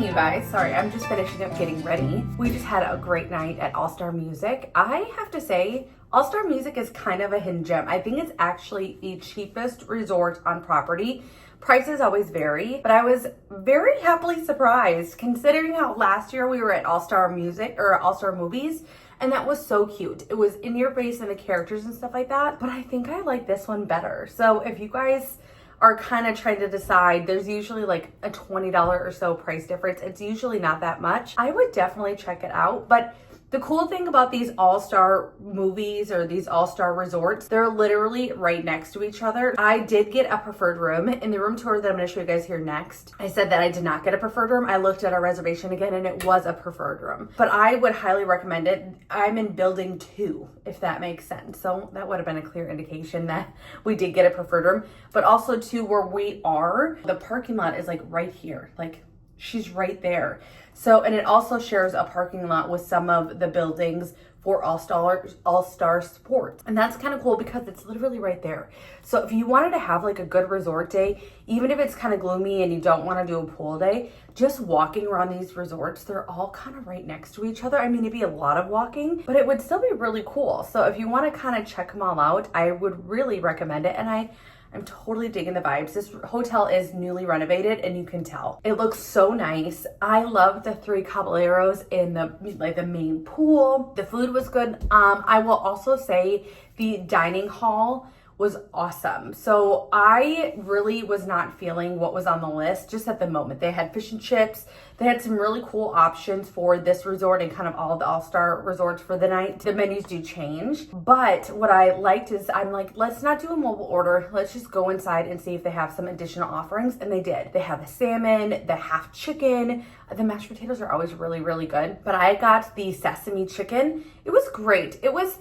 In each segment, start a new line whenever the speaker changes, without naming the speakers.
morning, you guys. Sorry, I'm just finishing up getting ready. We just had a great night at All Star Music. I have to say, All Star Music is kind of a hidden gem. I think it's actually the cheapest resort on property. Prices always vary, but I was very happily surprised considering how last year we were at All Star Music or All Star Movies, and that was so cute. It was in your face and the characters and stuff like that, but I think I like this one better. So if you guys are kind of trying to decide, there's usually like a $20 or so price difference. It's usually not that much. I would definitely check it out. But the cool thing about these all-star movies or these all-star resorts, they're literally right next to each other. I did get a preferred room. In the room tour that I'm going to show you guys here next, I said that I did not get a preferred room. I looked at our reservation again and it was a preferred room. But I would highly recommend it. I'm in building 2, if that makes sense. So that would have been a clear indication that we did get a preferred room. But also too, where we are, the parking lot is like right here. Like, she's right there. So, and it also shares a parking lot with some of the buildings for All-Star Sports. And that's kind of cool because it's literally right there. So if you wanted to have like a good resort day, even if it's kind of gloomy and you don't want to do a pool day, just walking around these resorts, they're all kind of right next to each other. I mean, it'd be a lot of walking, but it would still be really cool. So if you want to kind of check them all out, I would really recommend it. And I'm totally digging the vibes. This hotel is newly renovated and you can tell. It looks so nice. I love the 3 caballeros in the main pool. The food was good. I will also say the dining hall was awesome. So I really was not feeling what was on the list just at the moment. They had fish and chips. They had some really cool options for this resort and kind of all the all-star resorts for the night. The menus do change, but what I liked is I'm like, let's not do a mobile order. Let's just go inside and see if they have some additional offerings. And they did. They have the salmon, the half chicken. The mashed potatoes are always really, really good. But I got the sesame chicken. It was great. It was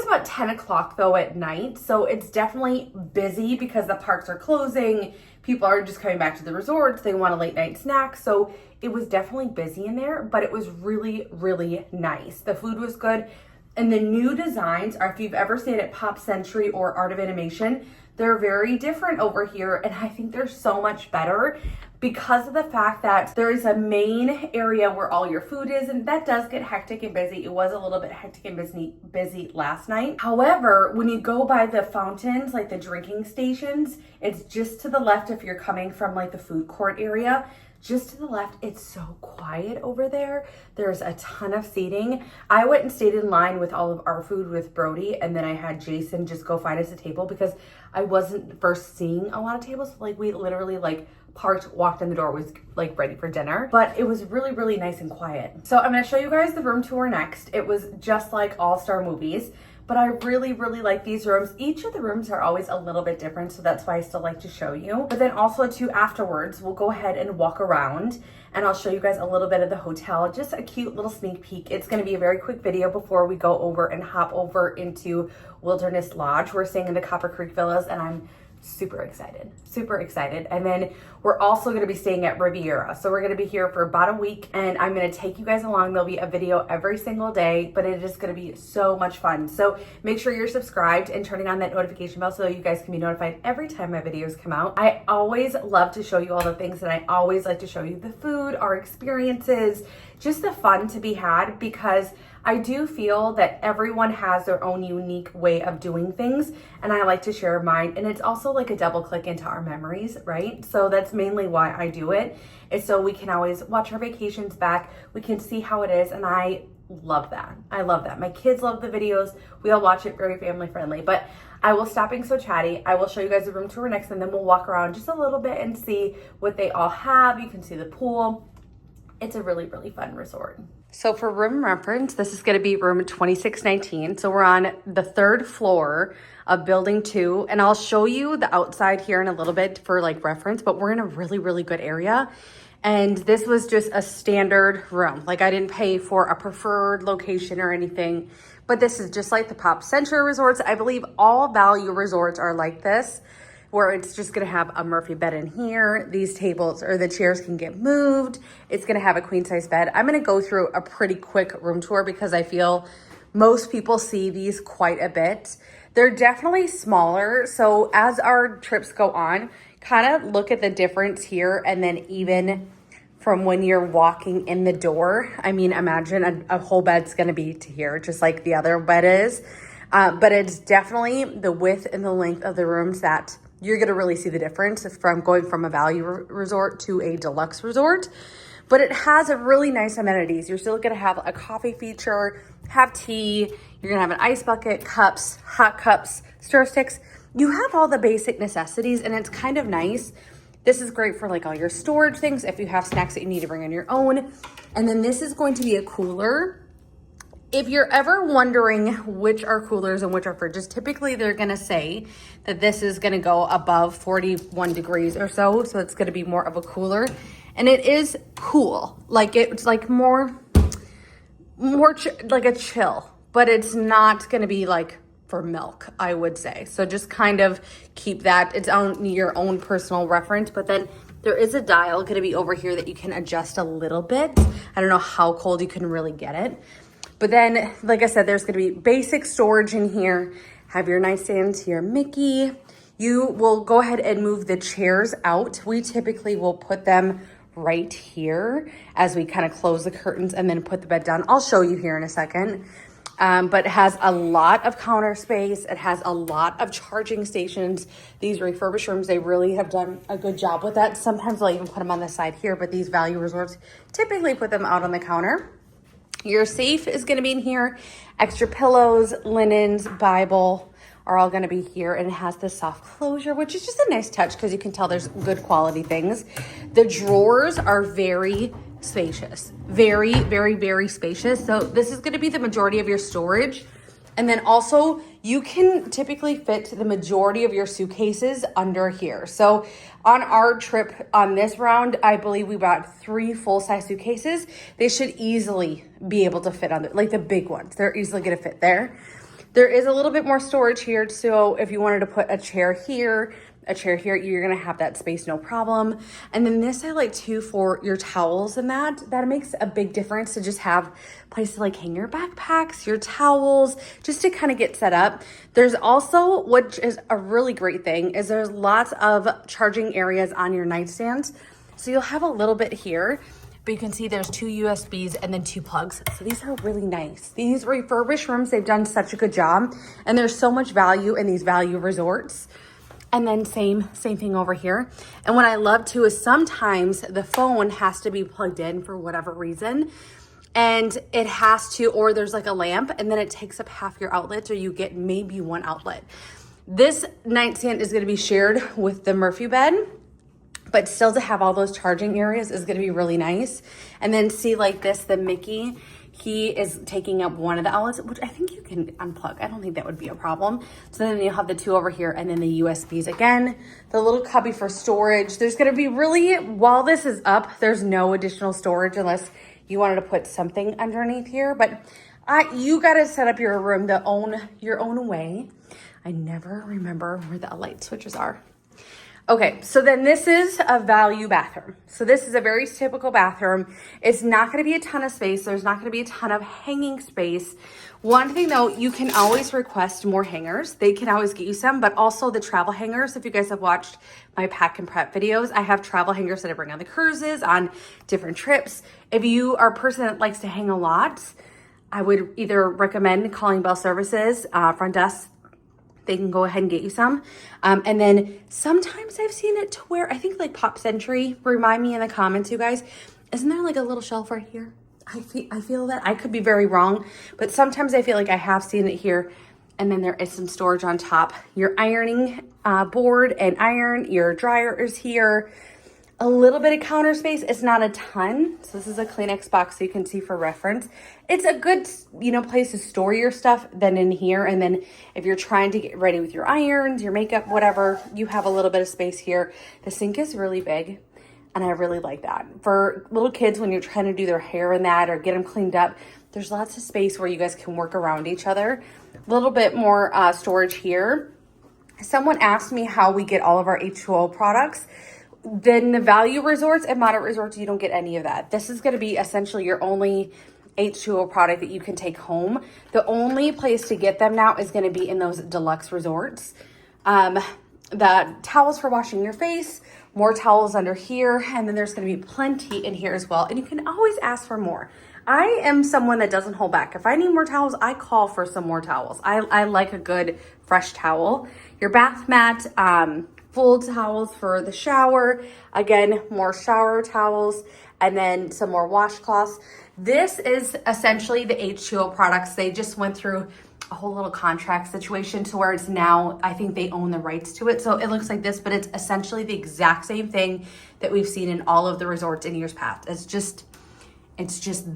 about 10 o'clock though at night, so it's definitely busy because the parks are closing. People are just coming back to the resorts. They want a late night snack. So it was definitely busy in there, but it was really, really nice. The food was good. And the new designs are, if you've ever stayed at Pop Century or Art of Animation, they're very different over here. And I think they're so much better because of the fact that there is a main area where all your food is, and that does get hectic and busy. It was a little bit hectic and busy last night. However, when you go by the fountains, like the drinking stations, it's just to the left if you're coming from like the food court area. Just to the left, it's so quiet over there. There's a ton of seating. I went and stayed in line with all of our food with Brody, and then I had Jason just go find us a table because I wasn't first seeing a lot of tables. Like, we literally like parked, walked in the door, was like ready for dinner. But it was really, really nice and quiet. So I'm gonna show you guys the room tour next. It was just like All-Star Movies. But I really, really like these rooms. Each of the rooms are always a little bit different, so that's why I still like to show you. But then also too, afterwards, we'll go ahead and walk around and I'll show you guys a little bit of the hotel, just a cute little sneak peek. It's gonna be a very quick video before we go over and hop over into Wilderness Lodge. We're staying in the Copper Creek Villas and I'm super excited. And then we're also going to be staying at Riviera. So we're going to be here for about a week and I'm going to take you guys along. There'll be a video every single day, but it is going to be so much fun. So make sure you're subscribed and turning on that notification bell so you guys can be notified every time my videos come out. I always love to show you all the things, and I always like to show you the food, our experiences, just the fun to be had, because I do feel that everyone has their own unique way of doing things, and I like to share mine. And it's also like a double click into our memories, right? So that's mainly why I do it, is so we can always watch our vacations back. We can see how it is, and I love that. I love that. My kids love the videos. We all watch it, very family friendly. But I will stop being so chatty. I will show you guys the room tour next, and then we'll walk around just a little bit and see what they all have. You can see the pool. It's a really, really fun resort. So for room reference, this is going to be room 2619. So we're on the 3rd floor of building 2, and I'll show you the outside here in a little bit for like reference, but we're in a really, really good area. And this was just a standard room. Like, I didn't pay for a preferred location or anything, but this is just like the Pop Century resorts. I believe all value resorts are like this, where it's just gonna have a Murphy bed in here. These tables or the chairs can get moved. It's gonna have a queen size bed. I'm gonna go through a pretty quick room tour because I feel most people see these quite a bit. They're definitely smaller. So as our trips go on, kind of look at the difference here and then even from when you're walking in the door. I mean, imagine a whole bed's gonna be to here, just like the other bed is. But it's definitely the width and the length of the rooms that you're gonna really see the difference from going from a value resort to a deluxe resort. But it has a really nice amenities. You're still gonna have a coffee feature, have tea, you're gonna have an ice bucket, cups, hot cups, stir sticks. You have all the basic necessities, and it's kind of nice. This is great for like all your storage things if you have snacks that you need to bring on your own. And then this is going to be a cooler. If you're ever wondering which are coolers and which are fridges, typically they're gonna say that this is gonna go above 41 degrees or so. So it's gonna be more of a cooler. And it is cool. Like it's like more like a chill, but it's not gonna be like for milk, I would say. So just kind of keep that, it's on your own personal reference. But then there is a dial gonna be over here that you can adjust a little bit. I don't know how cold you can really get it. But then, like I said, there's gonna be basic storage in here. Have your nightstands here, Mickey. You will go ahead and move the chairs out. We typically will put them right here as we kind of close the curtains and then put the bed down. I'll show you here in a second. But it has a lot of counter space. It has a lot of charging stations. These refurbished rooms, they really have done a good job with that. Sometimes they'll even put them on the side here, but these value resorts typically put them out on the counter. Your safe is gonna be in here. Extra pillows, linens, Bible are all gonna be here. And it has the soft closure, which is just a nice touch because you can tell there's good quality things. The drawers are very spacious, very, very, very spacious. So this is gonna be the majority of your storage. And then also you can typically fit the majority of your suitcases under here. So on our trip on this round, I believe we bought 3 full-size suitcases. They should easily be able to fit under, like the big ones. They're easily gonna fit there. There is a little bit more storage here. So if you wanted to put a chair here, you're gonna have that space, no problem. And then this I like too for your towels and that makes a big difference to just have a place to like hang your backpacks, your towels, just to kind of get set up. There's also, which is a really great thing, is there's lots of charging areas on your nightstands. So you'll have a little bit here, but you can see there's 2 USBs and then 2 plugs. So these are really nice. These refurbished rooms, they've done such a good job, and there's so much value in these value resorts. And then same thing over here. And what I love too is sometimes the phone has to be plugged in for whatever reason. And it has to, or there's like a lamp and then it takes up half your outlets, or you get maybe 1 outlet. This nightstand is gonna be shared with the Murphy bed, but still to have all those charging areas is gonna be really nice. And then see like this, the Mickey, he is taking up 1 of the outlets, which I think you can unplug. I don't think that would be a problem. So then you'll have the 2 over here and then the USBs again, the little cubby for storage. There's gonna be really, while this is up, there's no additional storage unless you wanted to put something underneath here, but you gotta set up your room your own way. I never remember where the light switches are. Okay, so then this is a value bathroom. So this is a very typical bathroom. It's not gonna be a ton of space. There's not gonna be a ton of hanging space. One thing though, you can always request more hangers. They can always get you some, but also the travel hangers. If you guys have watched my pack and prep videos, I have travel hangers that I bring on the cruises, on different trips. If you are a person that likes to hang a lot, I would either recommend calling Bell Services, front desk. They can go ahead and get you some. And then sometimes I've seen it to where, I think like Pop Century, remind me in the comments, you guys, isn't there like a little shelf right here? I feel that, I could be very wrong, but sometimes I feel like I have seen it here. And then there is some storage on top. Your ironing board and iron, your dryer is here. A little bit of counter space. It's not a ton. So this is a Kleenex box so you can see for reference. It's a good, place to store your stuff than in here. And then if you're trying to get ready with your irons, your makeup, whatever, you have a little bit of space here. The sink is really big and I really like that. For little kids, when you're trying to do their hair and that or get them cleaned up, there's lots of space where you guys can work around each other. A little bit more storage here. Someone asked me how we get all of our H2O products. Then the value resorts and moderate resorts, you don't get any of that. This is going to be essentially your only H2O product that you can take home. The only place to get them now is going to be in those deluxe resorts. The towels for washing your face, more towels under here, and then there's gonna be plenty in here as well. And you can always ask for more. I am someone that doesn't hold back. If I need more towels, I call for some more towels. I like a good fresh towel. Your bath mat, full towels for the shower. Again, more shower towels, and then some more washcloths. This is essentially the H2O products. They just went through a whole little contract situation to where it's now, I think they own the rights to it. So it looks like this, but it's essentially the exact same thing that we've seen in all of the resorts in years past. It's just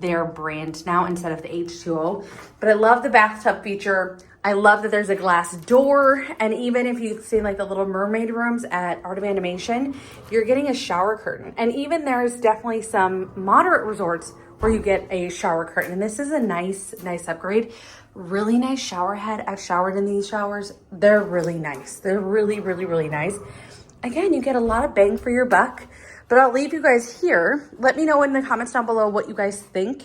their brand now instead of the H2O. But I love the bathtub feature. I love that there's a glass door. And even if you've seen like the little mermaid rooms at Art of Animation, you're getting a shower curtain. And even there's definitely some moderate resorts where you get a shower curtain. And this is a nice upgrade. Really nice shower head. I've showered in these showers. They're really nice. They're really, really, really nice. Again, you get a lot of bang for your buck. But I'll leave you guys here. Let me know in the comments down below what you guys think.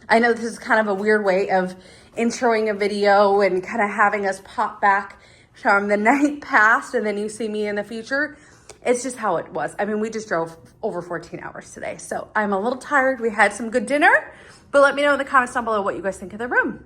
I know this is kind of a weird way of introing a video and kind of having us pop back from the night past and then you see me in the future. It's just how it was. I mean, we just drove over 14 hours today. So I'm a little tired. We had some good dinner. But let me know in the comments down below what you guys think of the room.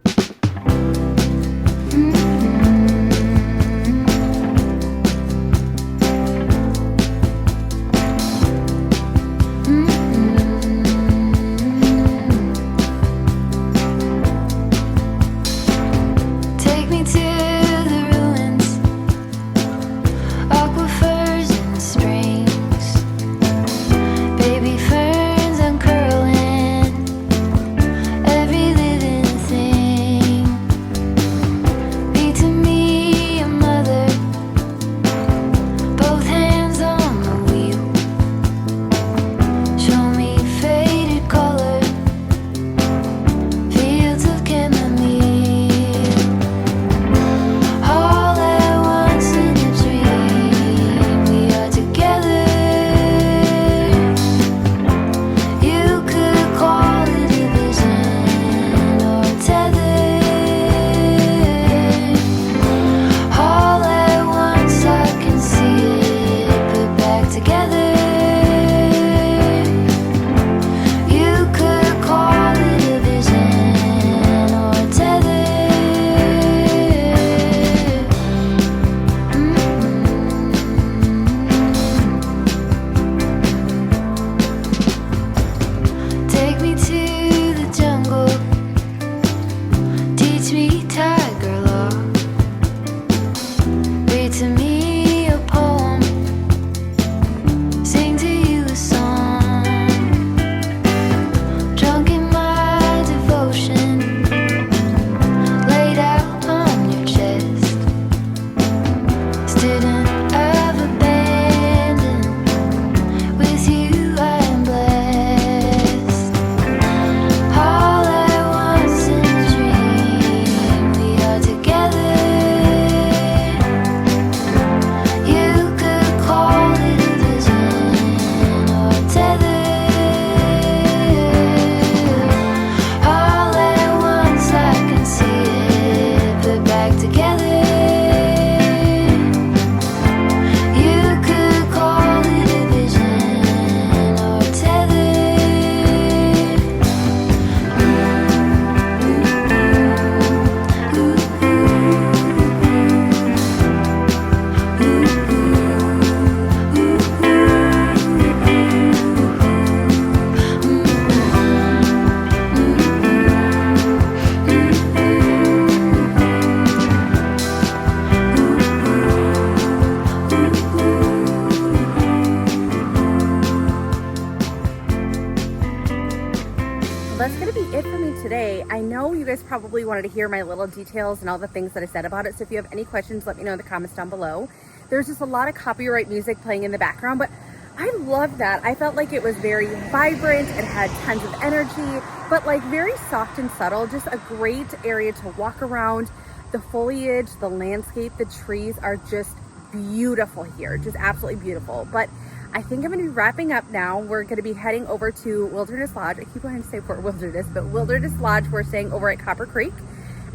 That's gonna be it for me today. I know you guys probably wanted to hear my little details and all the things that I said about it. So if you have any questions, let me know in the comments down below. There's just a lot of copyright music playing in the background, but I love that. I felt like it was very vibrant. It had tons of energy, but like very soft and subtle. Just a great area to walk around. The foliage, the landscape, the trees are just beautiful here. Just absolutely beautiful. But I think I'm gonna be wrapping up now. We're gonna be heading over to Wilderness Lodge. I keep wanting to say Fort Wilderness, but Wilderness Lodge. We're staying over at Copper Creek.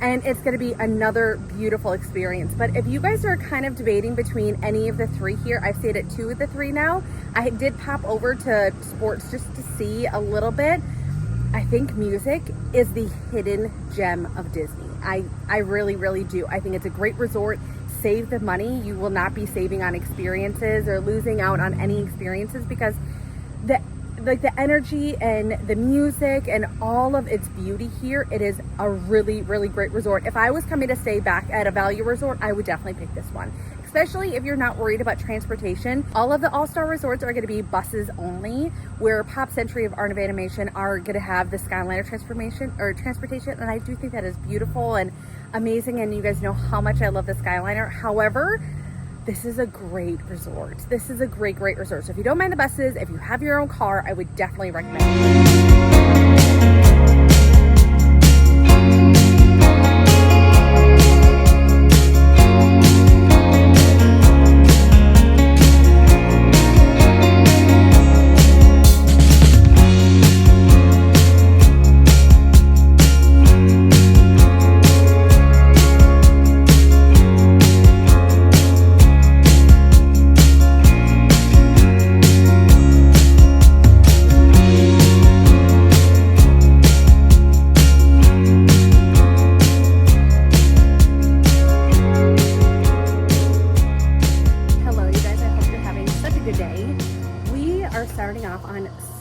and it's going to be another beautiful experience. But if you guys are kind of debating between any of the three here, I've stayed at 2 of the 3 now. I did pop over to sports just to see a little bit. I think music is the hidden gem of Disney. I really, really do. I think it's a great resort. Save the money. You will not be saving on experiences or losing out on any experiences, because the energy and the music and all of its beauty here, it is a really, really great resort. If I was coming to stay back at a value resort, I would definitely pick this one, especially if you're not worried about transportation. All of the all-star resorts are going to be buses only, where Pop Century of Art of Animation are going to have the Skyliner transportation, and I do think that is beautiful and amazing, and you guys know how much I love the Skyliner. However, this is a great resort. This is a great, great resort. So if you don't mind the buses, if you have your own car, I would definitely recommend it.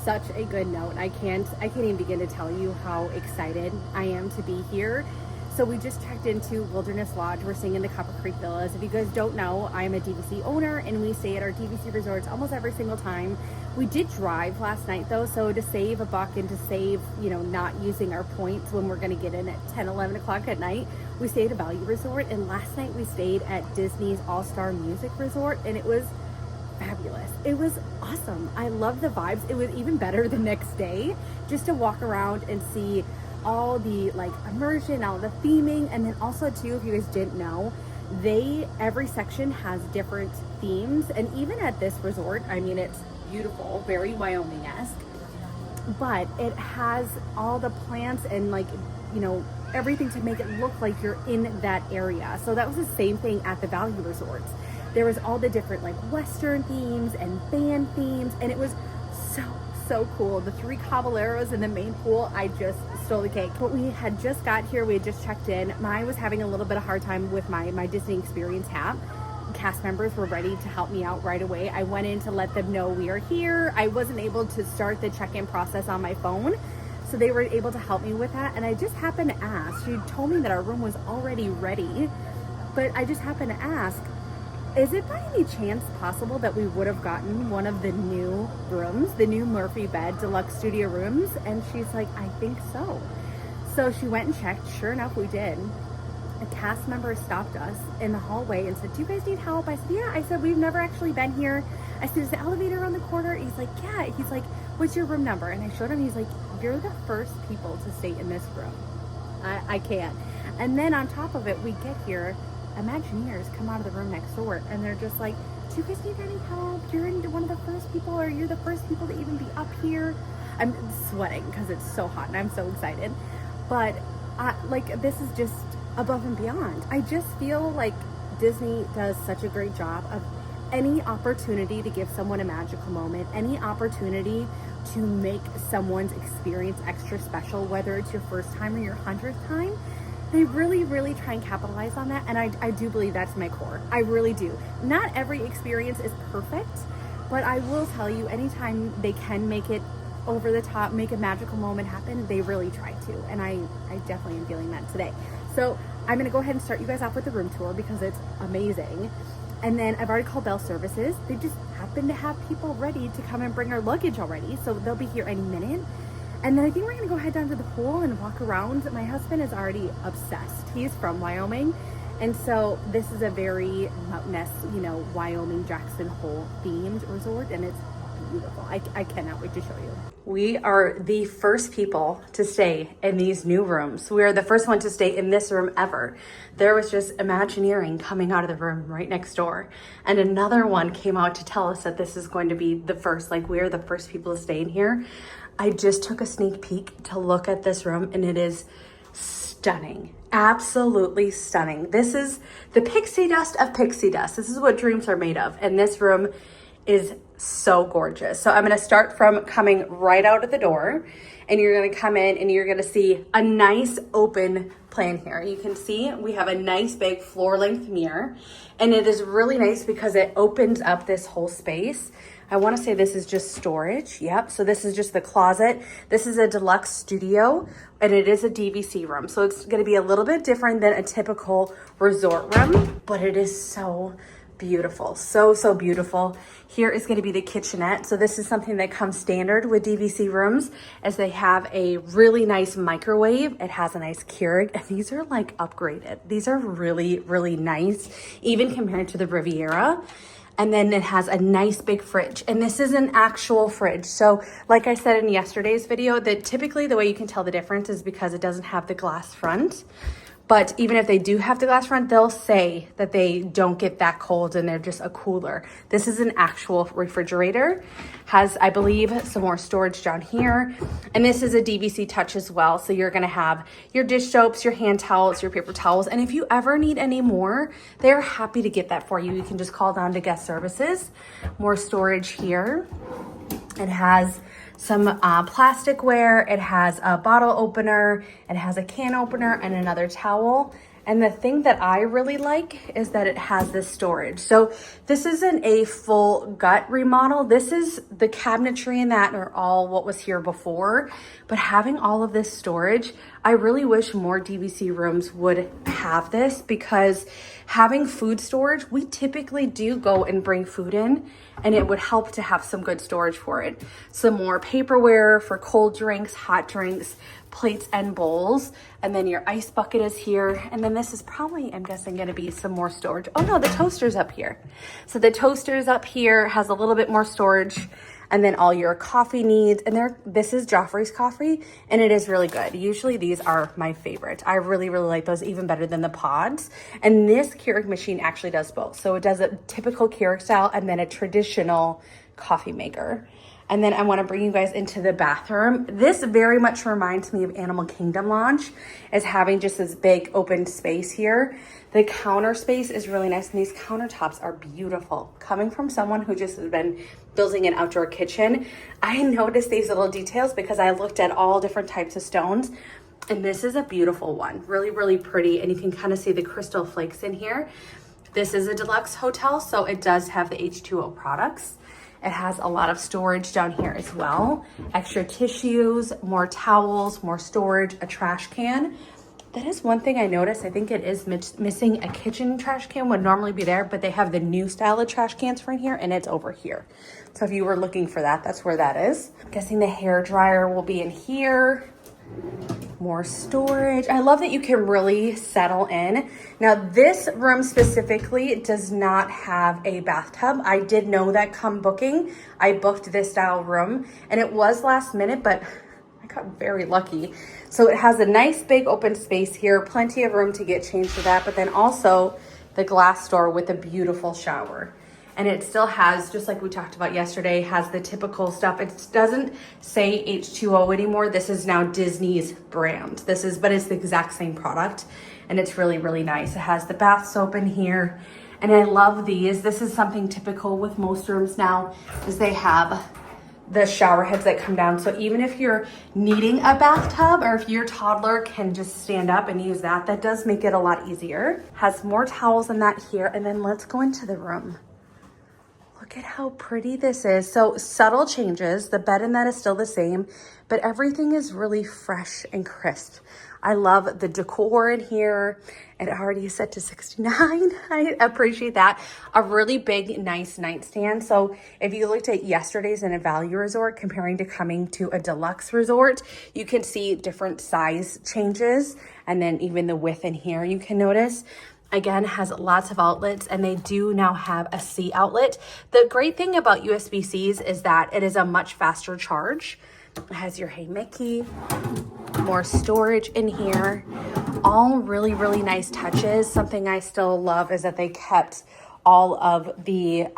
Such a good note. I can't even begin to tell you how excited I am to be here. So we just checked into Wilderness Lodge. We're staying in the Copper Creek Villas. If you guys don't know, I'm a DVC owner, and we stay at our DVC resorts almost every single time. We did drive last night though, so to save a buck and to save, you know, not using our points when we're going to get in at 10, 11 o'clock at night, we stayed at a value resort. And last night we stayed at Disney's All-Star Music Resort, and it was fabulous. It was awesome. I love the vibes. It was even better the next day, just to walk around and see all the like immersion, all the theming. And then also too, if you guys didn't know, every section has different themes. And even at this resort, I mean, it's beautiful, very Wyoming-esque, but it has all the plants and, like, you know, everything to make it look like you're in that area. So that was the same thing at the value resorts. There was all the different like Western themes and band themes, and it was so cool. The 3 Caballeros in the main pool, I just stole the cake. But we had just got here, we had just checked in. I was having a little bit of hard time with my Disney Experience hat. Cast members were ready to help me out right away. I went in to let them know we are here. I wasn't able to start the check-in process on my phone, so they were able to help me with that. And I just happened to ask, she told me that our room was already ready, but I just happened to ask, is it by any chance possible that we would have gotten one of the new rooms, the new Murphy Bed Deluxe Studio rooms? And she's like, I think so. So she went and checked. Sure enough, we did. A cast member stopped us in the hallway and said, do you guys need help? I said, yeah. I said, we've never actually been here. I said, is the elevator around the corner? He's like, yeah. He's like, what's your room number? And I showed him. He's like, you're the first people to stay in this room. I can't. And then on top of it, we get here, Imagineers come out of the room next door, and they're just like, do you guys need any help? You're one of the first people, or you're the first people to even be up here. I'm sweating because it's so hot and I'm so excited. But like, this is just above and beyond. I just feel like Disney does such a great job of any opportunity to give someone a magical moment, any opportunity to make someone's experience extra special, whether it's your first time or your 100th time. They really, really try and capitalize on that, and I do believe that's my core. I really do. Not every experience is perfect, but I will tell you, anytime they can make it over the top, make a magical moment happen, they really try to, and I definitely am feeling that today. So I'm gonna go ahead and start you guys off with the room tour because it's amazing. And then I've already called Bell Services. They just happen to have people ready to come and bring our luggage already, so they'll be here any minute. And then I think we're gonna go head down to the pool and walk around. My husband is already obsessed. He's from Wyoming. And so this is a very mountainous, you know, Wyoming Jackson Hole themed resort, and it's beautiful. I cannot wait to show you. We are the first people to stay in these new rooms. We are the first one to stay in this room ever. There was just Imagineering coming out of the room right next door. And another one came out to tell us that this is going to be the first, like, we're the first people to stay in here. I just took a sneak peek to look at this room, and it is stunning. absolutely stunning. This is the pixie dust of pixie dust. This is what dreams are made of. And this room is so gorgeous. So I'm gonna start from coming right out of the door, and you're gonna come in and you're gonna see a nice open plan here. You can see we have a nice big floor length mirror, and it is really nice because it opens up this whole space. I wanna say this is just storage. Yep, so this is just the closet. This is a deluxe studio, and it is a DVC room. So it's gonna be a little bit different than a typical resort room, but it is so beautiful. So beautiful. Here is going to be the kitchenette. So this is something that comes standard with DVC rooms, as they have a really nice microwave. It has a nice Keurig, and these are like upgraded. These are really, really nice, even compared to the Riviera. And then it has a nice big fridge, and this is an actual fridge. So like I said in yesterday's video, that typically the way you can tell the difference is because it doesn't have the glass front. But even if they do have the glass front, they'll say that they don't get that cold and they're just a cooler. This is an actual refrigerator. Has, I believe, some more storage down here. And this is a DVC touch as well. So you're gonna have your dish soaps, your hand towels, your paper towels. And if you ever need any more, they're happy to get that for you. You can just call down to guest services. More storage here. It has some plasticware, it has a bottle opener, it has a can opener and another towel. And the thing that I really like is that it has this storage. So this isn't a full gut remodel. This is the cabinetry and that are all what was here before. But having all of this storage, I really wish more DVC rooms would have this, because having food storage, we typically do go and bring food in, and it would help to have some good storage for it. Some more paperware for cold drinks, hot drinks, plates and bowls. And then your ice bucket is here. And then this is probably, I'm guessing, gonna be some more storage. Oh no, the toaster's up here. So the toaster's up here, has a little bit more storage. And then all your coffee needs. And this is Joffrey's coffee, and it is really good. Usually these are my favorite. I really, really like those, even better than the pods. And this Keurig machine actually does both. So it does a typical Keurig style and then a traditional coffee maker. And then I want to bring you guys into the bathroom. This very much reminds me of Animal Kingdom Launch, as having just this big open space here. The counter space is really nice, and these countertops are beautiful. Coming from someone who just has been building an outdoor kitchen, I noticed these little details because I looked at all different types of stones, and this is a beautiful one. Really, really pretty, and you can kind of see the crystal flakes in here. This is a deluxe hotel, so it does have the H2O products. It has a lot of storage down here as well. Extra tissues, more towels, more storage, a trash can. That is one thing I noticed. I think it is missing a kitchen trash can, would normally be there, but they have the new style of trash cans for in here, and it's over here. So if you were looking for that, that's where that is. I'm guessing the hair dryer will be in here. More storage. I love that you can really settle in. Now this room specifically does not have a bathtub. I did know that come booking. I booked this style room, and it was last minute, but I got very lucky. So it has a nice big open space here, plenty of room to get changed to that, but then also the glass door with a beautiful shower. And it still has, just like we talked about yesterday, has the typical stuff. It doesn't say H2O anymore. This is now Disney's brand. But it's the exact same product, and it's really, really nice. It has the bath soap in here, and I love these. This is something typical with most rooms now, is they have the shower heads that come down. So even if you're needing a bathtub, or if your toddler can just stand up and use that, that does make it a lot easier. Has more towels than that here. And then let's go into the room. Look at how pretty this is. So subtle changes. The bed in that is still the same, but everything is really fresh and crisp. I love the decor in here. It already is set to 69. I appreciate that. A really big, nice nightstand. So if you looked at yesterday's in a value resort comparing to coming to a deluxe resort, you can see different size changes. And then even the width in here, you can notice. Again, has lots of outlets, and they do now have a C outlet. The great thing about USB-Cs is that it is a much faster charge. It has your Hey Mickey, more storage in here. All really, really nice touches. Something I still love is that they kept all of the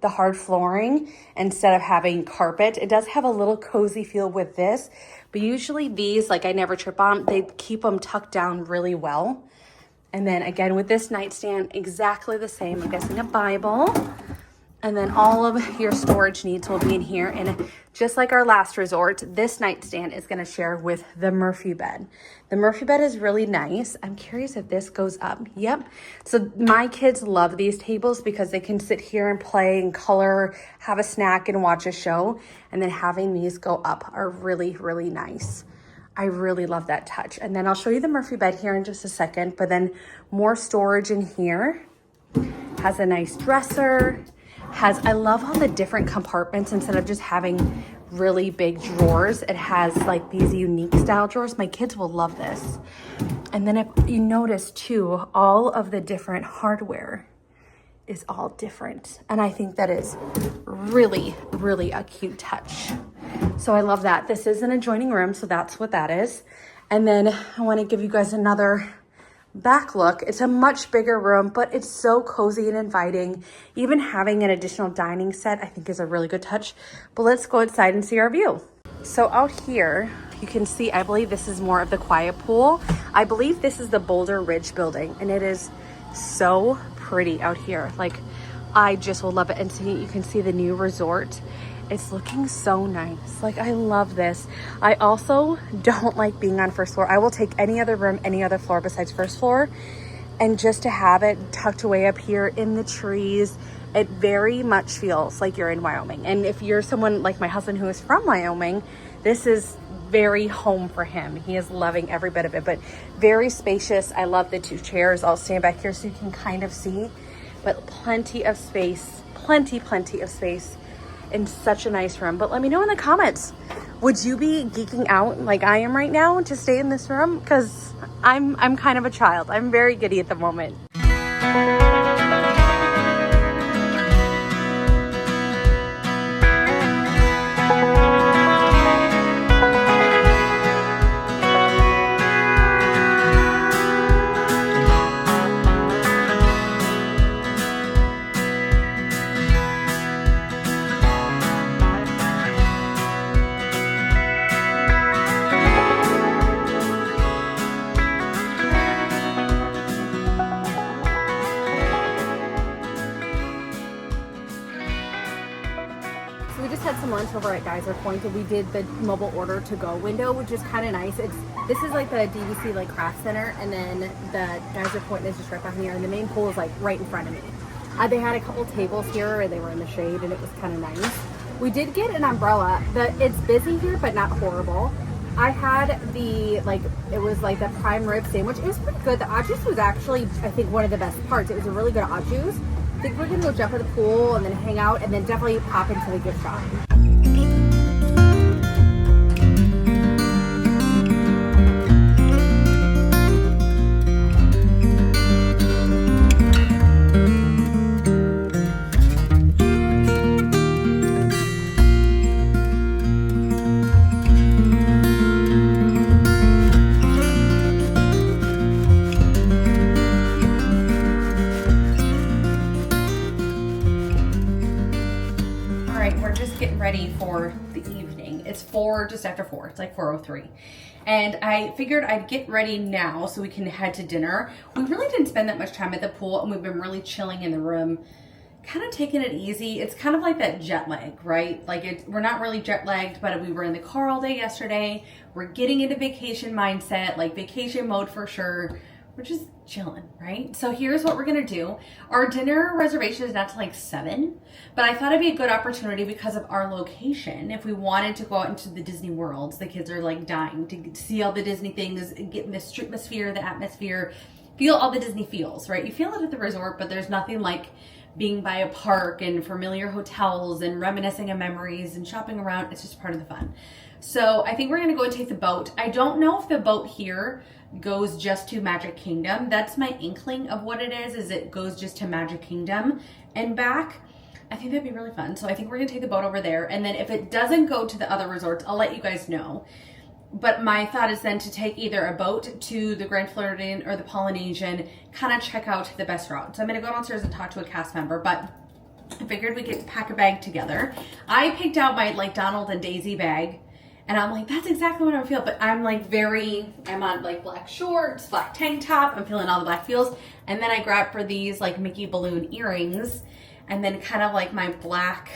hard flooring instead of having carpet. It does have a little cozy feel with this, but usually these, like I never trip on, they keep them tucked down really well. And then again with this nightstand, exactly the same. I'm guessing a Bible. And then all of your storage needs will be in here. And just like our last resort, this nightstand is going to share with the Murphy bed. The Murphy bed is really nice. I'm curious if this goes up. Yep. So my kids love these tables because they can sit here and play and color, have a snack and watch a show. And then having these go up are really, really nice. I really love that touch. And then I'll show you the Murphy bed here in just a second, but then more storage in here. Has a nice dresser. I love all the different compartments. Instead of just having really big drawers, it has like these unique style drawers. My kids will love this. And then if you notice too, all of the different hardware is all different. And I think that is really, really a cute touch. So I love that. This is an adjoining room, so that's what that is. And then I want to give you guys another back look. It's a much bigger room, but it's so cozy and inviting. Even having an additional dining set, I think, is a really good touch. But let's go outside and see our view. So out here, you can see, I believe this is more of the quiet pool. I believe this is the Boulder Ridge building, and it is so pretty out here. Like, I just will love it. And see, you can see the new resort. It's looking so nice. Like, I love this. I also don't like being on first floor. I will take any other room, any other floor besides first floor. And just to have it tucked away up here in the trees, it very much feels like you're in Wyoming. And if you're someone like my husband who is from Wyoming, this is very home for him. He is loving every bit of it, but very spacious. I love the 2 chairs. I'll stand back here so you can kind of see, but plenty of space, plenty of space. In such a nice room. But let me know in the comments, would you be geeking out like I am right now to stay in this room? Because I'm kind of a child. I'm very giddy at the moment. Lunch over at Geyser Point, and we did the mobile order to go window, which is kind of nice. This is like the DVC like craft center, and then the Geyser Point is just right behind here, and the main pool is like right in front of me. They had a couple tables here, and they were in the shade, and it was kind of nice. We did get an umbrella. It's busy here, but not horrible. I had the it was like the prime rib sandwich. It was pretty good. The au jus was actually, I think, one of the best parts. It was a really good au jus. I think we're gonna go jump at the pool and then hang out, and then definitely pop into the gift shop. Ready for the evening. It's just after 4. It's like 4:03. And I figured I'd get ready now so we can head to dinner. We really didn't spend that much time at the pool, and we've been really chilling in the room, kind of taking it easy. It's kind of like that jet lag, right? Like we're not really jet lagged, but we were in the car all day yesterday. We're getting into vacation mindset, like vacation mode for sure. We're just chilling, right? So here's what we're gonna do. Our dinner reservation is not till like 7, but I thought it'd be a good opportunity because of our location. If we wanted to go out into the Disney worlds, the kids are like dying to see all the Disney things, get the streetmosphere, the atmosphere, feel all the Disney feels, right? You feel it at the resort, but there's nothing like being by a park and familiar hotels and reminiscing of memories and shopping around. It's just part of the fun. So I think we're gonna go and take the boat. I don't know if the boat here goes just to Magic Kingdom. That's my inkling of what it is it goes just to Magic Kingdom and back. I think that'd be really fun. So I think we're gonna take the boat over there. And then if it doesn't go to the other resorts, I'll let you guys know. But my thought is then to take either a boat to the Grand Floridian or the Polynesian, kind of check out the best route. So I'm gonna go downstairs and talk to a cast member, but I figured we could pack a bag together. I picked out my like Donald and Daisy bag, and I'm like, that's exactly what I feel. But I'm like I'm on like black shorts, black tank top. I'm feeling all the black feels. And then I grabbed for these like Mickey balloon earrings, and then kind of like my black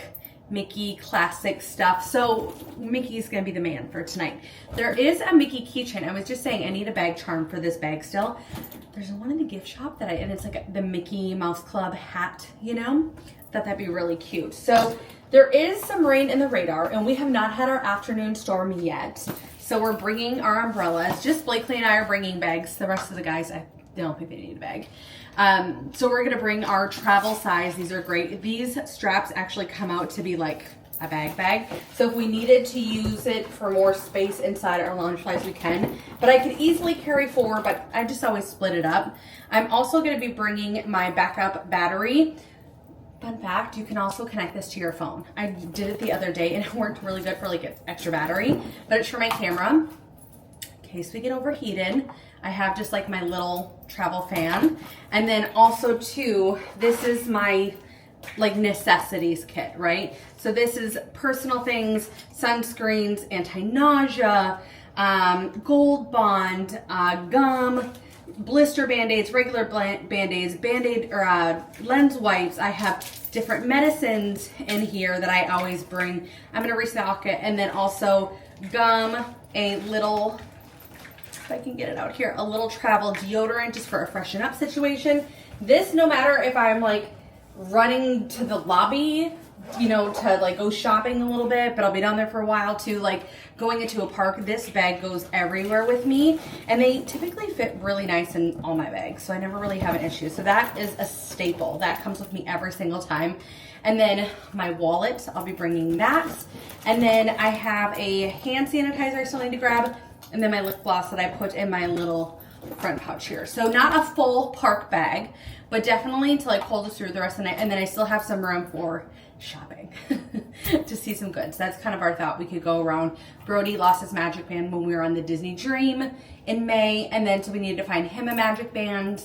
Mickey classic stuff. So Mickey's gonna be the man for tonight. There is a Mickey keychain. I was just saying I need a bag charm for this bag still. There's one in the gift shop and it's like the Mickey Mouse Club hat, you know? Thought that'd be really cute. So there is some rain in the radar, and we have not had our afternoon storm yet. So we're bringing our umbrellas. Just Blakely and I are bringing bags. The rest of the guys, I don't think they need a bag. So we're gonna bring our travel size. These are great. These straps actually come out to be like a bag. So if we needed to use it for more space inside our lounge flies, we can. But I could easily carry 4, but I just always split it up. I'm also gonna be bringing my backup battery. Fun fact, you can also connect this to your phone. I did it the other day and it worked really good for like an extra battery, but it's for my camera. In case we get overheated, I have just like my little travel fan. And then also too, this is my like necessities kit, right? So this is personal things, sunscreens, anti-nausea, Gold Bond, gum, blister band-aids, regular band-aids, band-aid or lens wipes. I have different medicines in here that I always bring. I'm gonna restock it. And then also gum, a little, if I can get it out here, a little travel deodorant just for a freshen up situation. This, no matter if I'm like running to the lobby, you know, to like go shopping a little bit, but I'll be down there for a while too, like going into a park, this bag goes everywhere with me, and they typically fit really nice in all my bags, so I never really have an issue. So that is a staple. That comes with me every single time. And then my wallet, I'll be bringing that. And then I have a hand sanitizer I still need to grab, and then my lip gloss that I put in my little front pouch here. So not a full park bag, but definitely to like hold us through the rest of the night. And then I still have some room for shopping to see some goods. That's kind of our thought. We could go around. Brody lost his magic band when we were on the Disney Dream in May, and then so we needed to find him a magic band.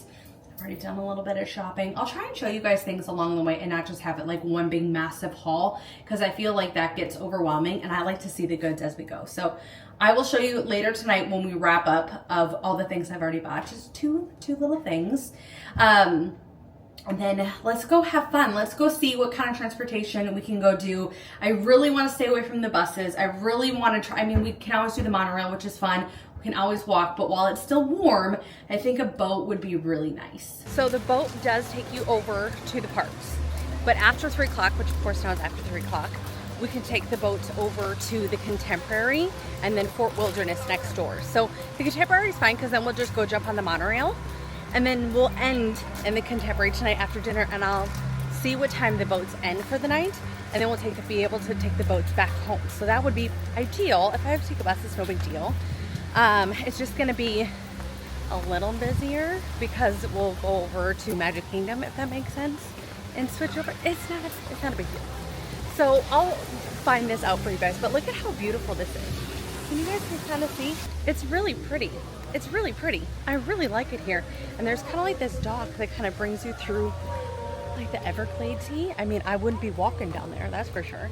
I've already done a little bit of shopping. I'll try and show you guys things along the way and not just have it like one big massive haul, because I feel like that gets overwhelming and I like to see the goods as we go. So I will show you later tonight when we wrap up of all the things I've already bought. Just two little things. And then let's go have fun. Let's go see what kind of transportation we can go do. I really want to stay away from the buses. I really want to try. I mean, we can always do the monorail, which is fun. We can always walk, but while it's still warm, I think a boat would be really nice. So the boat does take you over to the parks, but after 3 o'clock, which of course now is after 3 o'clock, we can take the boats over to the Contemporary and then Fort Wilderness next door. So the Contemporary is fine because then we'll just go jump on the monorail. And then we'll end in the Contemporary tonight after dinner, and I'll see what time the boats end for the night, and then we'll be able to take the boats back home. So that would be ideal. If I have to take a bus, it's no big deal. It's just gonna be a little busier because we'll go over to Magic Kingdom, if that makes sense, and switch over. It's not a big deal. So I'll find this out for you guys, but look at how beautiful this is. Can you guys kind of see? It's really pretty. It's really pretty. I really like it here. And there's kind of like this dock that kind of brings you through like the Everglades-y. I mean, I wouldn't be walking down there, that's for sure.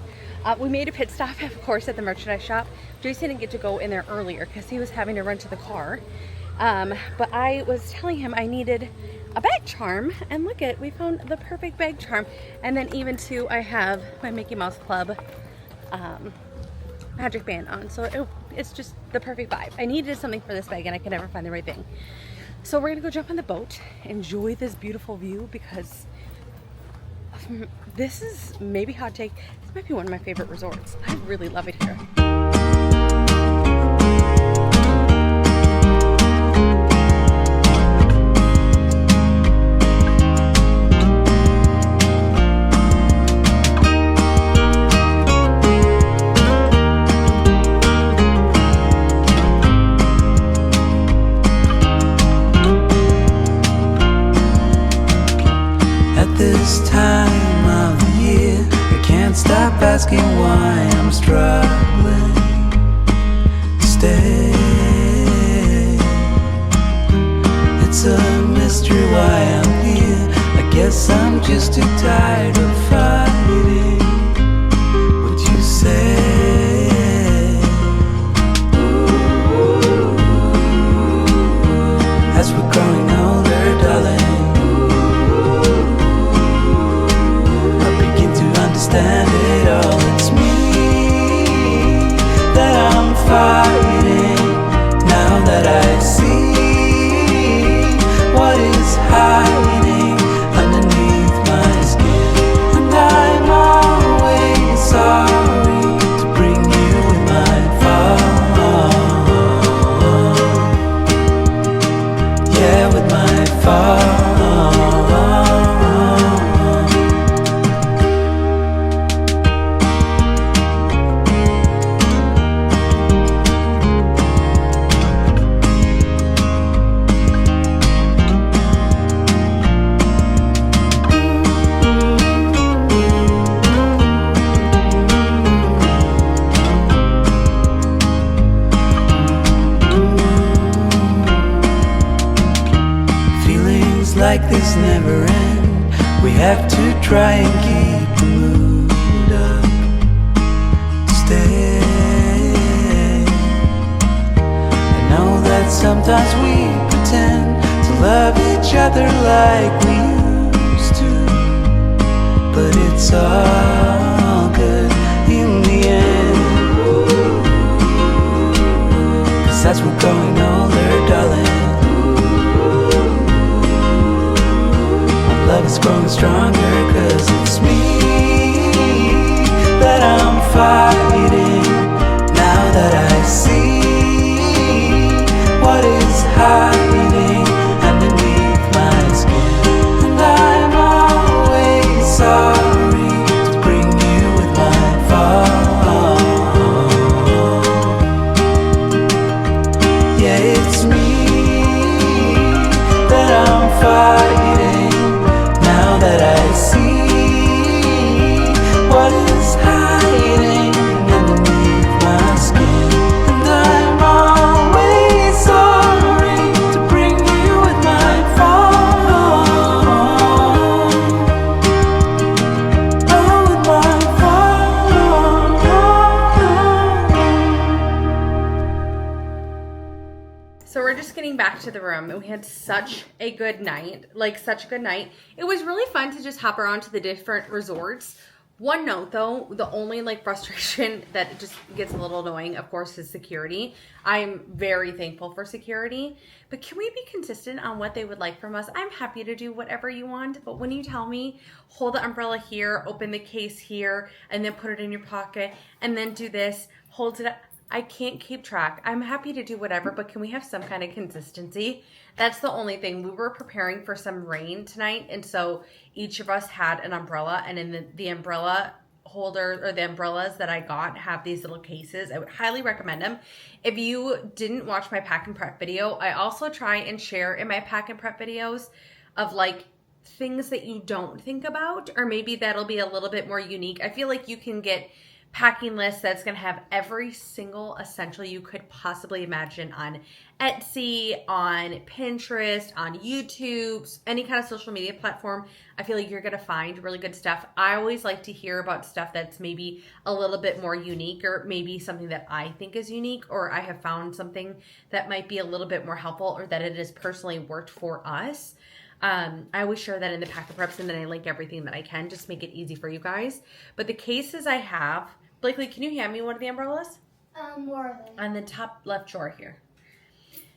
We made a pit stop, of course, at the merchandise shop. Jason didn't get to go in there earlier because he was having to run to the car. But I was telling him I needed a bag charm, and look at, we found the perfect bag charm. And then even too, I have my Mickey Mouse Club magic band on, so it's just the perfect vibe. I needed something for this bag and I could never find the right thing. So we're gonna go jump on the boat, enjoy this beautiful view, because this is, maybe hot take, this might be one of my favorite resorts. I really love it here.
This time of the year, I can't stop asking why I'm struggling to stay. It's a mystery why I'm here. I guess I'm just too tired of fighting. Would you say? As we're growing older, darling, I begin to understand it all. It's me that I'm fighting. Now that I see what is hiding underneath my skin, and I'm always sorry to bring you in my fall. Yeah, with my fall. Feelings like this never end. We have to try and keep the mood up. Stay. I know that sometimes we pretend to love each other like we used to, but it's all good in the end. 'Cause as we're growing older, darling, love is growing stronger, 'cause it's me that I'm fighting. Now that I see what is hiding underneath my skin, and I'm always sorry to bring you with my fall. Yeah, it's me that I'm fighting. Now that I see what is hiding underneath my skin, and I'm always sorry to bring you with my fall. Oh, with my fall.
So we're just getting back to the room, and we had such a good night, like such a good night. It was really fun to just hop around to the different resorts. One note though, the only like frustration that just gets a little annoying, of course, is security. I'm very thankful for security, but can we be consistent on what they would like from us? I'm happy to do whatever you want, but when you tell me, hold the umbrella here, open the case here, and then put it in your pocket, and then do this, hold it up, I can't keep track. I'm happy to do whatever, but can we have some kind of consistency? That's the only thing. We were preparing for some rain tonight, and so each of us had an umbrella, and in the umbrella holder, or the umbrellas that I got, have these little cases. I would highly recommend them. If you didn't watch my pack and prep video, I also try and share in my pack and prep videos of like things that you don't think about, or maybe that'll be a little bit more unique. I feel like you can get packing list that's going to have every single essential you could possibly imagine on Etsy, on Pinterest, on YouTube, any kind of social media platform. I feel like you're going to find really good stuff. I always like to hear about stuff that's maybe a little bit more unique, or maybe something that I think is unique, or I have found something that might be a little bit more helpful, or that it has personally worked for us. I always share that in the pack and preps, and then I link everything that I can, just make it easy for you guys. But the cases I have, Blakely, can you hand me one of the umbrellas?
Where are they?
On the top left drawer here.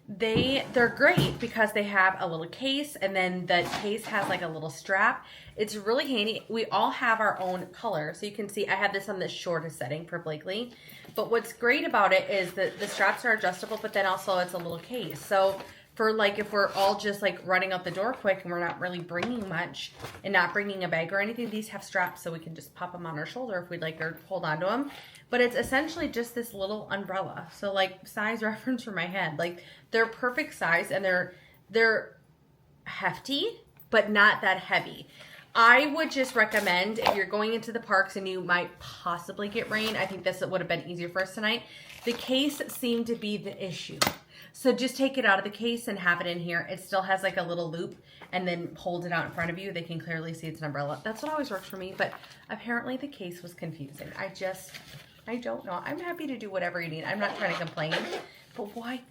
They're great because they have a little case, and then the case has like a little strap. It's really handy. We all have our own color. So you can see I have this on the shortest setting for Blakely. But what's great about it is that the straps are adjustable, but then also it's a little case. So for like if we're all just like running out the door quick and we're not really bringing much and not bringing a bag or anything, these have straps so we can just pop them on our shoulder if we'd like, or hold on to them. But it's essentially just this little umbrella. So like size reference for my head, like they're perfect size, and they're hefty, but not that heavy. I would just recommend if you're going into the parks and you might possibly get rain, I think this would have been easier for us tonight. The case seemed to be the issue. So just take it out of the case and have it in here. It still has like a little loop, and then hold it out in front of you. They can clearly see it's an umbrella. That's what always works for me, but apparently the case was confusing. I don't know. I'm happy to do whatever you need. I'm not trying to complain. But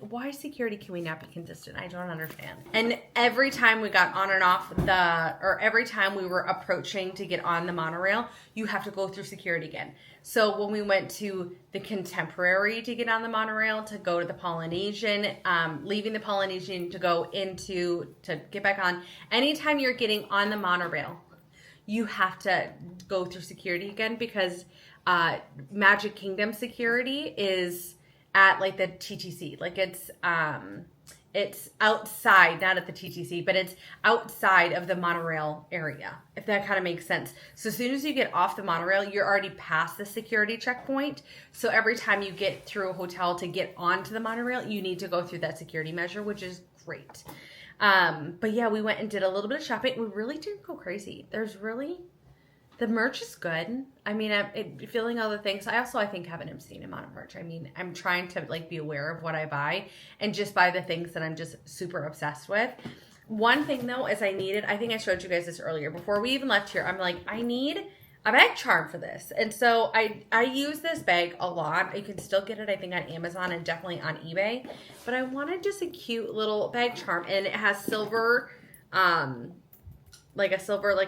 why security can we not be consistent? I don't understand. And every time we got on and off or every time we were approaching to get on the monorail, you have to go through security again. So when we went to the Contemporary to get on the monorail, to go to the Polynesian, leaving the Polynesian to go to get back on, anytime you're getting on the monorail, you have to go through security again, because Magic Kingdom security is at like the TTC. Like it's outside, not at the TTC, but it's outside of the monorail area, if that kind of makes sense. So as soon as you get off the monorail, you're already past the security checkpoint. So every time you get through a hotel to get onto the monorail, you need to go through that security measure, which is great. But yeah, we went and did a little bit of shopping. We really didn't go crazy. The merch is good. I mean, I'm feeling all the things. I think have an obscene amount of merch. I mean, I'm trying to like be aware of what I buy and just buy the things that I'm just super obsessed with. One thing though is I think I showed you guys this earlier before we even left here. I'm like, I need a bag charm for this. And so I use this bag a lot. You can still get it, I think, on Amazon and definitely on eBay. But I wanted just a cute little bag charm, and it has silver, like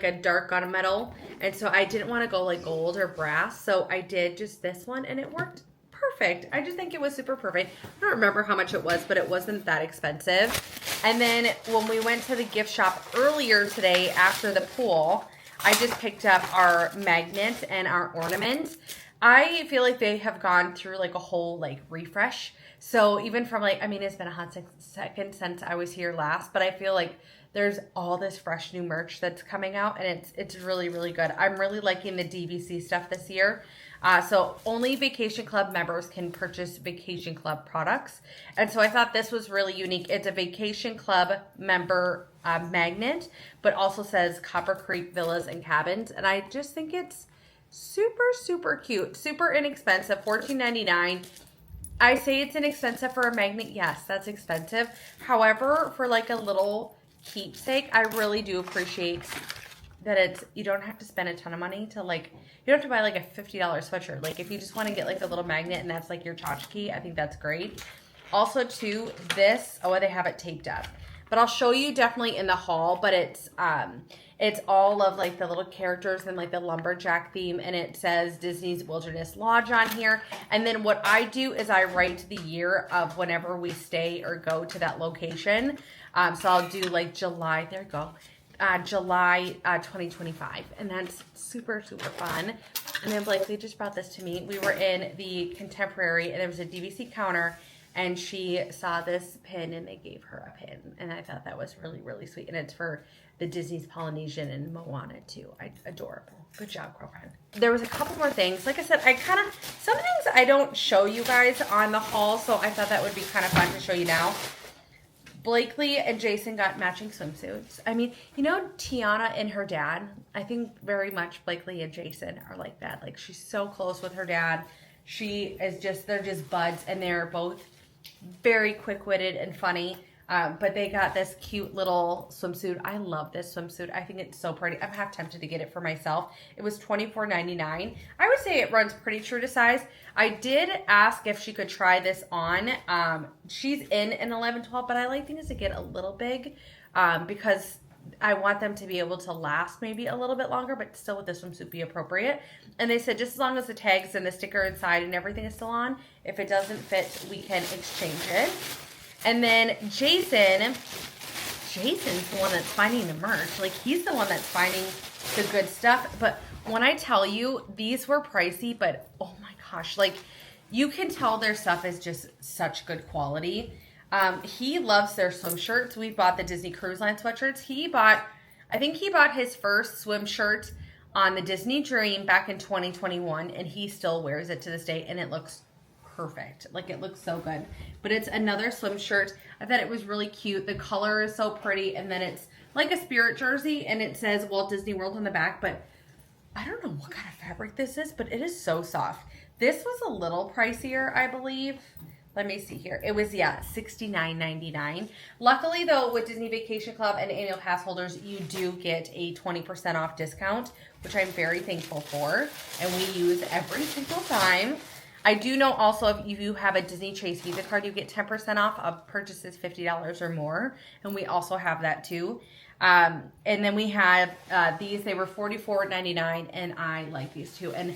a dark gunmetal. And so I didn't want to go like gold or brass. So I did just this one, and it worked perfect. I just think it was super perfect. I don't remember how much it was, but it wasn't that expensive. And then when we went to the gift shop earlier today after the pool, I just picked up our magnets and our ornaments. I feel like they have gone through like a whole like refresh. So even from like, I mean, it's been a hot second since I was here last, but I feel like there's all this fresh new merch that's coming out, and it's really, really good. I'm really liking the DVC stuff this year. So only Vacation Club members can purchase Vacation Club products. And so I thought this was really unique. It's a Vacation Club member magnet, but also says Copper Creek Villas and Cabins. And I just think it's super, super cute, super inexpensive, $14.99. I say it's inexpensive for a magnet. Yes, that's expensive. However, for like a little keepsake, I really do appreciate that you don't have to spend a ton of money to like, you don't have to buy like a $50 sweatshirt. Like if you just want to get like a little magnet and that's like your tchotchke, I think that's great. Also too, they have it taped up, but I'll show you definitely in the haul, but it's all of like the little characters and like the lumberjack theme, and it says Disney's Wilderness Lodge on here. And then what I do is I write the year of whenever we stay or go to that location. So I'll do like July, there you go, July 2025. And that's super, super fun. And then Blakely just brought this to me. We were in the Contemporary, and there was a DVC counter, and she saw this pin, and they gave her a pin. And I thought that was really, really sweet. And it's for the Disney's Polynesian and Moana too. Adorable. Good job, girlfriend. There was a couple more things. Like I said, some things I don't show you guys on the haul, so I thought that would be kind of fun to show you now. Blakely and Jason got matching swimsuits. I mean, you know, Tiana and her dad, I think very much Blakely and Jason are like that. Like, she's so close with her dad. They're just buds, and they're both very quick-witted and funny. But they got this cute little swimsuit. I love this swimsuit. I think it's so pretty. I'm half tempted to get it for myself. It was $24.99. I would say it runs pretty true to size. I did ask if she could try this on. She's in an 11-12, but I like things to get a little big because I want them to be able to last maybe a little bit longer, but still with the swimsuit be appropriate. And they said just as long as the tags and the sticker inside and everything is still on, if it doesn't fit, we can exchange it. And then Jason's the one that's finding the merch. Like, he's the one that's finding the good stuff. But when I tell you, these were pricey, but oh my gosh, like, you can tell their stuff is just such good quality. He loves their swim shirts. We bought the Disney Cruise Line sweatshirts. I think he bought his first swim shirt on the Disney Dream back in 2021, and he still wears it to this day, and it looks perfect. Like, it looks so good. But it's another swim shirt. I thought it was really cute. The color is so pretty, and then it's like a Spirit jersey, and it says Walt Disney World on the back, but I don't know what kind of fabric this is, but it is so soft. This was a little pricier, I believe. Let me see here. It was, yeah, $69.99. Luckily, though, with Disney Vacation Club and annual pass holders, you do get a 20% off discount, which I'm very thankful for, and we use every single time. I do know also if you have a Disney Chase Visa card, you get 10% off of purchases $50 or more, and we also have that too. And then we have these. They were $44.99, and I like these too. And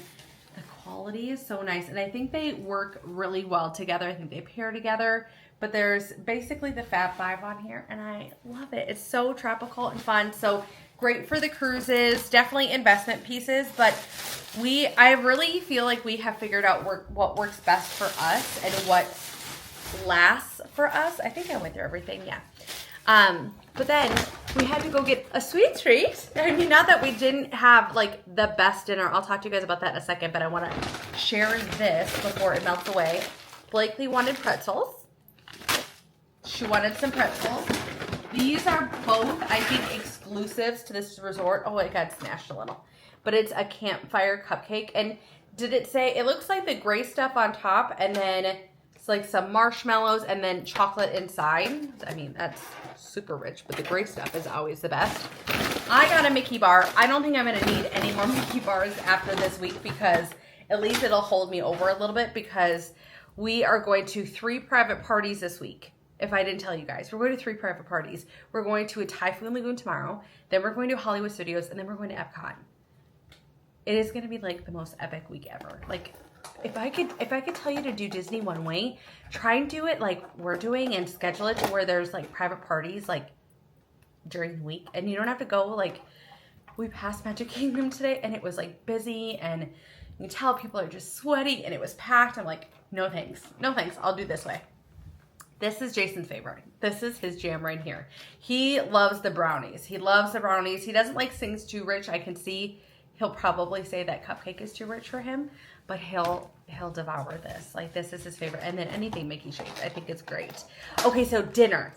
the quality is so nice, and I think they work really well together. I think they pair together, but there's basically the Fab Five on here, and I love it. It's so tropical and fun. So great for the cruises, definitely investment pieces, but I really feel like we have figured out what works best for us and what lasts for us. I think I went through everything, yeah. But then we had to go get a sweet treat. I mean, not that we didn't have like the best dinner. I'll talk to you guys about that in a second, but I want to share this before it melts away. Blakely wanted pretzels. She wanted some pretzels. These are both, I think, exclusives to this resort. Oh, it got smashed a little. But it's a campfire cupcake. And did it say, it looks like the gray stuff on top, and then it's like some marshmallows and then chocolate inside. I mean, that's super rich, but the gray stuff is always the best. I got a Mickey bar. I don't think I'm going to need any more Mickey bars after this week, because at least it'll hold me over a little bit, because we are going to 3 private parties this week. If I didn't tell you guys, we're going to 3 private parties. We're going to a TYPHOON Lagoon tomorrow. Then we're going to Hollywood Studios, and then we're going to EPCOT. It is going to be like the most epic week ever. Like, if I could tell you to do Disney one way, try and do it like we're doing and schedule it to where there's like private parties like during the week, and you don't have to go. Like, we passed Magic Kingdom today, and it was like busy, and you can tell people are just sweaty, and it was packed. I'm like, no thanks, no thanks. I'll do this way. This is Jason's favorite. This is his jam right here. He loves the brownies. He loves the brownies. He doesn't like things too rich. I can see he'll probably say that cupcake is too rich for him, but he'll devour this. Like, this is his favorite. And then anything Mickey shaped. I think it's great. Okay, so dinner.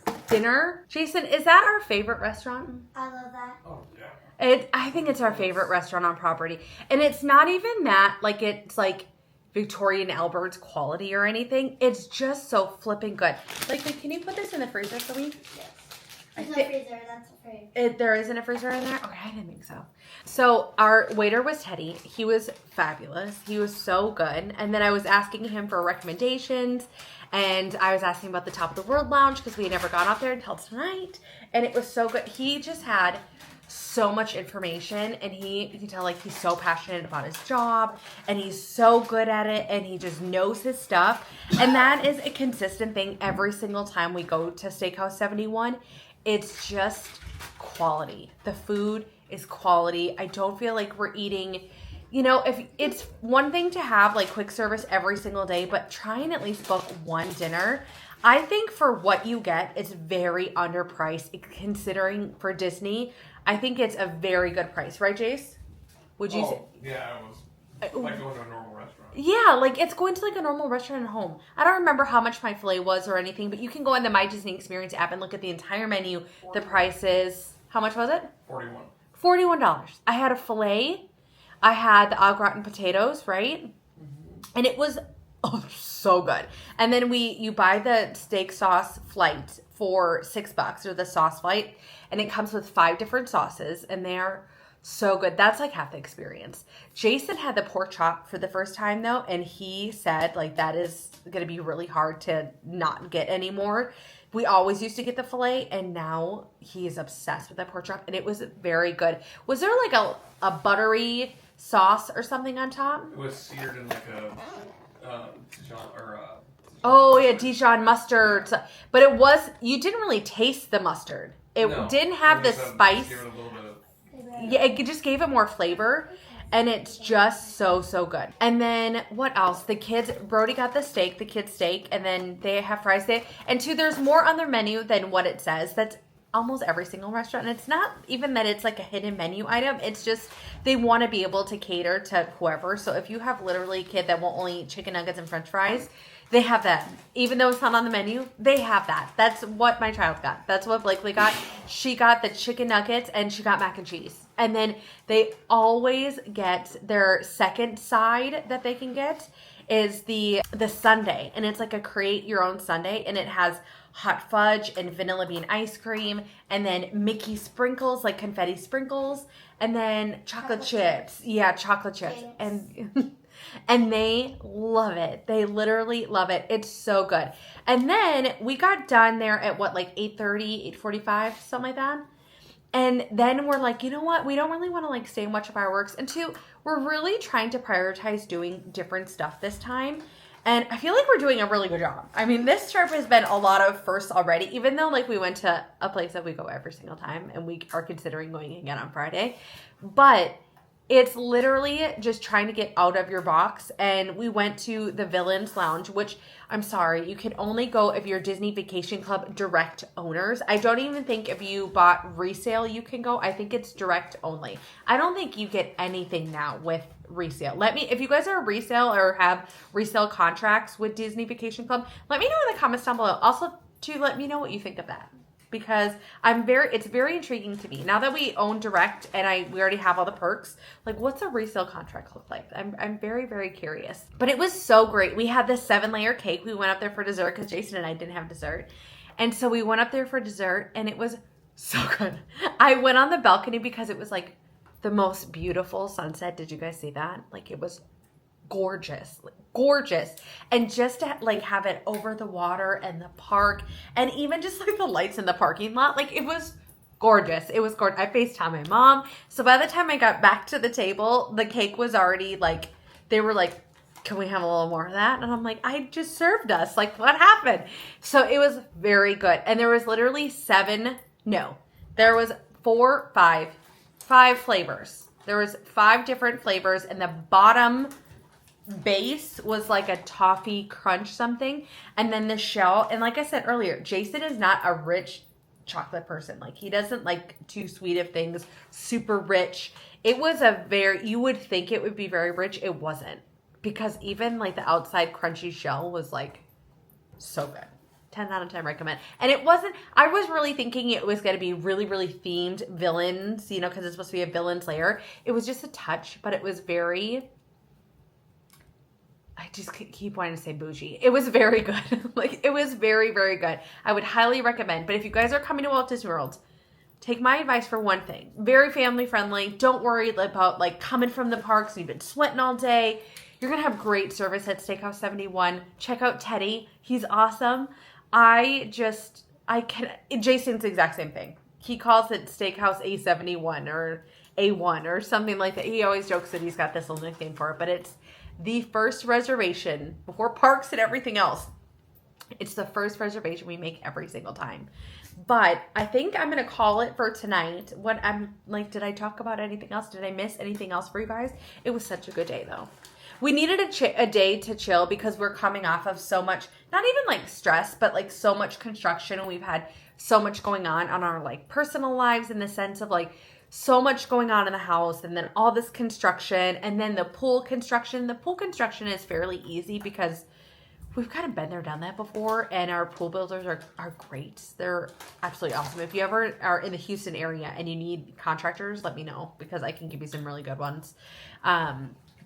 Jason, is that our favorite restaurant?
I love that.
Oh, yeah.
I think it's our favorite restaurant on property. And it's not even that, like, it's like Victoria and Albert's quality or anything. It's just so flipping good. Like, can you put this in the freezer for me?
Yes. There's no freezer. That's a freezer.
There isn't a freezer in there? Okay, I didn't think so. So our waiter was Teddy. He was fabulous. He was so good. And then I was asking him for recommendations, and I was asking about the Top of the World Lounge, because we had never gone out there until tonight. And it was so good. He just had so much information, and you can tell like he's so passionate about his job, and he's so good at it, and he just knows his stuff. And that is a consistent thing every single time we go to Steakhouse 71. It's just quality. The food is quality. I don't feel like we're eating, if it's one thing to have like quick service every single day, but try and at least book one dinner. I think for what you get, it's very underpriced considering for Disney. I think it's a very good price, right, Jace? Would you say?
Yeah, it was like going to a normal restaurant.
Yeah, like it's going to like a normal restaurant at home. I don't remember how much my filet was or anything, but you can go on the My Disney Experience app and look at the entire menu, the prices. How much was it? $41. I had a filet. I had the au gratin potatoes, right? Mm-hmm. And it was so good. And then you buy the steak sauce flight for $6, or the sauce flight, and it comes with 5 different sauces, and they're so good. That's like half the experience. Jason had the pork chop for the first time though, and he said like that is going to be really hard to not get anymore. We always used to get the filet, and now he is obsessed with that pork chop, and it was very good. Was there like a buttery sauce or something on top?
It was seared in like a Dijon or
oh yeah, Dijon mustard. But you didn't really taste the mustard. It didn't have the spice. Yeah, it just gave it more flavor, and it's just so good. And then what else? The kids, Brody got the steak, the kids steak, and then they have fries there. And there's more on their menu than what it says. That's almost every single restaurant. And it's not even that it's like a hidden menu item. It's just they want to be able to cater to whoever. So if you have literally a kid that will only eat chicken nuggets and french fries, they have that. Even though it's not on the menu, they have that. That's what my child got. That's what Blakely got. She got the chicken nuggets and she got mac and cheese. And then they always get their second side that they can get is the sundae. And it's like a create your own sundae. And it has hot fudge and vanilla bean ice cream. And then Mickey sprinkles, like confetti sprinkles. And then chocolate chips. Yeah, chocolate chips. And they love it. They literally love it. It's so good. And then we got done there at what, like 8:30, 8:45, something like that. And then we're like, you know what? We don't really want to like stay and watch fireworks. And two, we're really trying to prioritize doing different stuff this time. And I feel like we're doing a really good job. I mean, this trip has been a lot of firsts already, even though like we went to a place that we go every single time and we are considering going again on Friday. But it's literally just trying to get out of your box. And we went to the Villains Lounge, which I'm sorry, you can only go if you're Disney Vacation Club direct owners. I don't even think if you bought resale, you can go. I think it's direct only. I don't think you get anything now with resale. If you guys are resale or have resale contracts with Disney Vacation Club, let me know in the comments down below. Also, to let me know what you think of that. Because it's very intriguing to me. Now that we own direct and we already have all the perks, like what's a resale contract look like? I'm very, very curious. But it was so great. We had this 7-layer cake. We went up there for dessert because Jason and I didn't have dessert. And so we went up there for dessert and it was so good. I went on the balcony because it was like the most beautiful sunset. Did you guys see that? Like it was gorgeous. And just to like have it over the water and the park and even just like the lights in the parking lot, like it was gorgeous. It was gorgeous. I FaceTimed my mom. So by the time I got back to the table, the cake was already like, they were like, can we have a little more of that? And I'm like, I just served us. Like what happened? So it was very good. And there was literally there was five flavors. There was 5 different flavors and the bottom base was like a toffee crunch something, and then the shell, and like I said earlier, Jason is not a rich chocolate person. Like he doesn't like too sweet of things, super rich. It was you would think it would be very rich. It wasn't, because even like the outside crunchy shell was like so good. 10 out of 10 recommend. And it wasn't, I was really thinking it was going to be really, really themed villains, because it's supposed to be a villains layer. It was just a touch, but it was very, I just keep wanting to say bougie. It was very good. Like, it was very, very good. I would highly recommend. But if you guys are coming to Walt Disney World, take my advice for one thing. Very family friendly. Don't worry about, like, coming from the parks and you've been sweating all day. You're going to have great service at Steakhouse 71. Check out Teddy. He's awesome. Jason's the exact same thing. He calls it Steakhouse A71 or A1 or something like that. He always jokes that he's got this little nickname for it, but it's the first reservation before parks and everything else. It's the first reservation we make every single time. But I think I'm going to call it for tonight. Did I talk about anything else? Did I miss anything else for you guys? It was such a good day though. We needed a day to chill because we're coming off of so much, not even like stress, but like so much construction. And we've had so much going on our like personal lives, in the sense of like so much going on in the house, and then all this construction, and then the pool construction. The pool construction is fairly easy because we've kind of been there, done that before, and our pool builders are great. They're absolutely awesome. If you ever are in the Houston area and you need contractors, let me know because I can give you some really good ones.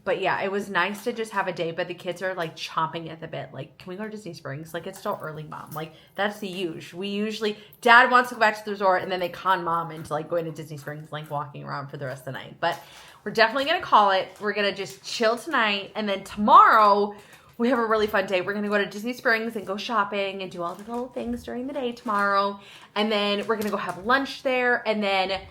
But yeah, it was nice to just have a day, but the kids are like chomping at the bit. Like, can we go to Disney Springs? Like, it's still early, Mom. Like, that's the usual. Dad wants to go back to the resort, and then they con Mom into like going to Disney Springs, like walking around for the rest of the night. But we're definitely going to call it. We're going to just chill tonight. And then tomorrow we have a really fun day. We're going to go to Disney Springs and go shopping and do all the little things during the day tomorrow. And then we're going to go have lunch there. And then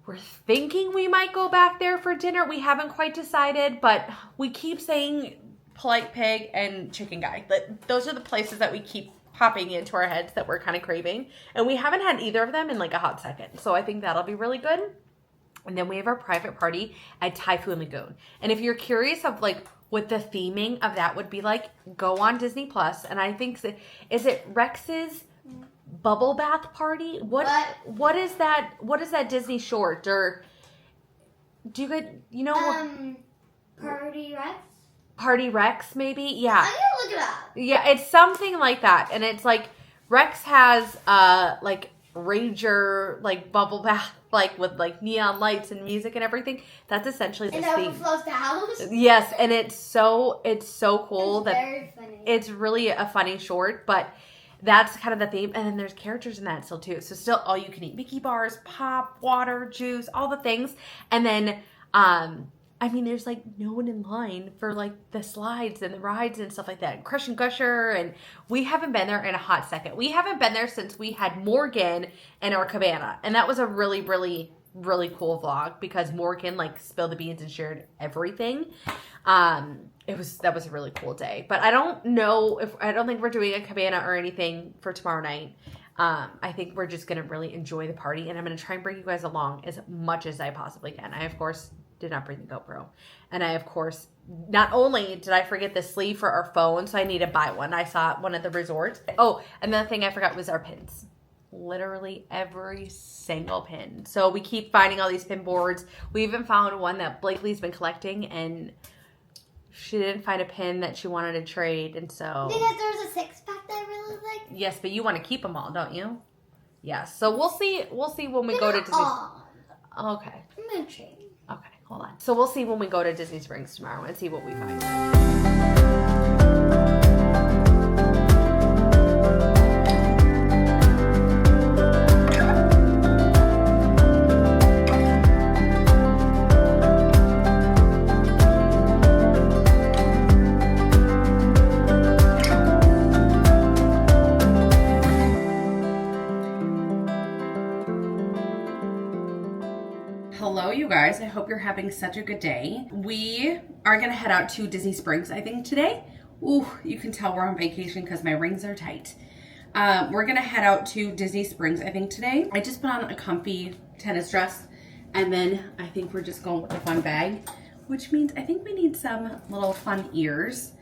we're thinking we might go back there for dinner. We haven't quite decided, but we keep saying Polite Pig and Chicken Guy. Those are the places that we keep popping into our heads that we're kind of craving. And we haven't had either of them in like a hot second. So I think that'll be really good. And then we have our private party at TYPHOON Lagoon. And if you're curious of like what the theming of that would be like, go on Disney Plus. And I think, is it Rex's bubble bath party. What is that? What is that Disney short? Or do you guys, you know?
Party Rex?
Party Rex, maybe? Yeah.
I'm gonna look it up.
Yeah, it's something like that. And it's like, Rex has, like, Ranger, like, bubble bath, like, with, like, neon lights and music and everything. That's essentially the
theme.
theme.
And it overflows the house?
Yes, and it's so cool.
It's very funny.
It's really a funny short, but that's kind of the theme. And then there's characters in that still, too. So still all you can eat Mickey bars, pop, water, juice, all the things. And then, I mean, there's, like, no one in line for, like, the slides and the rides and stuff like that. Crush and Gusher, and we haven't been there in a hot second. We haven't been there since we had Morgan in our cabana. And that was a really, really, really cool vlog because Morgan, like, spilled the beans and shared everything. That was a really cool day. But I don't think we're doing a cabana or anything for tomorrow night. I think we're just going to really enjoy the party. And I'm going to try and bring you guys along as much as I possibly can. I, of course, did not bring the GoPro. And I, of course, not only did I forget the sleeve for our phone, so I need to buy one. I saw one at the resort. Oh, another thing I forgot was our pins. Literally every single pin. So we keep finding all these pin boards. We even found one that Blakely's been collecting, and she didn't find a pin that she wanted to trade, and so...
Because there's a 6-pack that I really like.
Yes, but you want to keep them all, don't you? Yes. So we'll see when we go to Disney. Okay.
I'm going to trade.
Okay, hold on. So we'll see when we go to Disney Springs tomorrow and see what we find. Hello, you guys. I hope you're having such a good day. We are going to head out to Disney Springs, I think, today. Ooh, you can tell we're on vacation because my rings are tight. We're going to head out to Disney Springs, I think, today. I just put on a comfy tennis dress, and then I think we're just going with a fun bag, which means I think we need some little fun ears.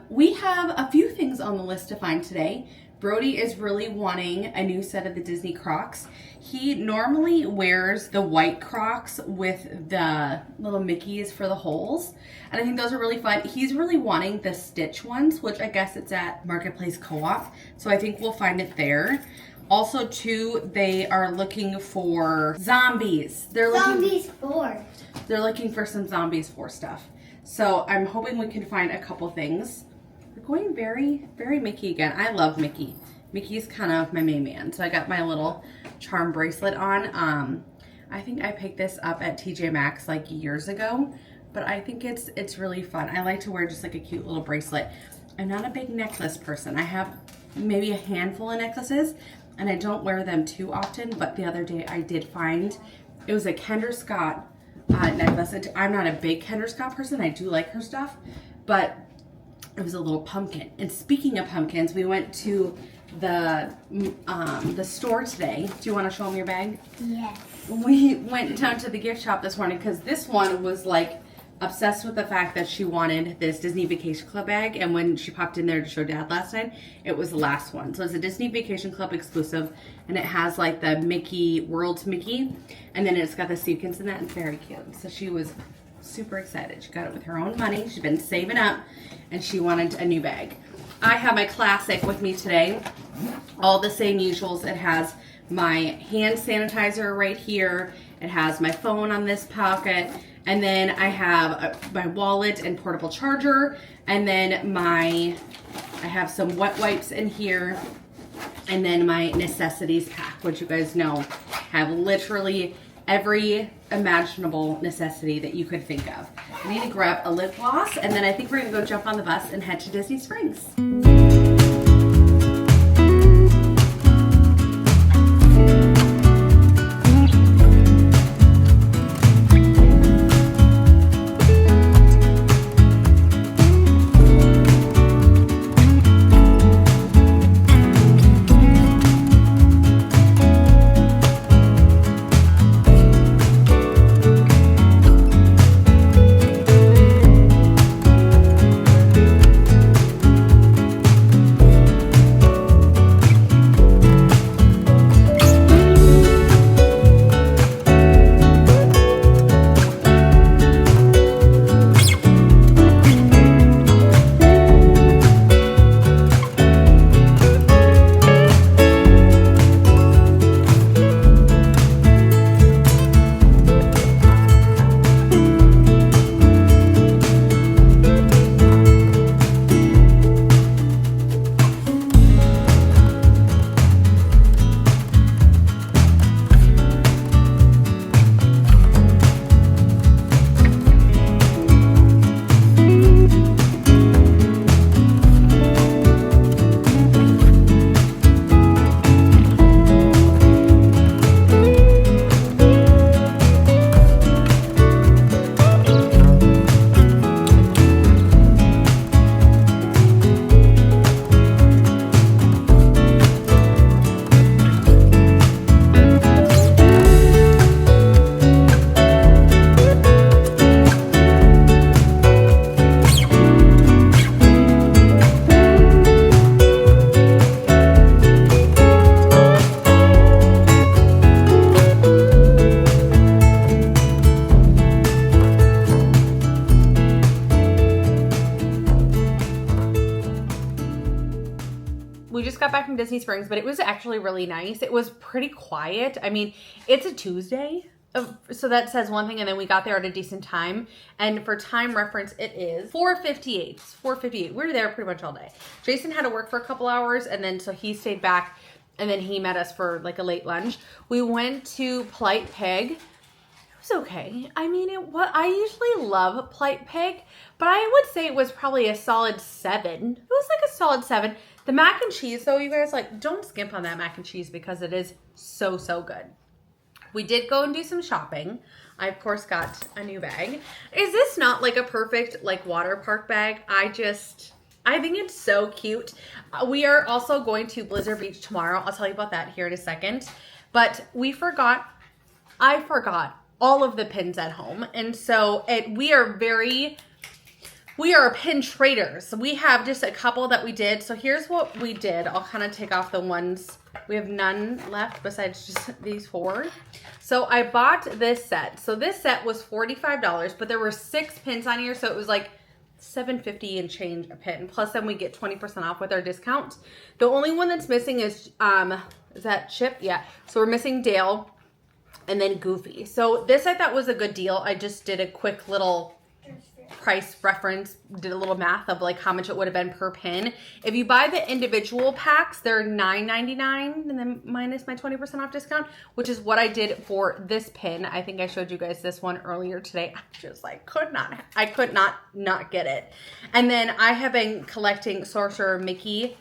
We have a few things on the list to find today. Brody is really wanting a new set of the Disney Crocs. He normally wears the white Crocs with the little Mickeys for the holes. And I think those are really fun. He's really wanting the Stitch ones, which I guess it's at Marketplace Co-op. So I think we'll find it there. Also, too, they are looking for zombies. They're looking for some Zombies 4 stuff. So I'm hoping we can find a couple things. We're going very, very Mickey again. I love Mickey. Mickey's kind of my main man. So I got my little charm bracelet on. I think I picked this up at TJ Maxx like years ago, but I think it's really fun. I like to wear just like a cute little bracelet. I'm not a big necklace person. I have maybe a handful of necklaces, and I don't wear them too often, but the other day I did find, it was a Kendra Scott necklace. I'm not a big Kendra Scott person. I do like her stuff, but it was a little pumpkin. And speaking of pumpkins, we went to the store today. Do you want to show them your bag?
Yes.
We went down to the gift shop this morning because this one was like obsessed with the fact that she wanted this Disney Vacation Club bag, and when she popped in there to show Dad last night, it was the last one. So it's a Disney Vacation Club exclusive, and it has like the Mickey, World's Mickey, and then it's got the sequins in that, and it's very cute. So she was super excited. She got it with her own money. She's been saving up, and she wanted a new bag. I have my classic with me today. All the same usuals. It has my hand sanitizer right here. It has my phone on this pocket. And then I have my wallet and portable charger. And then I have some wet wipes in here. And then my necessities pack, which you guys know have literally every imaginable necessity that you could think of. I need to grab a lip gloss, and then I think we're gonna go jump on the bus and head to Disney Springs. We just got back from Disney Springs, but it was actually really nice. It was pretty quiet. I mean, it's a Tuesday, so that says one thing, and then we got there at a decent time. And for time reference, it is 4:58. It's 4:58. We were there pretty much all day. Jason had to work for a couple hours, and then so he stayed back, and then he met us for like a late lunch. We went to Polite Pig. It was okay. I mean, I usually love Polite Pig, but I would say it was probably a solid 7. It was like a solid 7. The mac and cheese, though, you guys, like, don't skimp on that mac and cheese because it is so, so good. We did go and do some shopping. I, of course, got a new bag. Is this not like a perfect, like, water park bag? I think it's so cute. We are also going to Blizzard Beach tomorrow. I'll tell you about that here in a second. But I forgot all of the pins at home. And so we are pin traders. We have just a couple that we did. So here's what we did. I'll kind of take off the ones. We have none left besides just these 4. So I bought this set. So this set was $45, but there were 6 pins on here. So it was like $7.50 and change a pin. Plus then we get 20% off with our discount. The only one that's missing is that Chip? Yeah. So we're missing Dale and then Goofy. So this I thought was a good deal. I just did a quick little price reference, did a little math of like how much it would have been per pin. If you buy the individual packs, they're $9.99 and then minus my 20% off discount, which is what I did for this pin. I think I showed you guys this one earlier today. I could not get it. And then I have been collecting Sorcerer Mickey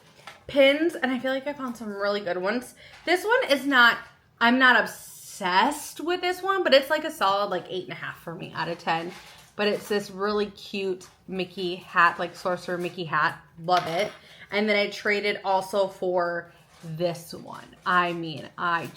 pins, and I feel like I found some really good ones. This one is not, I'm not obsessed with this one, but it's like a solid like 8.5 for me out of 10. But it's this really cute Mickey hat, like Sorcerer Mickey hat. Love it. And then I traded also for this one. I mean, I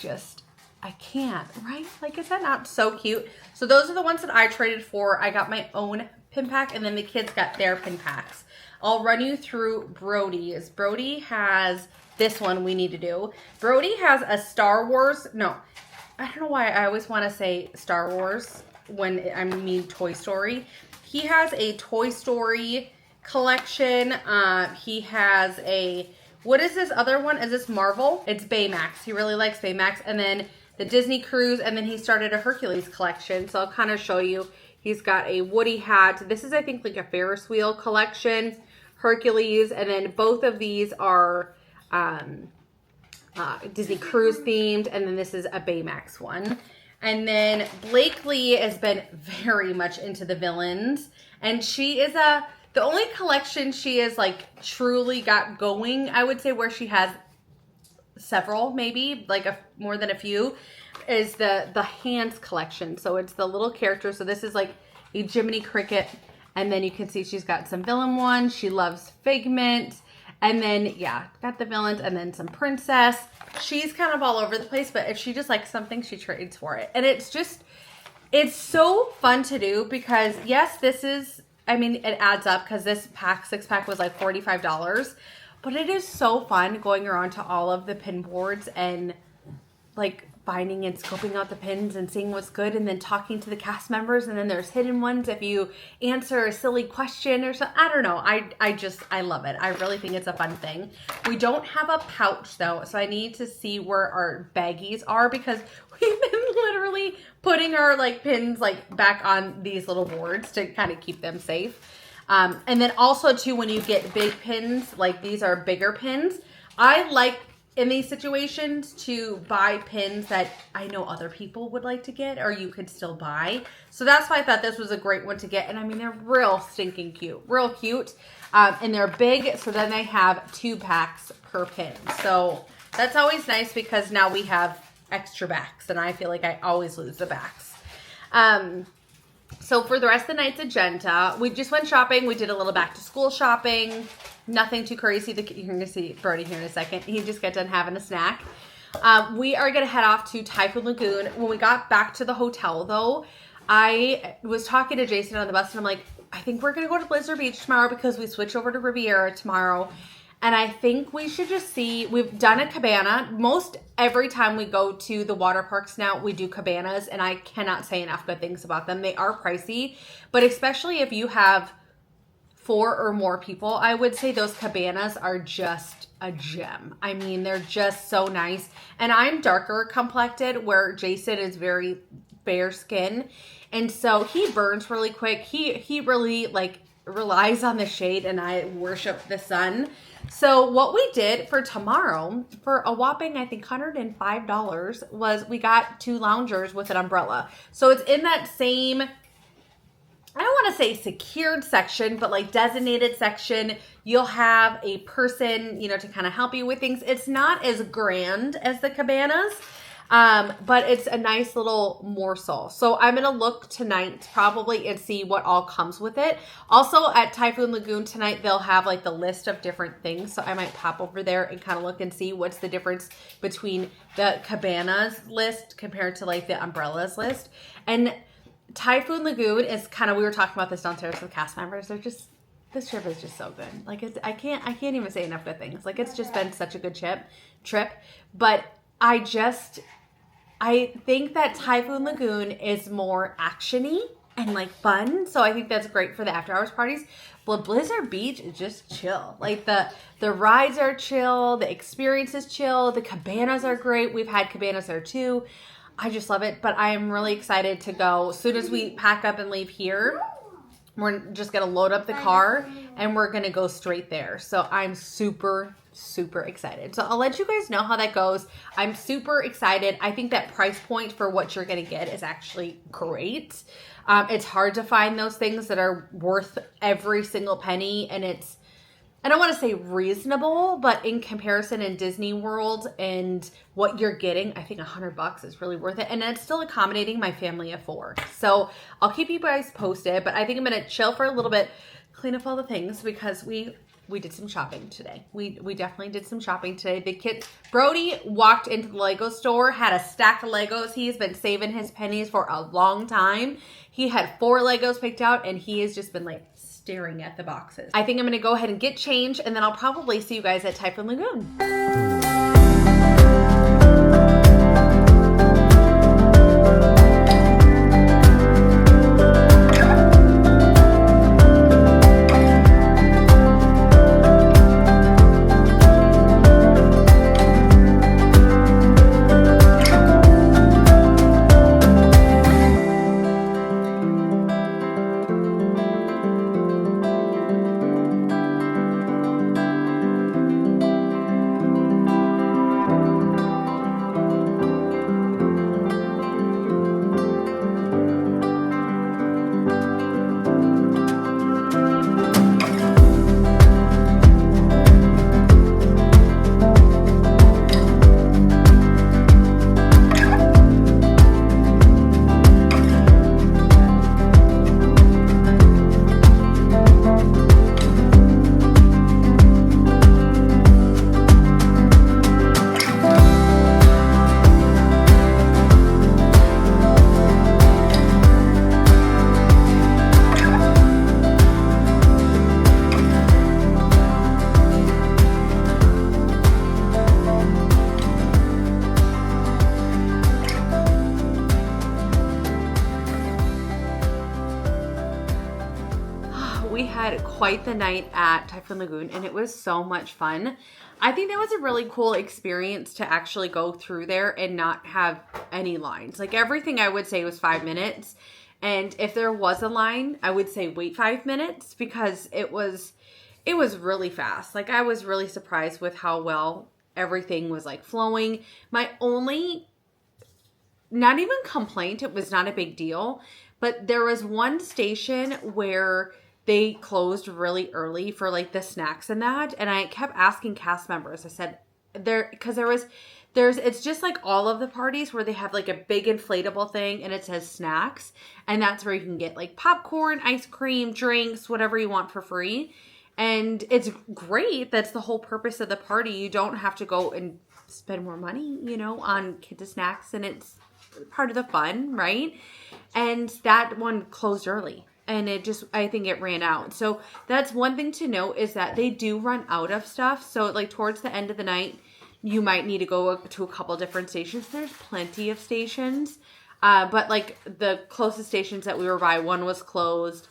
can't, right? Like, is that not so cute? So those are the ones that I traded for. I got my own pin pack, and then the kids got their pin packs. I'll run you through Brody's. Brody has this one we need to do. Brody has a Star Wars. No, I don't know why I always want to say Star Wars when I mean Toy Story. He has a Toy Story collection. He has a, what is this other one? Is this Marvel? It's Baymax. He really likes Baymax. And then the Disney Cruise, and then he started a Hercules collection. So I'll kind of show you. He's got a Woody hat. This is, I think, like a Ferris wheel collection. Hercules, and then both of these are Disney Cruise themed, and then this is a Baymax one. And then Blakely has been very much into the villains, and she is the only collection she is like truly got going, I would say, where she has several, maybe like more than a few, is the hands collection. So it's the little characters. So this is like a Jiminy Cricket, and then you can see she's got some villain ones. She loves Figment, and then yeah, got the villains, and then some princess. She's kind of all over the place, but if she just likes something, she trades for it. And it's so fun to do because, yes, this is, I mean, it adds up because this pack, 6-pack was like $45. But it is so fun going around to all of the pin boards and like finding and scoping out the pins and seeing what's good, and then talking to the cast members. And then there's hidden ones if you answer a silly question or something. I don't know. I love it. I really think it's a fun thing. We don't have a pouch though, so I need to see where our baggies are because we've been literally putting our like pins like back on these little boards to kind of keep them safe. And then also too, when you get big pins, like these are bigger pins, I like in these situations to buy pins that I know other people would like to get, or you could still buy. So that's why I thought this was a great one to get. And I mean, they're real stinking cute, real cute. And they're big. So then they have 2 packs per pin. So that's always nice because now we have extra backs, and I feel like I always lose the backs. So for the rest of the night's agenda, we just went shopping. We did a little back to school shopping. Nothing too crazy. You're going to see Brody here in a second. He just got done having a snack. We are going to head off to TYPHOON Lagoon. When we got back to the hotel, though, I was talking to Jason on the bus, and I'm like, I think we're going to go to Blizzard Beach tomorrow because we switch over to Riviera tomorrow. And I think we should just see, we've done a cabana. Most every time we go to the water parks now, we do cabanas, and I cannot say enough good things about them. They are pricey, but especially if you have 4 or more people, I would say those cabanas are just a gem. I mean, they're just so nice. And I'm darker complected, where Jason is very fair skin. And so he burns really quick. He really like relies on the shade, and I worship the sun. So what we did for tomorrow, for a whopping, I think, $105, was we got 2 loungers with an umbrella. So it's in that same, I don't want to say secured section, but like designated section. You'll have a person, you know, to kind of help you with things. It's not as grand as the cabanas, but it's a nice little morsel. So I'm going to look tonight probably and see what all comes with it. Also at Typhoon Lagoon tonight, they'll have like the list of different things. So I might pop over there and kind of look and see what's the difference between the cabanas list compared to like the umbrellas list. And Typhoon Lagoon is kind of, we were talking about this downstairs with cast members. They're just, this trip is just so good. Like it's, I can't even say enough good things. Like it's just been such a good trip. But I think that Typhoon Lagoon is more actiony and like fun. So I think that's great for the after hours parties. But Blizzard Beach is just chill. Like the rides are chill. The experience is chill. The cabanas are great. We've had cabanas there too. I just love it, but I am really excited to go. As soon as we pack up and leave here, we're just going to load up the car and we're going to go straight there. So I'm super, super excited. So I'll let you guys know how that goes. I'm super excited. I think that price point for what you're going to get is actually great. It's hard to find those things that are worth every single penny, and it's, I don't want to say reasonable, but in comparison in Disney World and what you're getting, I think $100 is really worth it. And it's still accommodating my family of 4. So I'll keep you guys posted, but I think I'm going to chill for a little bit, clean up all the things, because we did some shopping today. We definitely did some shopping today. The kid, Brody, walked into the Lego store, had a stack of Legos. He's been saving his pennies for a long time. He had 4 Legos picked out, and he has just been like staring at the boxes. I think I'm going to go ahead and get changed, and then I'll probably see you guys at Typhoon Lagoon. Quite the night at Typhoon Lagoon, and it was so much fun. I think that was a really cool experience to actually go through there and not have any lines. Like everything I would say was 5 minutes, and if there was a line, I would say wait 5 minutes, because it was really fast. Like I was really surprised with how well everything was like flowing. My only, not even complaint, it was not a big deal, but there was one station where they closed really early for like the snacks and that. And I kept asking cast members, I said, it's just like all of the parties where they have like a big inflatable thing and it says snacks. And that's where you can get like popcorn, ice cream, drinks, whatever you want for free. And it's great. That's the whole purpose of the party. You don't have to go and spend more money, you know, on kids' snacks. And it's part of the fun, right? And that one closed early. And I think it ran out. So that's one thing to note, is that they do run out of stuff. So like towards the end of the night, you might need to go to a couple different stations. There's plenty of stations. But like the closest stations that we were by, one was closed.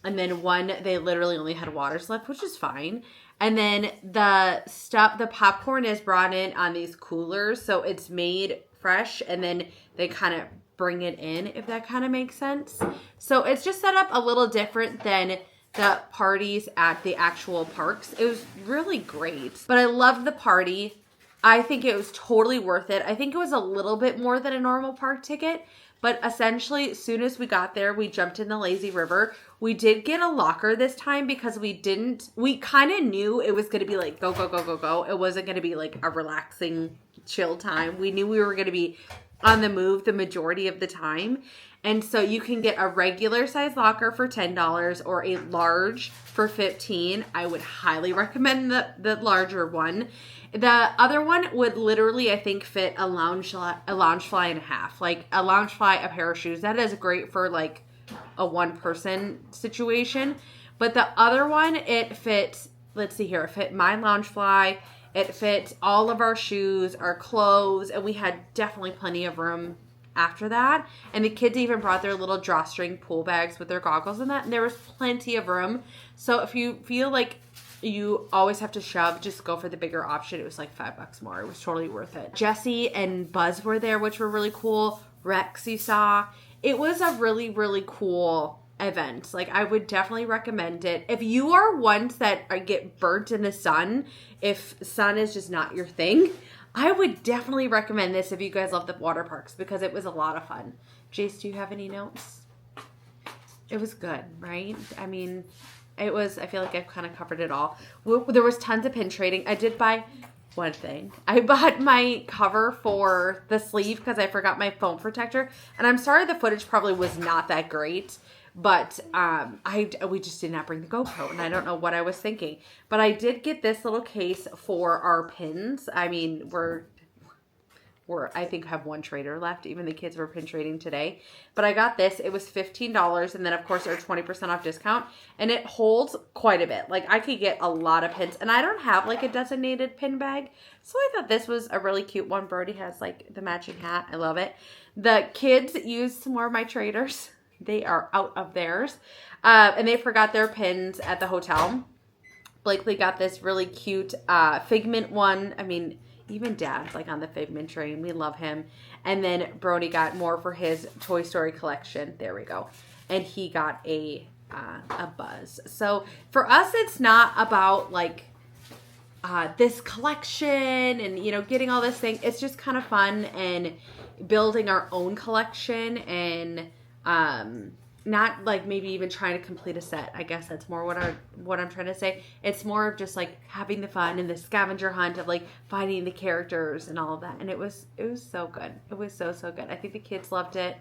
And then one, they literally only had waters left, which is fine. And then the popcorn is brought in on these coolers. So it's made fresh and then they kind of bring it in, if that kind of makes sense. So it's just set up a little different than the parties at the actual parks. It was really great. But I loved the party. I think it was totally worth it. I think it was a little bit more than a normal park ticket. But essentially, as soon as we got there, we jumped in the lazy river. We did get a locker this time because we kind of knew it was going to be like go, go, go, go, go. It wasn't going to be like a relaxing, chill time. We knew we were going to be on the move the majority of the time. And so you can get a regular size locker for $10 or a large for $15. I would highly recommend the larger one. The other one would literally, I think, fit a lounge fly and a half. Like a lounge fly, a pair of shoes. That is great for like a one-person situation. But the other one, it fits, let's see here, it fit my lounge fly. It fits all of our shoes, our clothes, and we had definitely plenty of room after that. And the kids even brought their little drawstring pool bags with their goggles and that. And there was plenty of room. So if you feel like you always have to shove, just go for the bigger option. It was like $5 more. It was totally worth it. Jesse and Buzz were there, which were really cool. Rex you saw. It was a really, really cool event. Like I would definitely recommend it. If you are ones that get burnt in the sun, if sun is just not your thing, I would definitely recommend this if you guys love the water parks because it was a lot of fun. Jace, do you have any notes? It was good, right? I mean, it was, I feel like I've kind of covered it all. There was tons of pin trading. I did buy one thing. I bought my cover for the sleeve because I forgot my phone protector. And I'm sorry the footage probably was not that great. But we just did not bring the GoPro, and I don't know what I was thinking. But I did get this little case for our pins. I mean, we're I think have one trader left. Even the kids were pin trading today. But I got this. It was $15, and then of course our 20% off discount, and it holds quite a bit. Like I could get a lot of pins, and I don't have like a designated pin bag, so I thought this was a really cute one. Brody has like the matching hat. I love it. The kids used some more of my traders. They are out of theirs. And they forgot their pins at the hotel. Blakely got this really cute Figment one. I mean, even Dad's like on the Figment train. We love him. And then Brody got more for his Toy Story collection. There we go. And he got a Buzz. So for us, it's not about like this collection and, you know, getting all this thing. It's just kind of fun and building our own collection and not like maybe even trying to complete a set. I guess that's more what I'm trying to say. It's more of just like having the fun and the scavenger hunt of like finding the characters and all of that. And it was so good. It was so good. I think the kids loved it.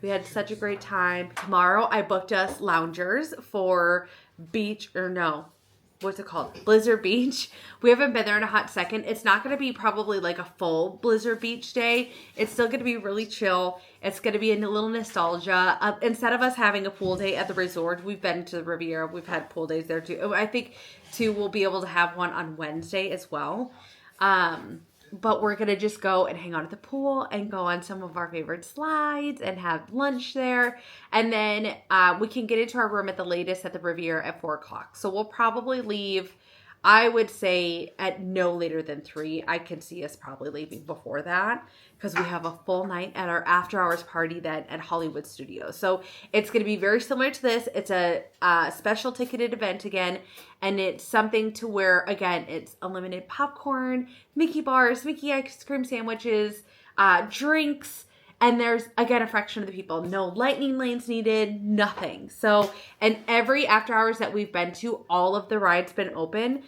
We had such a great time. Tomorrow I booked us loungers for what's it called? Blizzard Beach. We haven't been there in a hot second. It's not going to be probably like a full Blizzard Beach day. It's still going to be really chill. It's going to be a little nostalgia. Instead of us having a pool day at the resort, we've been to the Riviera. We've had pool days there too. I think too we'll be able to have one on Wednesday as well. But we're going to just go and hang out at the pool and go on some of our favorite slides and have lunch there. And then we can get into our room at the latest at the Riviera at 4 o'clock. So we'll probably leave, I would say, at no later than 3. I could see us probably leaving before that because we have a full night at our after hours party then at Hollywood Studios. So it's going to be very similar to this. It's a special ticketed event again. And it's something to where, again, it's unlimited popcorn, Mickey bars, Mickey ice cream sandwiches, drinks. And there's, again, a fraction of the people. No lightning lanes needed, nothing. So, and every after hours that we've been to, all of the rides been open.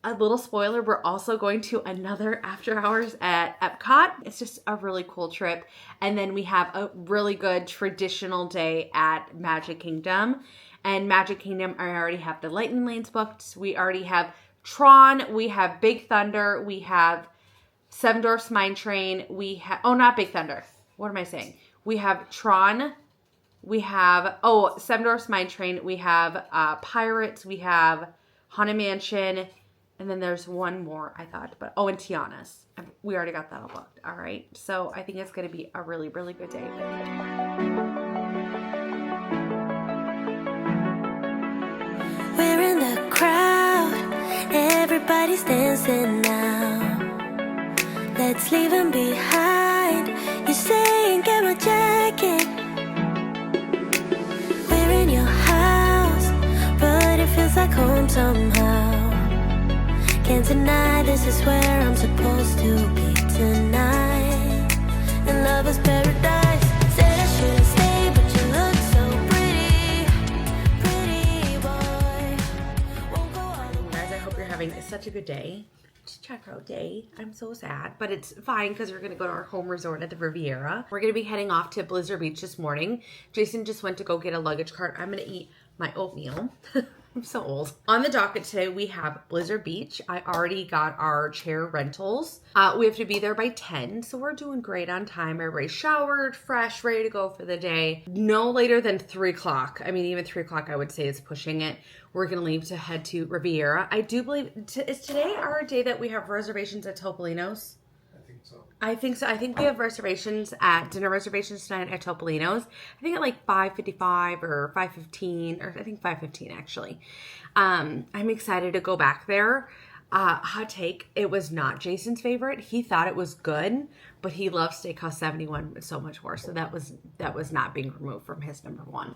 A little spoiler, we're also going to another after hours at EPCOT. It's just a really cool trip. And then we have a really good traditional day at Magic Kingdom. And Magic Kingdom, I already have the lightning lanes booked. We already have Tron. We have Big Thunder. We have Seven Dwarfs Mine Train. We have, not Big Thunder. What am I saying? We have Tron. We have, Seven Dwarfs Mine Train. We have Pirates. We have Haunted Mansion. And then there's one more, I thought. But and Tiana's. We already got that all booked. All right. So I think it's going to be a really, really good day.
Everybody's dancing now. Let's leave them behind. You say, get my jacket. We're in your house, but it feels like home somehow. Can't deny this is where I'm supposed to be tonight. And love is paradise. Said I shouldn't stay, but you look so pretty boy. Won't go all the way.
Guys, I hope you're having such a good day. Just check out day. I'm so sad, but it's fine because we're gonna go to our home resort at the Riviera. We're gonna be heading off to Blizzard Beach this morning. Jason just went to go get a luggage cart. I'm gonna eat my oatmeal. I'm so old. On the docket today, we have Blizzard Beach. I already got our chair rentals. We have to be there by 10, so we're doing great on time. Everybody's showered, fresh, ready to go for the day. No later than 3 o'clock. I mean, even 3 o'clock, I would say, is pushing it. We're gonna leave to head to Riviera. I do believe, is today our day that we have reservations at Topolino's? I think so. I think we have dinner reservations tonight at Topolino's. I think at like 5:55 or 5:15, or I think 5:15 actually. I'm excited to go back there. Hot take, it was not Jason's favorite. He thought it was good, but he loves Steakhouse 71 so much more. So that was not being removed from his number one.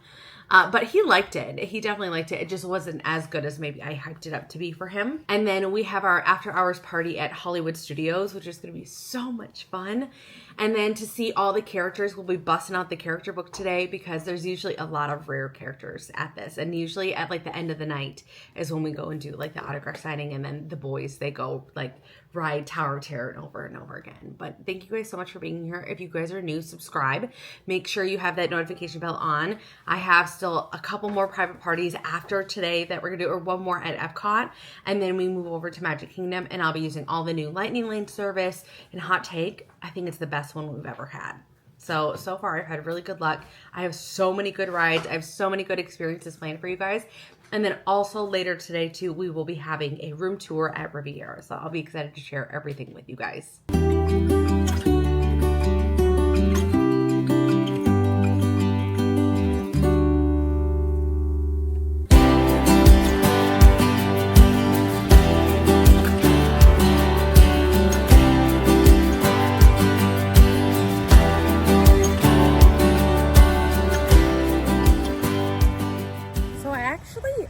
But he liked it. He definitely liked it. It just wasn't as good as maybe I hyped it up to be for him. And then we have our after hours party at Hollywood Studios, which is going to be so much fun. And then to see all the characters, we'll be busting out the character book today because there's usually a lot of rare characters at this. And usually at like the end of the night is when we go and do like the autograph signing, and then the boys, they go like ride Tower of Terror over and over again. But thank you guys so much for being here. If you guys are new, subscribe. Make sure you have that notification bell on. I have still a couple more private parties after today that we're gonna do, or one more at EPCOT, and then we move over to Magic Kingdom, and I'll be using all the new Lightning Lane service. And hot take, I think it's the best one we've ever had. So far I've had really good luck. I have so many good rides. I have so many good experiences planned for you guys. And then also later today too, we will be having a room tour at Riviera. So I'll be excited to share everything with you guys.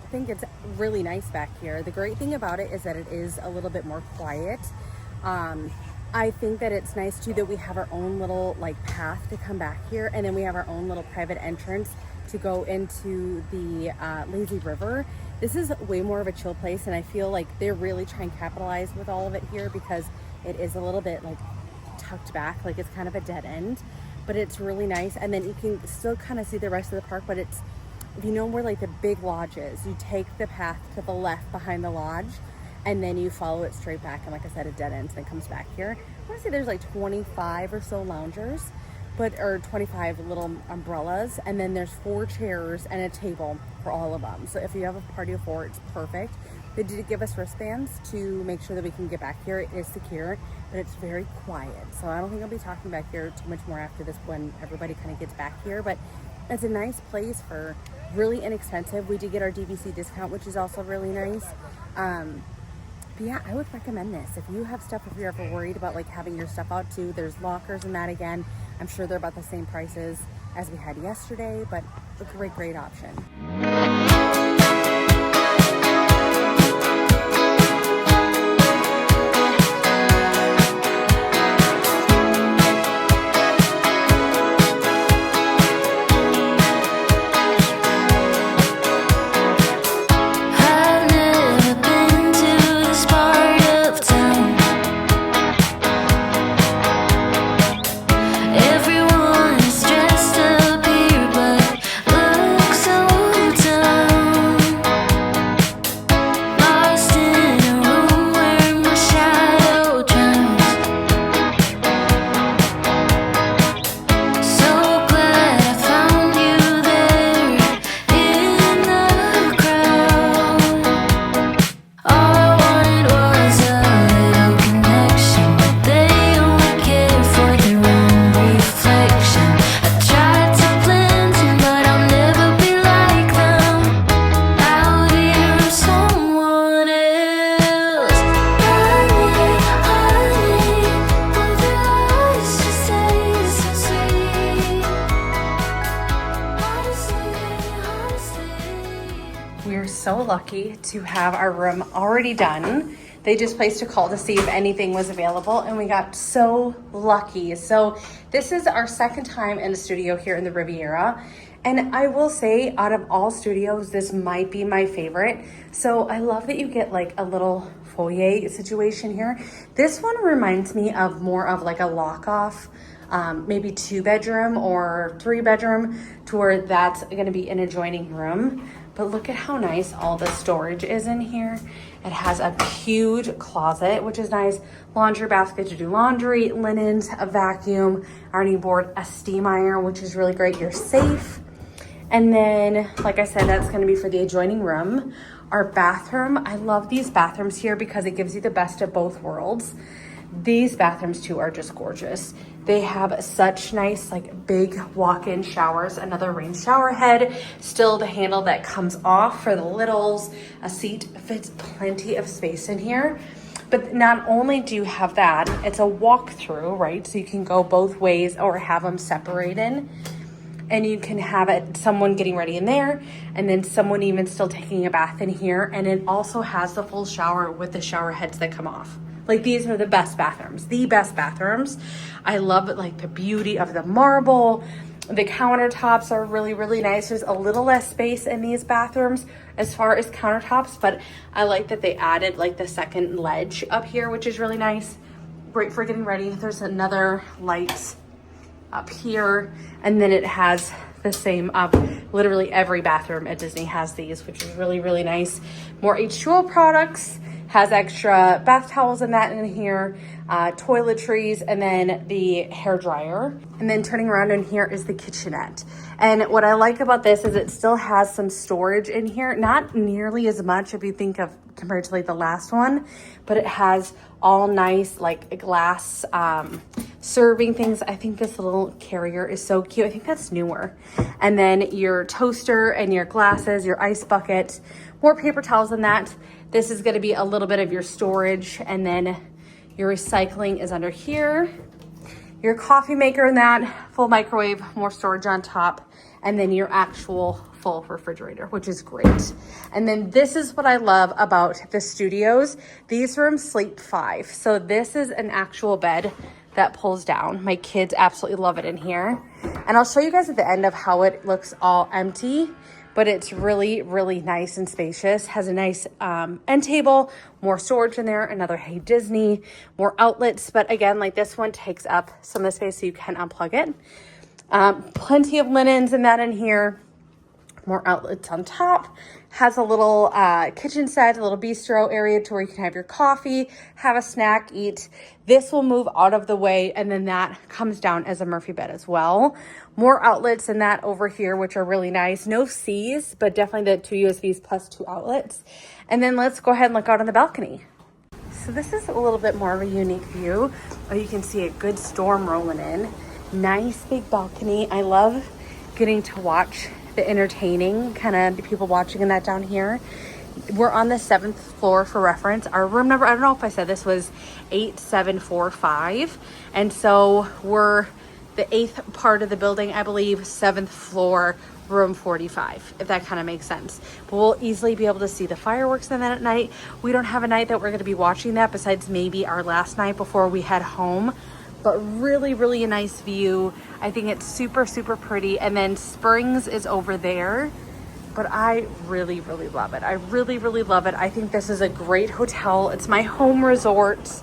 I think it's really nice back here. The great thing about it is that it is a little bit more quiet. I think that it's nice too that we have our own little like path to come back here, and then we have our own little private entrance to go into the lazy river. This is way more of a chill place, and I feel like they're really trying to capitalize with all of it here because it is a little bit like tucked back, like it's kind of a dead end, but it's really nice. And then you can still kind of see the rest of the park, but it's, if you know where like the big lodge is, you take the path to the left behind the lodge, and then you follow it straight back, and like I said, it dead ends and then comes back here. I want to say there's like 25 or so loungers, or 25 little umbrellas, and then there's 4 chairs and a table for all of them. So if you have a party of 4, it's perfect. They did give us wristbands to make sure that we can get back here. It is secure, but it's very quiet. So I don't think I'll be talking back here too much more after this when everybody kind of gets back here, but it's a nice place for really inexpensive. We did get our DVC discount, which is also really nice. But yeah, I would recommend this. If you have stuff, if you're ever worried about like having your stuff out too, there's lockers and that again. I'm sure they're about the same prices as we had yesterday, but a great option.
Everyone's dressed up here, but looks so
so lucky to have our room already done. They just placed a call to see if anything was available, and we got so lucky. So this is our second time in the studio here in the Riviera. And I will say, out of all studios, this might be my favorite. So I love that you get like a little foyer situation here. This one reminds me of more of like a lock-off, maybe 2-bedroom or 3-bedroom, to where that's gonna be an adjoining room. But look at how nice all the storage is in here. It has a huge closet, which is nice. Laundry basket to do laundry, linens, a vacuum, ironing board, a steam iron, which is really great. You're safe. And then, like I said, that's gonna be for the adjoining room. Our bathroom, I love these bathrooms here because it gives you the best of both worlds. These bathrooms too are just gorgeous. They have such nice, like big walk-in showers, another rain shower head, still the handle that comes off for the littles. A seat fits plenty of space in here. But not only do you have that, it's a walk-through, right? So you can go both ways or have them separated. And you can have it, someone getting ready in there, and then someone even still taking a bath in here. And it also has the full shower with the shower heads that come off. Like, these are the best bathrooms, the best bathrooms. I love it, like the beauty of the marble. The countertops are really, really nice. There's a little less space in these bathrooms as far as countertops, but I like that they added like the second ledge up here, which is really nice. Great for getting ready. There's another light up here, and then it has the same up. Literally every bathroom at Disney has these, which is really, really nice. More H2O products. Has extra bath towels and that in here, toiletries, and then the hair dryer. And then turning around in here is the kitchenette. And what I like about this is it still has some storage in here. Not nearly as much if you think of compared to like the last one, but it has all nice like glass serving things. I think this little carrier is so cute. I think that's newer. And then your toaster and your glasses, your ice bucket, more paper towels than that. This is gonna be a little bit of your storage, and then your recycling is under here. Your coffee maker and that, full microwave, more storage on top, and then your actual full refrigerator, which is great. And then this is what I love about the studios. These rooms sleep 5. So this is an actual bed that pulls down. My kids absolutely love it in here. And I'll show you guys at the end of how it looks all empty. But it's really, really nice and spacious. Has a nice end table, more storage in there, another Hey Disney, more outlets. But again, like this one takes up some of the space so you can unplug it. Plenty of linens and that in here. More outlets on top. Has a little kitchen set, a little bistro area to where you can have your coffee, have a snack, eat. This will move out of the way, and then that comes down as a Murphy bed as well. More outlets in that over here, which are really nice. No C's, but definitely the 2 USBs plus 2 outlets. And then let's go ahead and look out on the balcony. So this is a little bit more of a unique view. Oh, you can see a good storm rolling in. Nice big balcony. I love getting to watch the entertaining, kind of the people watching in that down here. We're on the 7th floor for reference. Our room number, I don't know if I said this, was 8745. And so we're the 8th part of the building, I believe, 7th floor, room 45, if that kind of makes sense. But we'll easily be able to see the fireworks in that at night. We don't have a night that we're going to be watching that besides maybe our last night before we head home. But really, really a nice view. I think it's super, super pretty. And then Springs is over there. But I really, really love it. I really, really love it. I think this is a great hotel. It's my home resort.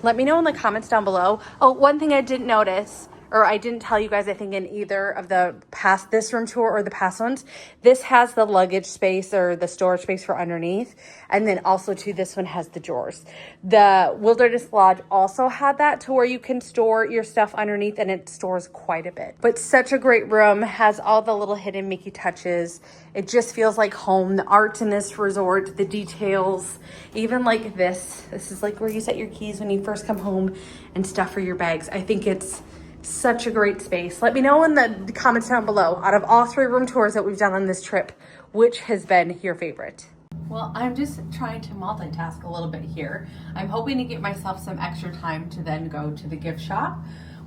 Let me know in the comments down below. Oh, one thing I didn't notice, or I didn't tell you guys, I think in either of the past, this room tour or the past ones, this has the luggage space or the storage space for underneath. And then also too, this one has the drawers. The Wilderness Lodge also had that to where you can store your stuff underneath, and it stores quite a bit. But such a great room, has all the little hidden Mickey touches. It just feels like home. The art in this resort, the details, even like this is like where you set your keys when you first come home and stuff for your bags. I think it's such a great space. Let me know in the comments down below, out of all 3 room tours that we've done on this trip, which has been your favorite? Well, I'm just trying to multitask a little bit here. I'm hoping to get myself some extra time to then go to the gift shop.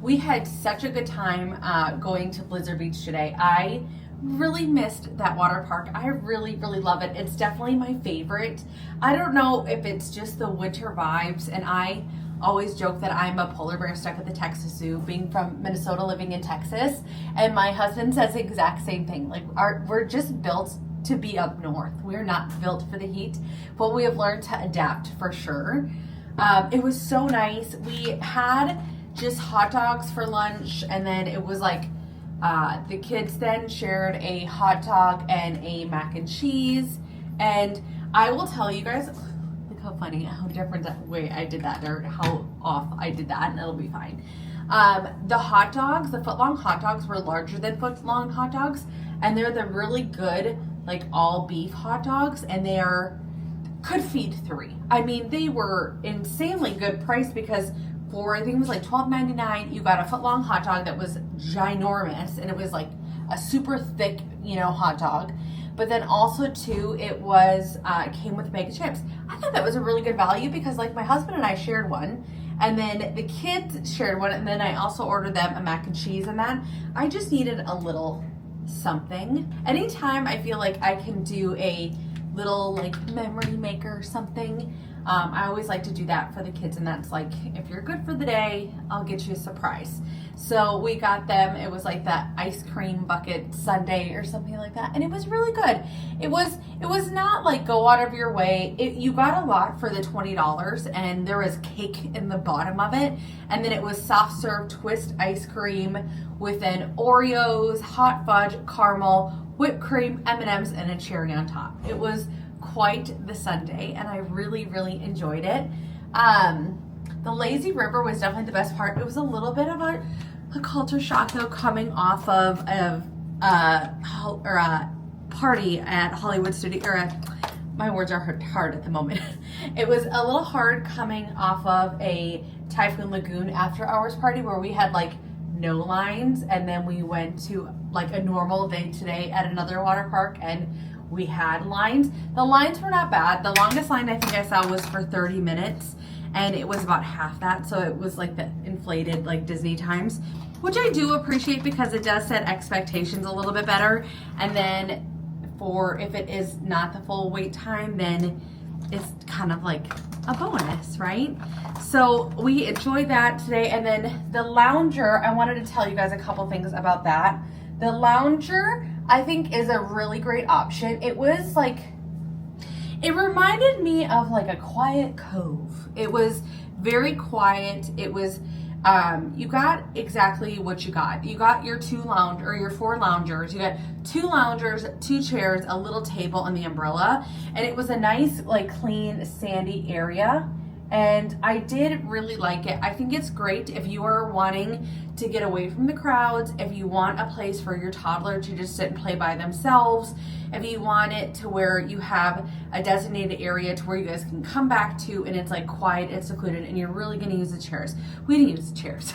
We had such a good time going to Blizzard Beach today. I really missed that water park. I really, really love it. It's definitely my favorite. I don't know if it's just the winter vibes, and I always joke that I'm a polar bear stuck at the Texas Zoo, being from Minnesota, living in Texas, and my husband says the exact same thing. Like, we're just built to be up north. We're not built for the heat, but we have learned to adapt for sure. It was so nice. We had just hot dogs for lunch, and then it was like the kids then shared a hot dog and a mac and cheese. And I will tell you guys, look how funny, how different that way I did that, or how off I did that, and it'll be fine. The hot dogs, the foot-long hot dogs, were larger than foot-long hot dogs, and they're the really good, like, all beef hot dogs, and they could feed 3. I mean, they were insanely good price, because for, I think it was like $12.99, you got a foot-long hot dog that was ginormous, and it was like a super thick, hot dog. But then also too, it was came with a bag of chips. I thought that was a really good value, because like my husband and I shared one, and then the kids shared one, and then I also ordered them a mac and cheese, and that I just needed a little something. Anytime I feel like I can do a little like memory maker or something, I always like to do that for the kids, and that's like, if you're good for the day, I'll get you a surprise. So we got them, it was like that ice cream bucket sundae or something like that, and it was really good. It was not like go out of your way. You got a lot for the $20, and there was cake in the bottom of it, and then it was soft serve twist ice cream with then Oreos, hot fudge, caramel, whipped cream, M&Ms, and a cherry on top. It was quite the sundae, and I really, really enjoyed it. The lazy river was definitely the best part. It was a little bit of a culture shock, though, coming off of a party at Hollywood Studio, my words are hard at the moment. It was a little hard coming off of a Typhoon Lagoon after hours party where we had like no lines, and then we went to like a normal day today at another water park, and we had lines. The lines were not bad. The longest line I think I saw was for 30 minutes, and it was about half that, so it was like the inflated like Disney times, which I do appreciate, because it does set expectations a little bit better. And then for if it is not the full wait time, then it's kind of like a bonus, right? So we enjoyed that today. And then the lounger, I wanted to tell you guys a couple things about that. The lounger, I think, is a really great option. It was like, it reminded me of like a quiet cove. It was very quiet. It was, you got exactly what you got. You got your your 4 loungers. You got 2 loungers, 2 chairs, a little table, and the umbrella. And it was a nice, like, clean, sandy area. And I did really like it. I think it's great if you are wanting to get away from the crowds, if you want a place for your toddler to just sit and play by themselves, if you want it to where you have a designated area to where you guys can come back to, and it's like quiet, it's secluded, and you're really going to use the chairs. We didn't use the chairs.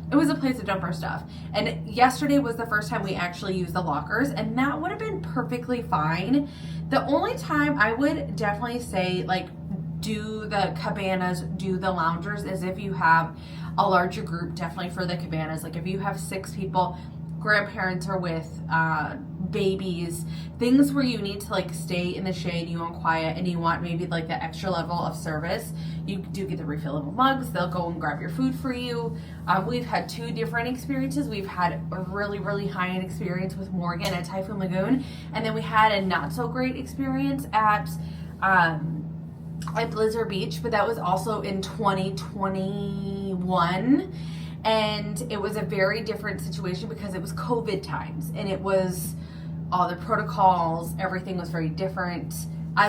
It was a place to dump our stuff. And yesterday was the first time we actually used the lockers, and that would have been perfectly fine. The only time I would definitely say, like, do the cabanas, do the loungers, is if you have a larger group, definitely for the cabanas. Like if you have 6 people, grandparents are with, babies, things where you need to like stay in the shade, you want quiet, and you want maybe like the extra level of service, you do get the refillable mugs. They'll go and grab your food for you. We've had 2 different experiences. We've had a really, really high-end experience with Morgan at Typhoon Lagoon, and then we had a not so great experience at Blizzard Beach, but that was also in 2021. And it was a very different situation because it was COVID times, and it was all the protocols, everything was very different.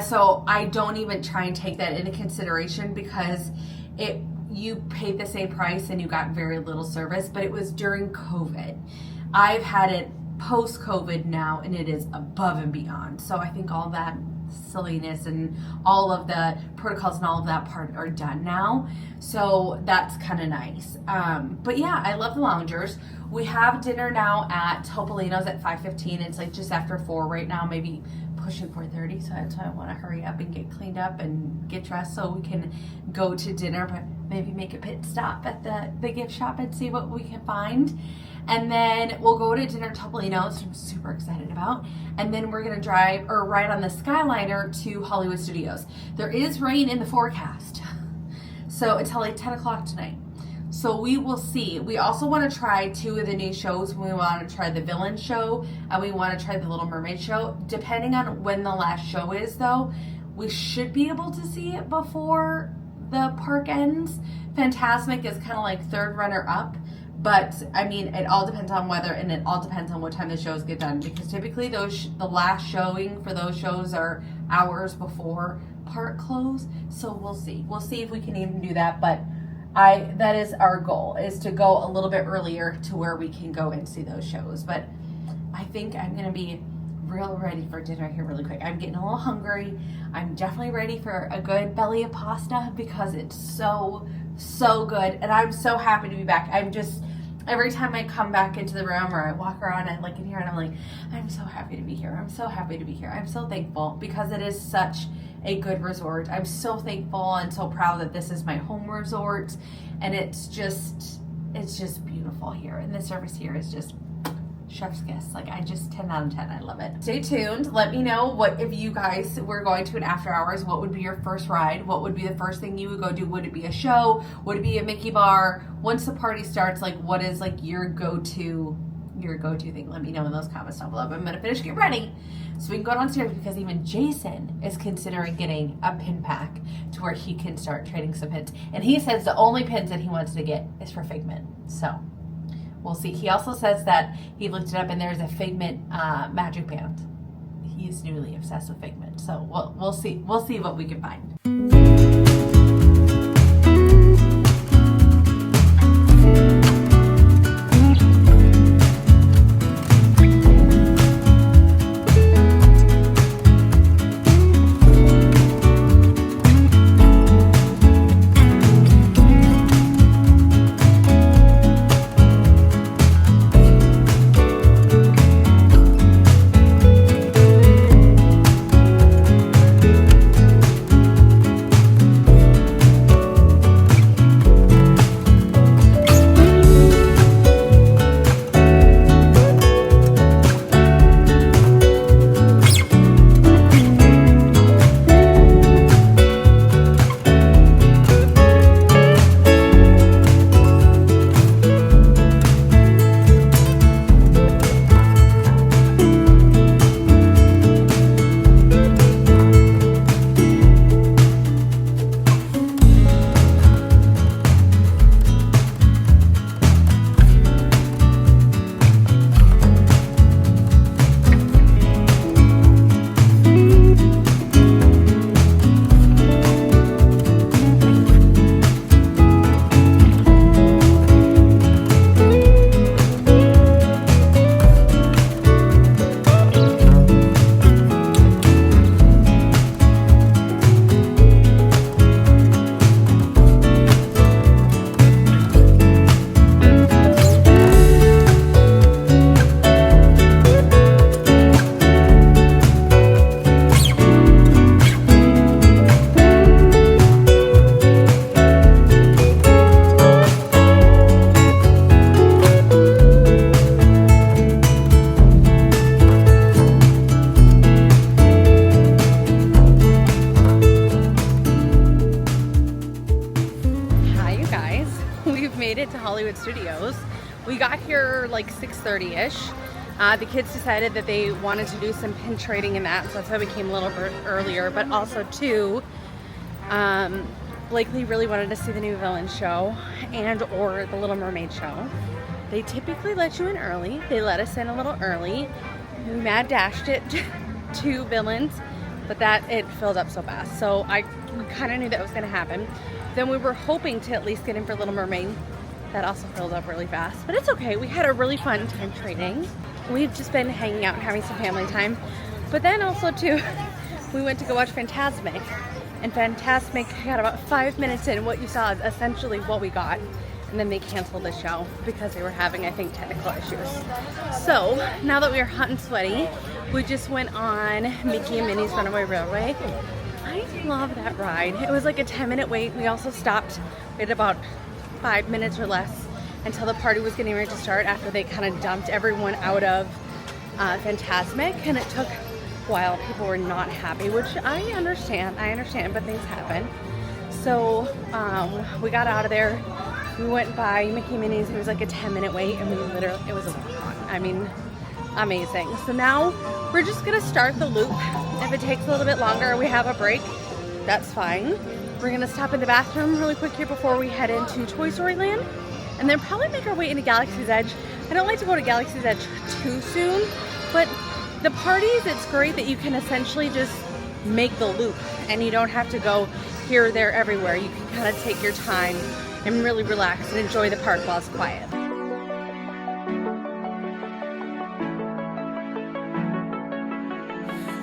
So I don't even try and take that into consideration, because you paid the same price and you got very little service, but it was during COVID. I've had it post-COVID now, and it is above and beyond. So I think all that silliness and all of the protocols and all of that part are done now, so that's kind of nice. But yeah, I love the loungers. We have dinner now at Topolino's at 5:15. It's like just after 4 right now, maybe pushing 4:30, so that's why I want to hurry up and get cleaned up and get dressed so we can go to dinner, but maybe make a pit stop at the gift shop and see what we can find. And then we'll go to dinner at Topolino, which I'm super excited about. And then we're gonna drive or ride on the Skyliner to Hollywood Studios. There is rain in the forecast, so until like 10 o'clock tonight. So we will see. We also want to try 2 of the new shows. We want to try the Villain show and we want to try the Little Mermaid show. Depending on when the last show is though, we should be able to see it before the park ends. Fantasmic is kind of like 3rd runner up. But I mean, it all depends on weather and it all depends on what time the shows get done, because typically those the last showing for those shows are hours before park close. So we'll see. We'll see if we can even do that. But that is our goal, is to go a little bit earlier to where we can go and see those shows. But I think I'm gonna be real ready for dinner here really quick. I'm getting a little hungry. I'm definitely ready for a good belly of pasta because it's so good, and I'm so happy to be back. I'm just, every time I come back into the room or I walk around, I look in here and I'm like, I'm so happy to be here. I'm so happy to be here. I'm so thankful because it is such a good resort. I'm so thankful and so proud that this is my home resort, and it's just beautiful here, and the service here is just chef's kiss. Like, I just 10 out of 10. I love it. Stay tuned. Let me know what, if you guys were going to an after hours, what would be your first ride? What would be the first thing you would go do? Would it be a show? Would it be a Mickey bar? Once the party starts, like, what is like your go-to thing? Let me know in those comments down below. But I'm gonna finish get ready so we can go downstairs, because even Jason is considering getting a pin pack to where he can start trading some pins. And he says the only pins that he wants to get is for Figment. So we'll see. He also says that he looked it up and there's a Figment magic band. He's newly obsessed with Figment. So we'll see. We'll see what we can find. Studios. We got here like 6:30-ish. The kids decided that they wanted to do some pin trading in that, so that's why we came a little bit earlier. But also too, Blakely really wanted to see the new Villain show and or the Little Mermaid show. They typically let you in early. They let us in a little early. We mad dashed it to Villains, but it filled up so fast. So we kind of knew that was going to happen. Then we were hoping to at least get in for Little Mermaid. That also filled up really fast, but it's okay. We had a really fun time trading. We've just been hanging out and having some family time. But then also too, we went to go watch Fantasmic, and Fantasmic got about 5 minutes in. What you saw is essentially what we got.
and then they canceled the show because they were having, I think, technical issues. So now that we are hot and sweaty, we just went on Mickey and Minnie's Runaway Railway. I love that ride. It was like a 10-minute wait. We also stopped, we had about 5 minutes or less until the party was getting ready to start after they kind of dumped everyone out of Fantasmic, and it took a while. People were not happy, which I understand, but things happen. So we got out of there. We went by Mickey and Minnie's. It was like a 10-minute wait, and we literally, it was a lot of fun. I mean, amazing. So now we're just gonna start the loop. If it takes a little bit longer, we have a break, that's fine. We're gonna stop in the bathroom really quick here before we head into Toy Story Land, and then probably make our way into Galaxy's Edge. I don't like to go to Galaxy's Edge too soon, but the parties, it's great that you can essentially just make the loop and you don't have to go here, there, everywhere. You can kind of take your time and really relax and enjoy the park while it's quiet.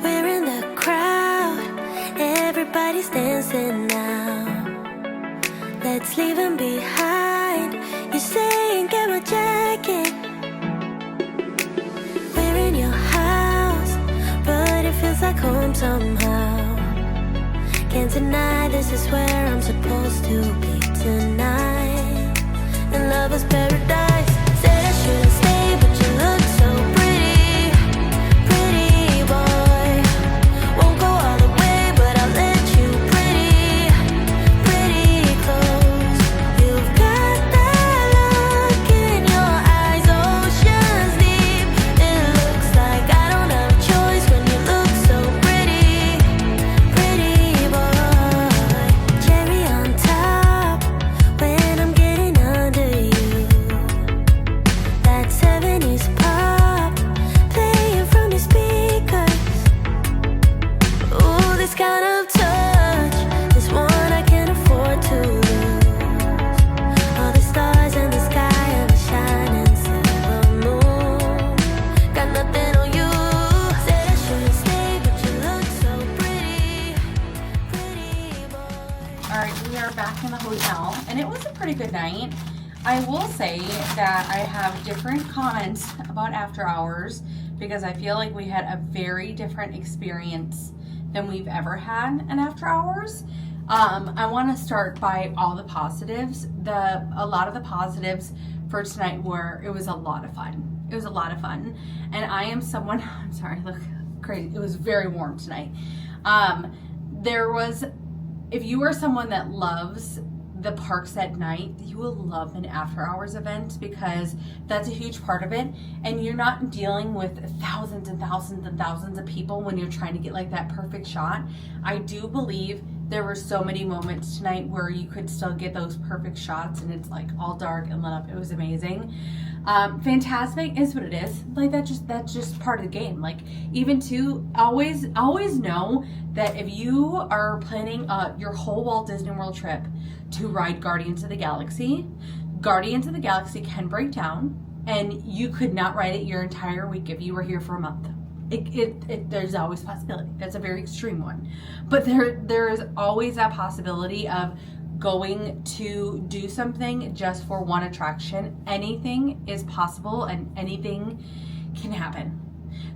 We're in the crowd, everybody's dancing now. Let's leave them behind. You're saying get my jacket. We're in your house, but it feels like home somehow. Can't deny this is where I'm supposed to be tonight. And love is paradise. Said I shouldn't stay, but you look so pretty, pretty boy. Won't go all the way, but I'll let you pretty, pretty close. You've got that look in your eyes, oceans deep. It looks like I don't have a choice when you look so pretty, pretty boy. Cherry on top when I'm getting under you. That 70s pop playing from your speakers. Ooh, this kind of touch is one I can't afford to lose. All the stars in the sky and the shining silver moon. Got nothing on you. Said I shouldn't stay, but you look so pretty, pretty boy.
All right, we are back in the hotel, and it was a pretty good night. I will say that I have different comments about after hours because I feel like we had a very different experience than we've ever had in after hours. I want to start by all the positives. A lot of the positives for tonight were it was a lot of fun. It was a lot of fun, and I am someone. I'm sorry, look crazy. It was very warm tonight. If you are someone that loves the parks at night, you will love an after hours event because that's a huge part of it, and you're not dealing with thousands and thousands and thousands of people when you're trying to get like that perfect shot. I do believe there were so many moments tonight where you could still get those perfect shots and it's like all dark and lit up. It was amazing. Fantastic is what it is. Like that's just part of the game. Like even to always know that if you are planning your whole Walt Disney World trip to ride Guardians of the Galaxy can break down and you could not ride it your entire week if you were here for a month. There's always a possibility. That's a very extreme one, but there is always that possibility of going to do something just for one attraction. Anything is possible and anything can happen.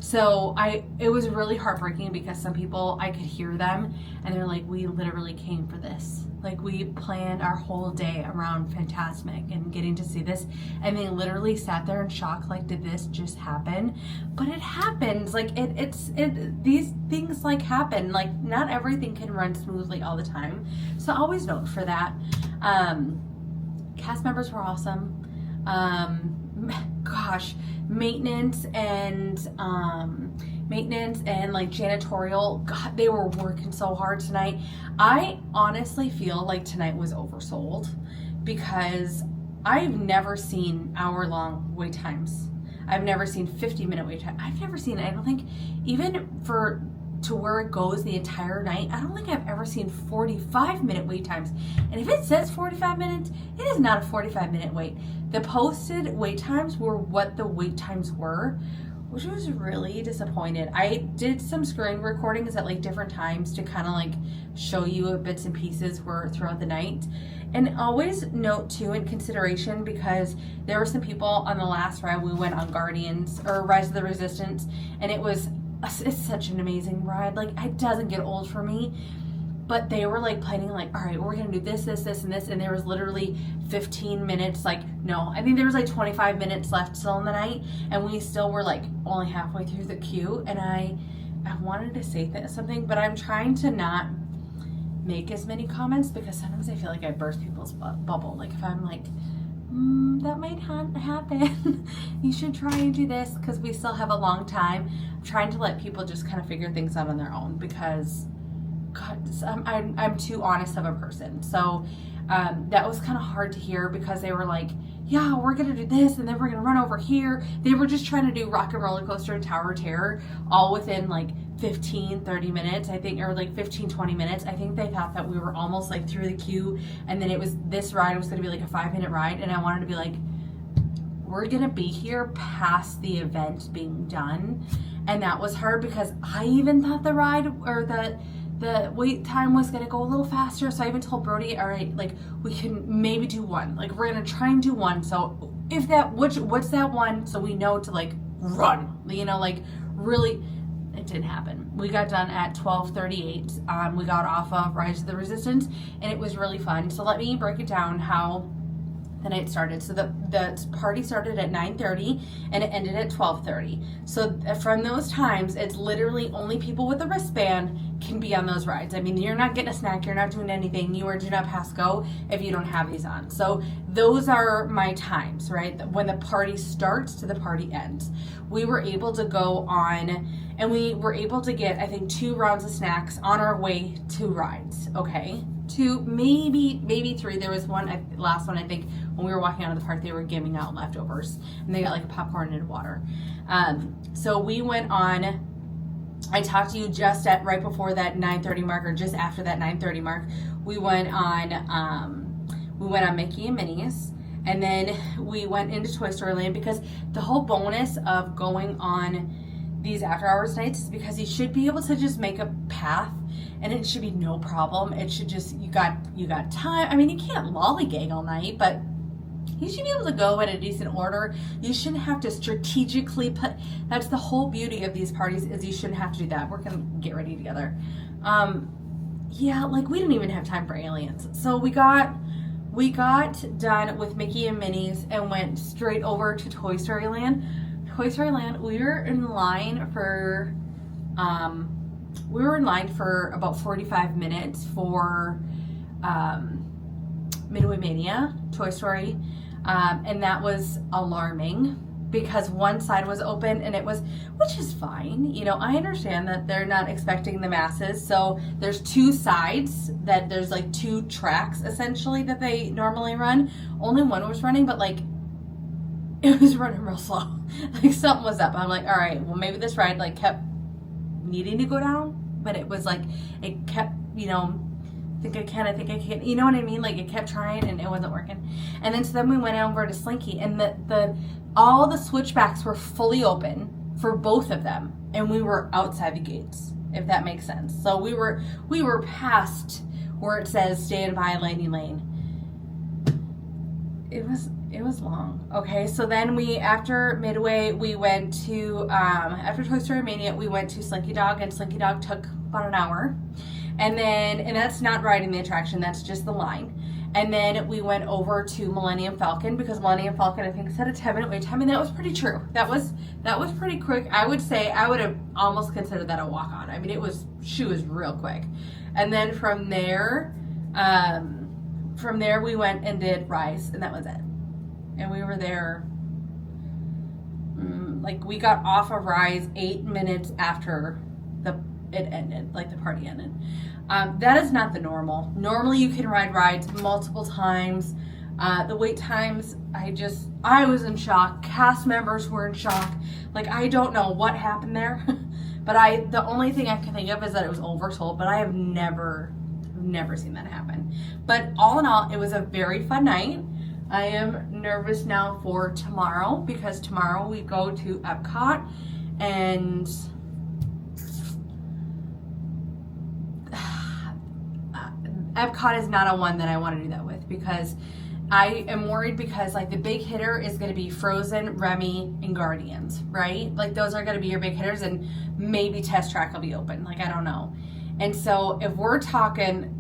So it was really heartbreaking because some people, I could hear them and they're like, we literally came for this. Like we planned our whole day around Fantasmic and getting to see this, and they literally sat there in shock like, did this just happen? But it happens. Like these things like happen. Like not everything can run smoothly all the time. So always note for that. Cast members were awesome. Gosh, maintenance and like janitorial, God, they were working so hard tonight. I honestly feel like tonight was oversold because I've never seen hour-long wait times. I've never seen 50-minute wait time. I've never seen, I don't think, even to where it goes the entire night, I don't think I've ever seen 45-minute wait times. And if it says 45 minutes, it is not a 45-minute wait. The posted wait times were what the wait times were, which was really disappointed. I did some screen recordings at like different times to kind of like show you bits and pieces throughout the night. And always note too in consideration, because there were some people on the last ride we went on, Guardians or Rise of the Resistance, and it's such an amazing ride. Like, it doesn't get old for me. But they were like planning, like, all right, we're gonna do this, this, this, and this, and there was literally 15 minutes, like, no, I think there was like 25 minutes left still in the night, and we still were like only halfway through the queue, and I wanted to say something, but I'm trying to not make as many comments, because sometimes I feel like I burst people's bubble. Like, if I'm like, that might happen, you should try and do this, because we still have a long time. I'm trying to let people just kind of figure things out on their own, because God, I'm too honest of a person. So that was kind of hard to hear, because they were like, yeah, we're gonna do this, and then we're gonna run over here. They were just trying to do Rock and Roller Coaster and Tower of Terror all within like 15-30 minutes, I think, or like 15-20 minutes. I think they thought that we were almost like through the queue, and then this ride was gonna be like a 5-minute ride, and I wanted to be like, we're gonna be here past the event being done. And that was hard, because I even thought the ride, or the wait time was gonna go a little faster. So I even told Brody, all right, like, we can maybe do one. Like, we're gonna try and do one. So if what's that one? So we know to like run, you know, like really. It didn't happen. We got done at 12:38. We got off of Rise of the Resistance, and it was really fun. So let me break it down how the night started. So the party started at 9:30 and it ended at 12:30. So from those times, it's literally only people with a wristband can be on those rides. I mean, you're not getting a snack, you're not doing anything, you are do not pass go if you don't have these on. So those are my times, right? When the party starts to the party ends. We were able to go on, and we were able to get, I think, 2 rounds of snacks on our way to rides, okay? 2, maybe 3. There was one, last one, I think, when we were walking out of the park, they were giving out leftovers, and they got like popcorn and water. So we went on, I talked to you just right before that 9:30 mark, or just after that 9:30 mark. We went on Mickey and Minnie's, and then we went into Toy Story Land, because the whole bonus of going on these after hours nights is because you should be able to just make a path, and it should be no problem. It should just, you got time. I mean, you can't lollygag all night, but you should be able to go in a decent order. You shouldn't have to strategically put, that's the whole beauty of these parties, is you shouldn't have to do that. We're gonna get ready together. Yeah, like, we didn't even have time for aliens. So we got done with Mickey and Minnie's and went straight over to Toy Story Land. Toy Story Land, we were in line for about 45 minutes for Midway Mania, Toy Story, and that was alarming, because one side was open, and which is fine. You know, I understand that they're not expecting the masses, so there's 2 sides, that there's like 2 tracks essentially that they normally run. Only one was running, but like, it was running real slow. Like, something was up. I'm like, all right, well, maybe this ride like kept needing to go down, but it was like, it kept, you know, I think I can, you know what I mean? Like, it kept trying and it wasn't working. And then, so then we went over to Slinky, and all the switchbacks were fully open for both of them, and we were outside the gates, if that makes sense. So we were past where it says stand by landing lane. It was long. Okay, so then after Midway, we went to, after Toy Story Mania, we went to Slinky Dog, and Slinky Dog took about an hour. And that's not riding the attraction, that's just the line. And then we went over to Millennium Falcon, because Millennium Falcon, I think, said a 10-minute wait time, and that was pretty true. That was pretty quick. I would say, I would have almost considered that a walk-on. I mean, she was real quick. And then from there we went and did Rise, and that was it. And we were there, like, we got off of Rise 8 minutes after it ended, like the party ended. That is not the normal. Normally you can ride rides multiple times. The wait times, I was in shock. Cast members were in shock. Like, I don't know what happened there. But the only thing I can think of is that it was oversold, but I have never seen that happen. But all in all, it was a very fun night. I am nervous now for tomorrow, because tomorrow we go to EPCOT, and
EPCOT is not a one that I want to do that with, because I am worried, because like the big hitter is going to be Frozen, Remy, and Guardians, right? Like those are going to be your big hitters, and maybe Test Track will be open. Like, I don't know. And so if we're talking,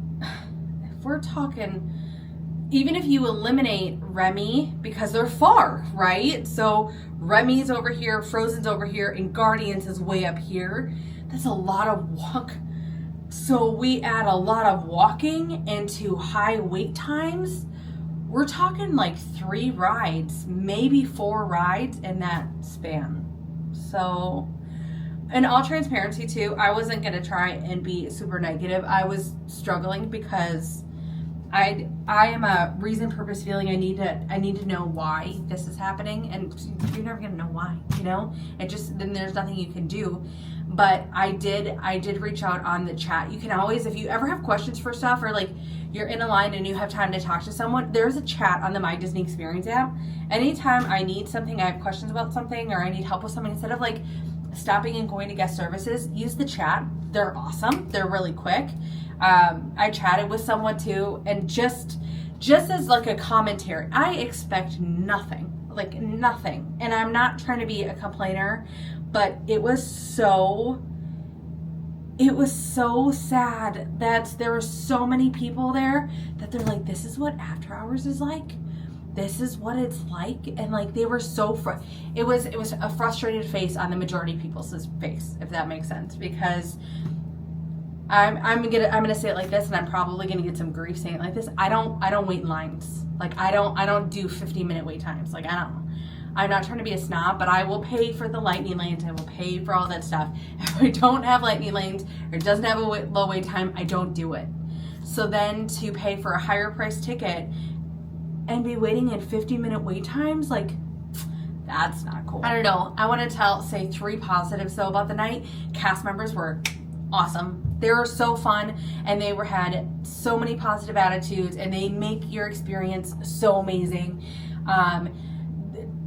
even if you eliminate Remy, because they're far, right? So Remy's over here, Frozen's over here, and Guardians is way up here. That's a lot of walk. So we add a lot of walking into high wait times. We're talking like 3 rides, maybe 4 rides in that span. So, in all transparency too, I wasn't gonna try and be super negative. I was struggling because I am a reason, purpose, feeling. I need to know why this is happening, and you're never gonna know why, you know. Then there's nothing you can do. But I did reach out on the chat. You can always, if you ever have questions for stuff, or like you're in a line and you have time to talk to someone, there's a chat on the My Disney Experience app. Anytime I need something, I have questions about something, or I need help with something, instead of like stopping and going to guest services, use the chat. They're awesome. They're really quick. I chatted with someone too, and just as like a commentary, I expect nothing, like nothing. And I'm not trying to be a complainer, but it was so sad that there were so many people there that they're like, this is what after hours is like. This is what it's like. And like, they were so it was a frustrated face on the majority of people's face, if that makes sense, because I'm gonna say it like this, and I'm probably gonna get some grief saying it like this. I don't wait in lines. Like, I don't do 15-minute wait times. Like, I'm not trying to be a snob, but I will pay for the lightning lanes. I will pay for all that stuff. If I don't have lightning lanes, or it doesn't have a low wait time, I don't do it. So then to pay for a higher price ticket and be waiting in 50-minute wait times, like, that's not cool. I don't know. I want to say 3 positives though about the night. Cast members were awesome. They were so fun, and they had so many positive attitudes, and they make your experience so amazing.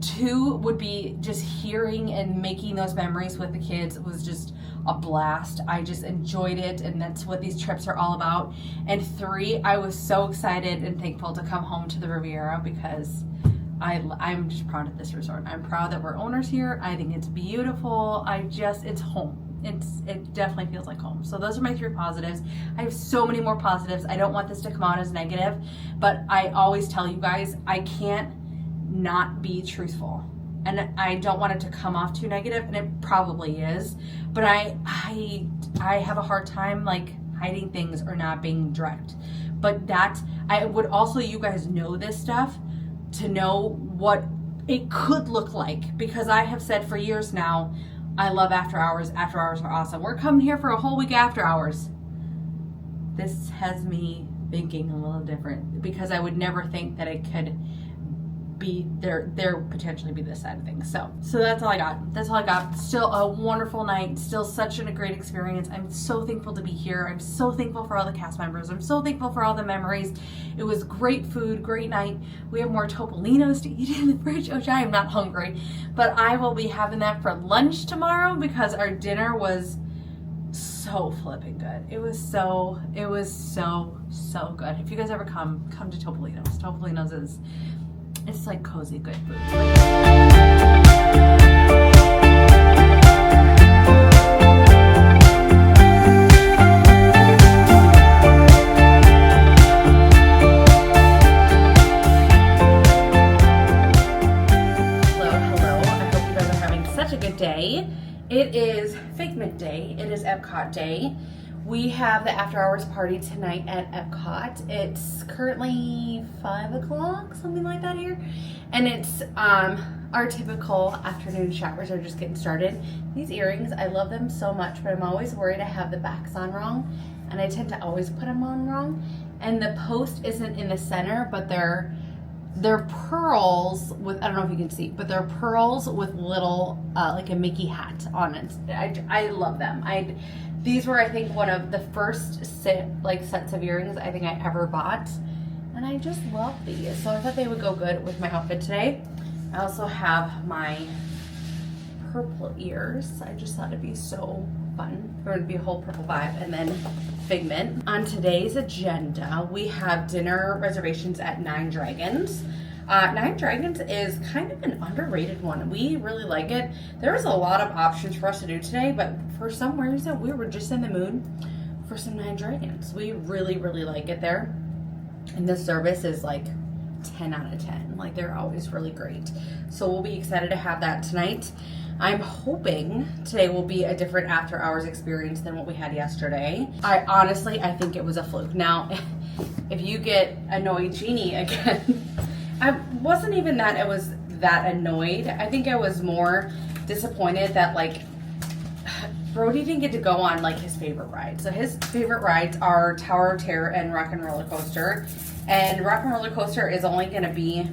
2 would be just hearing and making those memories with the kids was just a blast. I just enjoyed it, and that's what these trips are all about. And 3, I was so excited and thankful to come home to the Riviera, because I'm just proud of this resort. I'm proud that we're owners here. I think it's beautiful. It's home. It definitely feels like home. So those are my 3 positives. I have so many more positives. I don't want this to come out as negative, but I always tell you guys, I can't not be truthful, and I don't want it to come off too negative, and it probably is, but I have a hard time like hiding things or not being direct. But that, I would also, you guys know this stuff to know what it could look like, because I have said for years now, I love after hours. After hours are awesome. We're coming here for a whole week after hours. This has me thinking a little different, because I would never think that it could be there potentially be this side of things. So that's all I got. Still a wonderful night. Still such a great experience. I'm so thankful to be here. I'm so thankful for all the cast members. I'm so thankful for all the memories. It was great food, great night. We have more Topolinos to eat in the fridge. Oh, I am not hungry, but I will be having that for lunch tomorrow, because our dinner was so flipping good. It was so good. If you guys ever come to Topolinos. Topolinos it's like cozy, good food. Hello. I hope you guys are having such a good day. It is Figment Day. It is EPCOT Day. We have the after hours party tonight at EPCOT. It's currently 5 o'clock, something like that here. And it's our typical afternoon showers are just getting started. These earrings, I love them so much, but I'm always worried I have the backs on wrong. And I tend to always put them on wrong. And the post isn't in the center, but they're pearls with, I don't know if you can see, but they're pearls with little, like a Mickey hat on it. I love them. These were, I think, one of the first sets of earrings I think I ever bought. And I just love these. So I thought they would go good with my outfit today. I also have my purple ears. I just thought it'd be so fun. There would be a whole purple vibe. And then
Figment. On today's agenda, we have dinner reservations at Nine Dragons. Nine Dragons is kind of an underrated one. We really like it. There was a lot of options for us to do today, but for some reason, we were just in the mood for some Nine Dragons. We really, really like it there. And the service is like 10 out of 10. Like, they're always really great. So we'll be excited to have that tonight. I'm hoping today will be a different after hours experience than what we had yesterday. I think it was a fluke. Now, if you get annoyed Jeannie again, I wasn't even that I was that annoyed. I think I was more disappointed that, like, Brody didn't get to go on, like, his favorite ride. So his favorite rides are Tower of Terror and Rock and Roller Coaster. And Rock and Roller Coaster is only going to be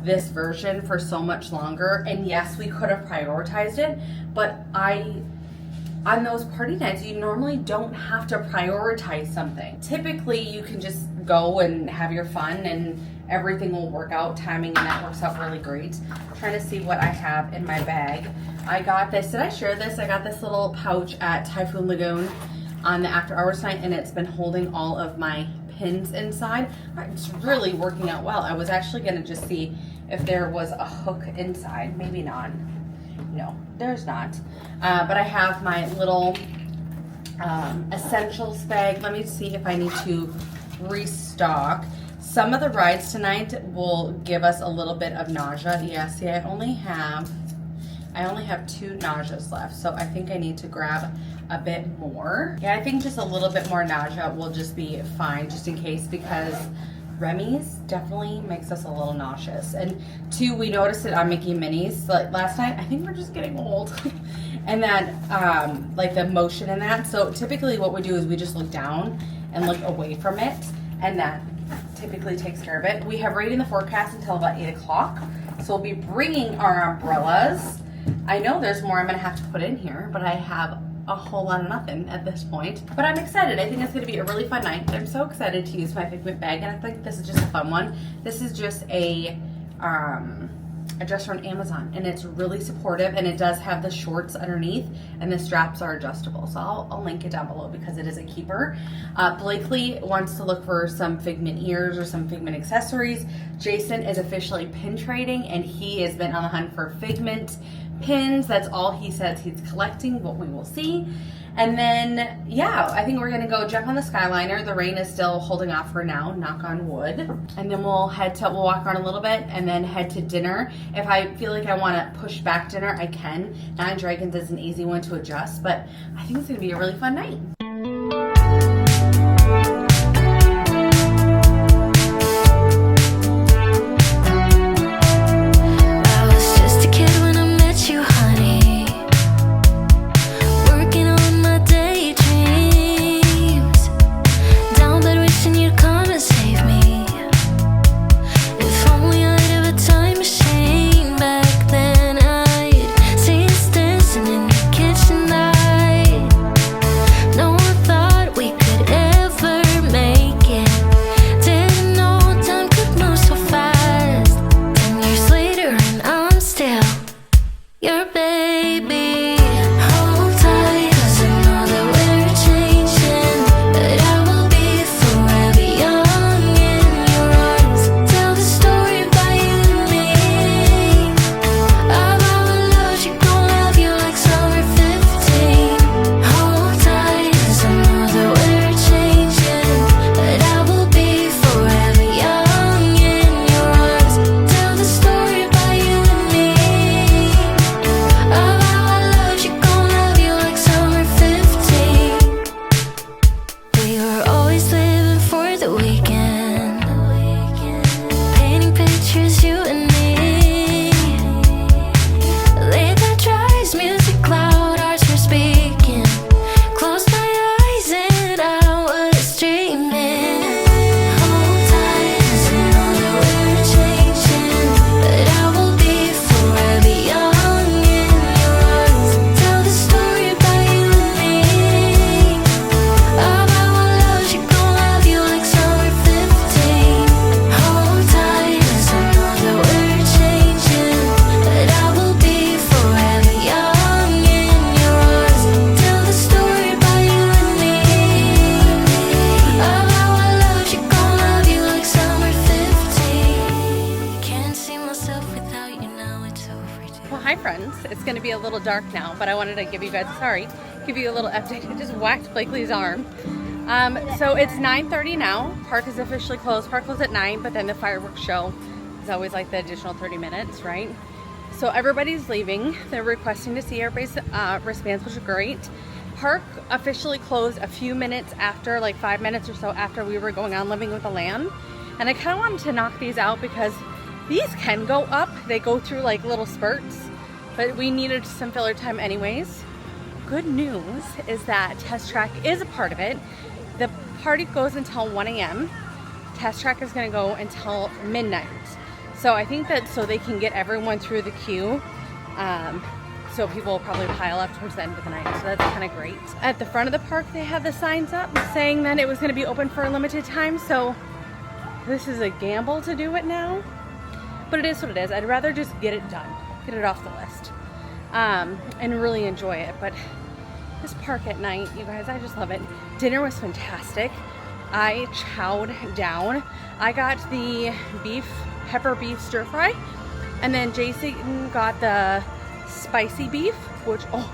this version for so much longer. And yes, we could have prioritized it, but on those party nights, you normally don't have to prioritize something. Typically, you can just go and have your fun and everything will work out. Timing and that works out really great. I'm trying to see what I have in my bag. I got this. Did I share this? I got this little pouch at TYPHOON Lagoon on the after hours night, and it's been holding all of my pins inside. It's really working out well. I was actually going to just see if there was a hook inside. Maybe not. No, there's not. But I have my little essentials bag. Let me see if I need to restock. Some of the rides tonight will give us a little bit of nausea. Yeah, see, I only have 2 nauseas left, so I think I need to grab a bit more. Yeah, I think just a little bit more nausea will just be fine, just in case, because Remy's definitely makes us a little nauseous. And 2, we noticed it on Mickey Minnie's like last night. I think we're just getting old. And that, like the motion in that. So typically what we do is we just look down and look away from it, and that typically takes care of it. We have rain in the forecast until about 8 o'clock. So we'll be bringing our umbrellas. I know there's more I'm gonna have to put in here, but I have a whole lot of nothing at this point. But I'm excited. I think it's gonna be a really fun night. I'm so excited to use my Figment bag, and I think this is just a fun one. This is just a dress from Amazon, and it's really supportive, and it does have the shorts underneath, and the straps are adjustable. So I'll link it down below because it is a keeper. Blakely wants to look for some Figment ears or some Figment accessories. Jason is officially pin trading, and he has been on the hunt for Figment pins. That's all he says he's collecting, but we will see. And then, yeah, I think we're gonna go jump on the Skyliner. The rain is still holding off for now, knock on wood. And then we'll walk around a little bit and then head to dinner. If I feel like I wanna push back dinner, I can. Nine Dragons is an easy one to adjust, but I think it's gonna be a really fun night.
No
It's going to be a little dark now, but I wanted to give you guys, give you a little update. I just whacked Blakely's arm. So it's 9:30 now. Park is officially closed. Park closed at 9, but then the fireworks show is always like the additional 30 minutes, right? So everybody's leaving. They're requesting to see everybody's wristbands, which are great. Park officially closed a few minutes after, like 5 minutes or so after we were going on Living with the Lamb. And I kind of wanted to knock these out because these can go up. They go through like little spurts, but we needed some filler time anyways. Good news is that Test Track is a part of it. The party goes until 1 a.m. Test Track is going to go until midnight. So I think that so they can get everyone through the queue. So people will probably pile up towards the end of the night. So that's kind of great. At the front of the park, they have the signs up saying that it was going to be open for a limited time. So this is a gamble to do it now. But it is what it is. I'd rather just get it done. Get it off the list. And really enjoy it. But this park at night, you guys, I just love it. Dinner was fantastic. I chowed down. I got the pepper beef stir fry, and then Jason got the spicy beef, which, oh,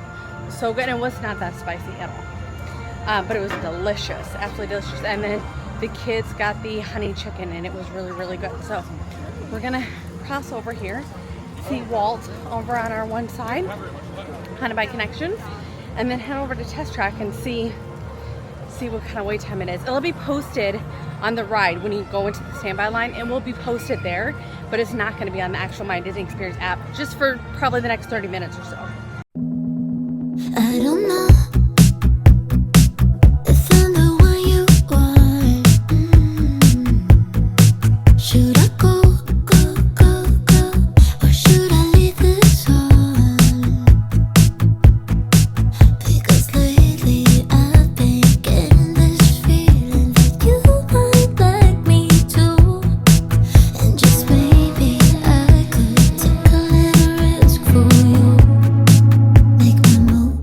so good. And it was not that spicy at all, but it was delicious, absolutely delicious. And then the kids got the honey chicken, and it was really, really good. So we're gonna cross over here, see Walt over on our one side, kind of by Connections, and then head over to Test Track and see what kind of wait time it is. It'll be posted on the ride when you go into the standby line. It will be posted there, but it's not going to be on the actual My Disney Experience app, just for probably the next 30 minutes or so.
I don't know if I'm the one you want. Should I go, or should I leave this on? Because lately I've been getting this feeling that you might like me too. And just maybe I could take a little risk for you. Make my move.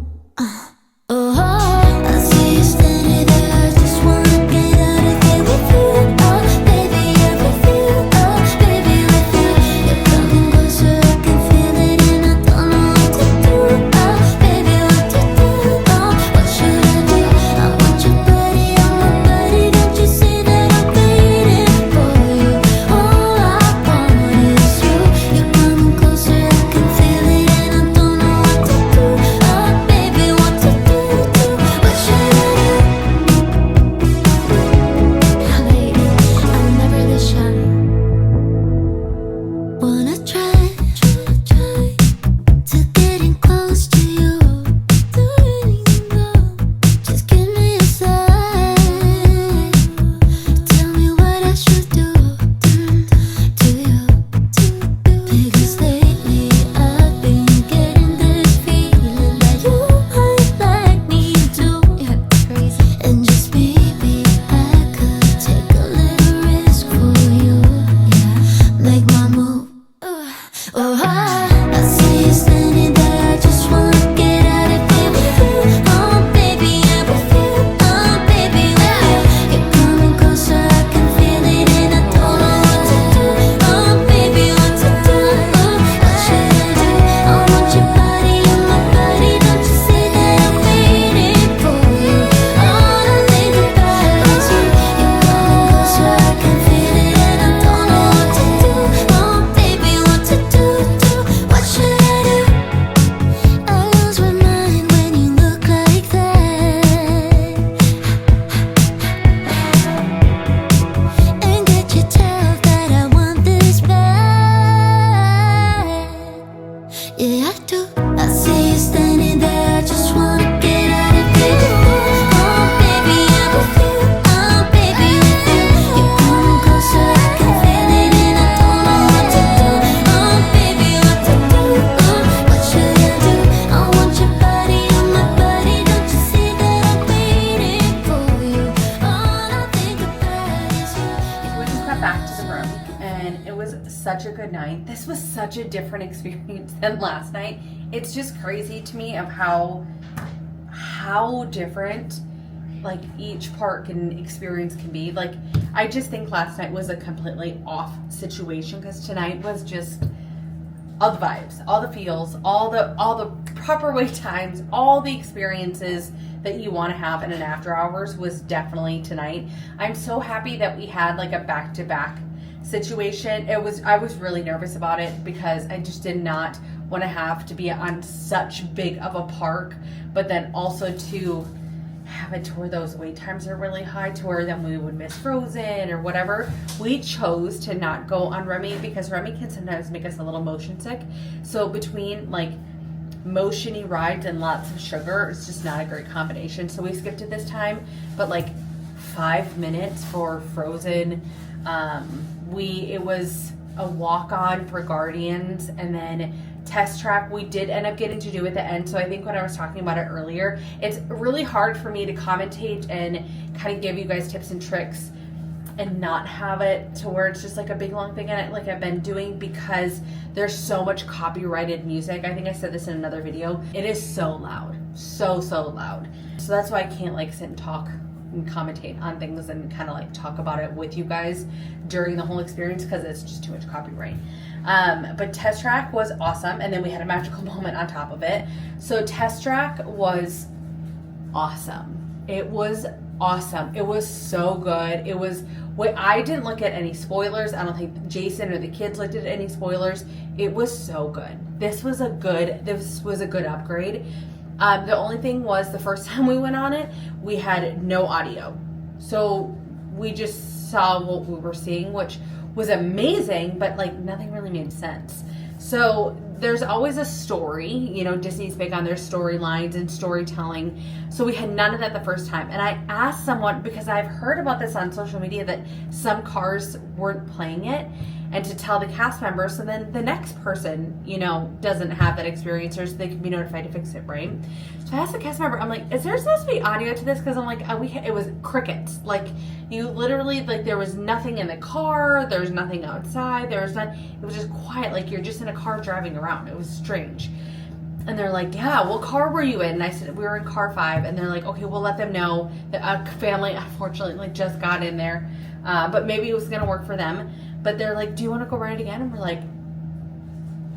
Oh, I see you standing there. I just wanna get out of here with you. Oh, baby, I'm with you. Oh, baby, with you. You're coming closer, I can feel it, and I don't know what to do. Oh, baby, what to do? Oh, what should I do? I want your body on my body. Don't you see that I'm waiting for you? All I want is you. You're coming closer, I can feel it, and I don't know what to do. Oh, baby, what to do? What should I do? Lady, I'm never this shy. Wanna try to getting close to you. Just give me a sign. Tell me what I should do to you. Because lately I've been getting this feeling that you might like me too. Crazy. And just maybe I could take a little risk for you. Make my move. Oh, I see you standing there. I just wanna get out of here with you. Oh, baby, I'm with you. Oh, baby, with you. You're coming closer, I can feel it, and I don't know what to do. Oh, baby, what to do? What should I do? I want your body on my body. Don't you see that I'm waiting for you? All I think about is you. You're coming closer, I can feel it, and I don't know what to do. Oh, baby, what to do? What should I do? I lose my mind when you look like that, and get you tell that I want this back. Yeah, I do. I see you standing there. I just wanna get out of here. Oh, baby, I'm with you. Oh, baby, with you. You're coming closer, I can feel it, and I don't know what to do. Oh, baby, what to do? What should I do? I want your body on my body. Don't you see that I'm waiting for you? All I think about is you.
We just got back to the room, and it was such a good night. This was such a different experience than last night. It's just crazy to me of how different like each park and experience can be. Like, I just think last night was a completely off situation because tonight was just all the vibes, all the feels, all the proper wait times, all the experiences that you want to have in an after hours was definitely tonight. I'm so happy that we had like a back-to-back situation. I was really nervous about it because I just did not want to have to be on such big of a park, but then also to have it to where those wait times are really high to where then we would miss Frozen or whatever. We chose to not go on Remy because Remy can sometimes make us a little motion sick. So between like motiony rides and lots of sugar, it's just not a great combination. So we skipped it this time, but like 5 minutes for Frozen. It was a walk-on for Guardians, and then Test Track we did end up getting to do at the end. So I think when I was talking about it earlier, it's really hard for me to commentate and kind of give you guys tips and tricks and not have it to where it's just like a big long thing in it like I've been doing, because there's so much copyrighted music. I think I said this in another video. It is so loud, so loud. So that's why I can't like sit and talk and commentate on things and kind of like talk about it with you guys during the whole experience, because it's just too much copyright. But Test Track was awesome, and then we had a magical moment on top of it. So Test Track was awesome. It was awesome. It was so good. It was, I didn't look at any spoilers. I don't think Jason or the kids looked at any spoilers. It was so good. This was a good upgrade. The only thing was the first time we went on it, we had no audio. So we just saw what we were seeing, which was amazing, but like nothing really made sense. So there's always a story, you know, Disney's big on their storylines and storytelling. So we had none of that the first time. And I asked someone, because I've heard about this on social media, that some cars weren't playing it, and to tell the cast members, so then the next person, you know, doesn't have that experience, or so they can be notified to fix it, right? So I asked the cast member, I'm like, is there supposed to be audio to this? Because I'm like, it was crickets. Like, you literally, like, there was nothing in the car, there was nothing outside, it was just quiet, like you're just in a car driving around. It was strange. And they're like, yeah, what car were you in? And I said, we were in car 5. And they're like, okay, we'll let them know. The family, unfortunately, just got in there. But maybe it was going to work for them. But they're like, do you want to go ride again? And we're like,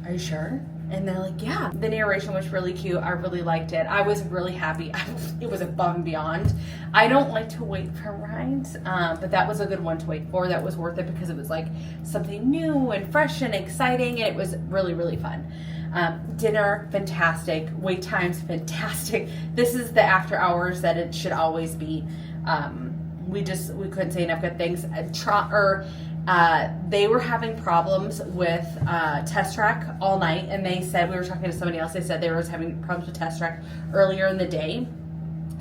are you sure? And they're like, yeah. The narration was really cute. I really liked it. I was really happy. It was above and beyond. I don't like to wait for rides, but that was a good one to wait for. That was worth it because it was like something new and fresh and exciting. And it was really, really fun. Dinner, fantastic. Wait times, fantastic. This is the after hours that it should always be. We couldn't say enough good things. They were having problems with Test Track all night, and they said, we were talking to somebody else, they said they were having problems with Test Track earlier in the day.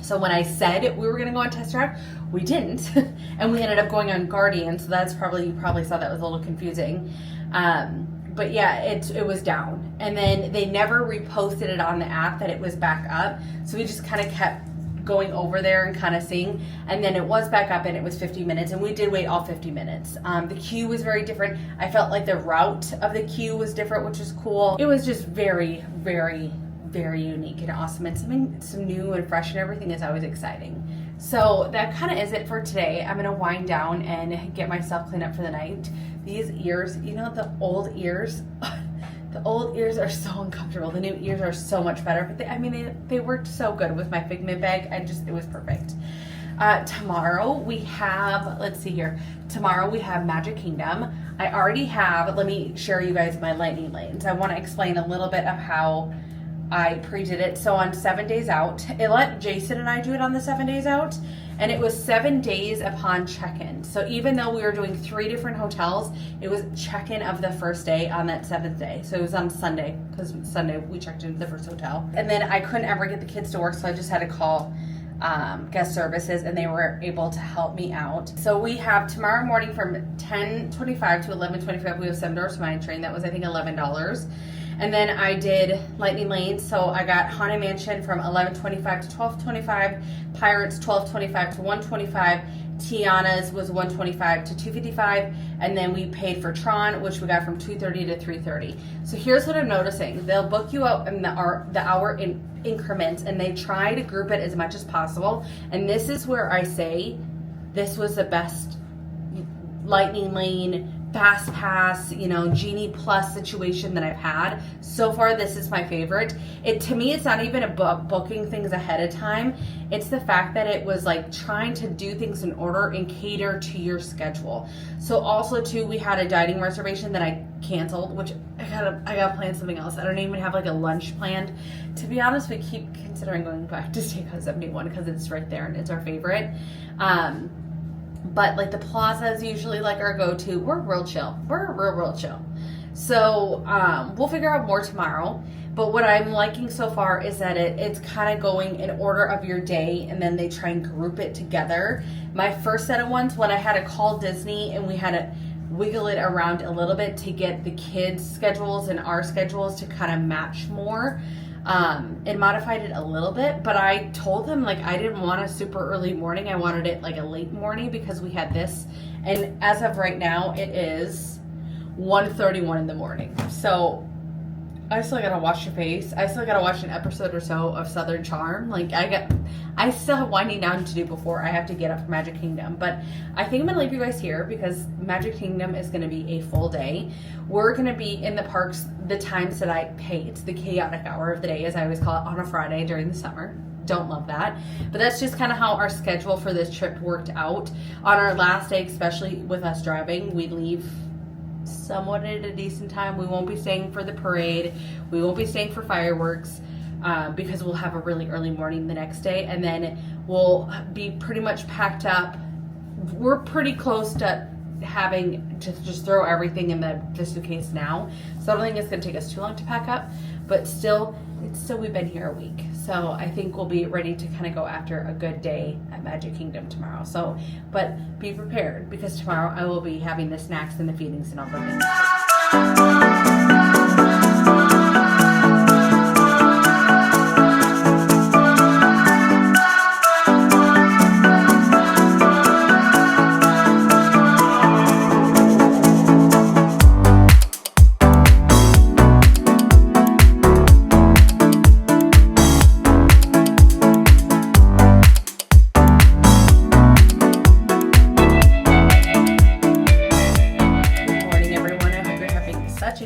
So when I said we were going to go on Test Track, we didn't, and we ended up going on Guardian, so that's you probably saw that was a little confusing. But yeah, it was down, and then they never reposted it on the app that it was back up, so we just kind of kept going over there and kind of seeing, and then it was back up and it was 50 minutes, and we did wait all 50 minutes. The queue was very different. I felt like the route of the queue was different, which is cool. It was just very, very, very unique and awesome, and some new and fresh, and everything is always exciting. So that kind of is it for today. I'm gonna wind down and get myself cleaned up for the night. These ears, you know, the old ears are so uncomfortable. The new ears are so much better, but they worked so good with my Figment bag. It was perfect. Tomorrow we have, let's see here. Tomorrow we have Magic Kingdom. I already have, let me share you guys my lightning lanes. I want to explain a little bit of how I pre-did it. So on 7 days out, it let Jason and I do it on the 7 days out, and it was 7 days upon check-in. So even though we were doing 3 different hotels, it was check-in of the first day on that 7th day. So it was on Sunday, because Sunday we checked into the first hotel. And then I couldn't ever get the kids to work, so I just had to call guest services, and they were able to help me out. So we have tomorrow morning from 10:25 to 11:25, we have $7 Mine Train. That was, I think, $11. And then I did Lightning Lanes, so I got Haunted Mansion from 11:25 to 12:25, Pirates 12:25 to 1:25, Tiana's was 1:25 to 2:55, and then we paid for Tron, which we got from 2:30 to 3:30. So here's what I'm noticing: they'll book you out in the hour in increments, and they try to group it as much as possible. And this is where I say this was the best Lightning Lane Fast Pass, you know, Genie Plus situation that I've had. So far, this is my favorite. To me, it's not even about booking things ahead of time. It's the fact that it was like trying to do things in order and cater to your schedule. So also too, we had a dining reservation that I canceled, which I gotta plan something else. I don't even have like a lunch planned. To be honest, we keep considering going back to Steakhouse 71 because it's right there and it's our favorite. But like the Plaza is usually like our go-to. We're real chill. We're real chill. So we'll figure out more tomorrow. But what I'm liking so far is that it's kind of going in order of your day, and then they try and group it together. My first set of ones, when I had to call Disney and we had to wiggle it around a little bit to get the kids' schedules and our schedules to kind of match more. It modified it a little bit, but I told them like I didn't want a super early morning. I wanted it like a late morning because we had this, and as of right now it is 1:31 in the morning. So I still gotta wash your face. I still gotta watch an episode or so of Southern Charm. Like I still have winding down to do before I have to get up for Magic Kingdom. But I think I'm gonna leave you guys here because Magic Kingdom is gonna be a full day. We're gonna be in the parks the times that I pay. It's the chaotic hour of the day, as I always call it, on a Friday during the summer. Don't love that. But that's just kind of how our schedule for this trip worked out. On our last day, especially with us driving, we leave somewhat at a decent time. We won't be staying for the parade. We won't be staying for fireworks because we'll have a really early morning the next day, and then we'll be pretty much packed up. We're pretty close to having to just throw everything in the suitcase now, so I don't think it's going to take us too long to pack up, but still we've been here a week, so I think we'll be ready to kind of go after a good day at Magic Kingdom tomorrow. So, but be prepared because tomorrow I will be having the snacks and the feedings and all the things.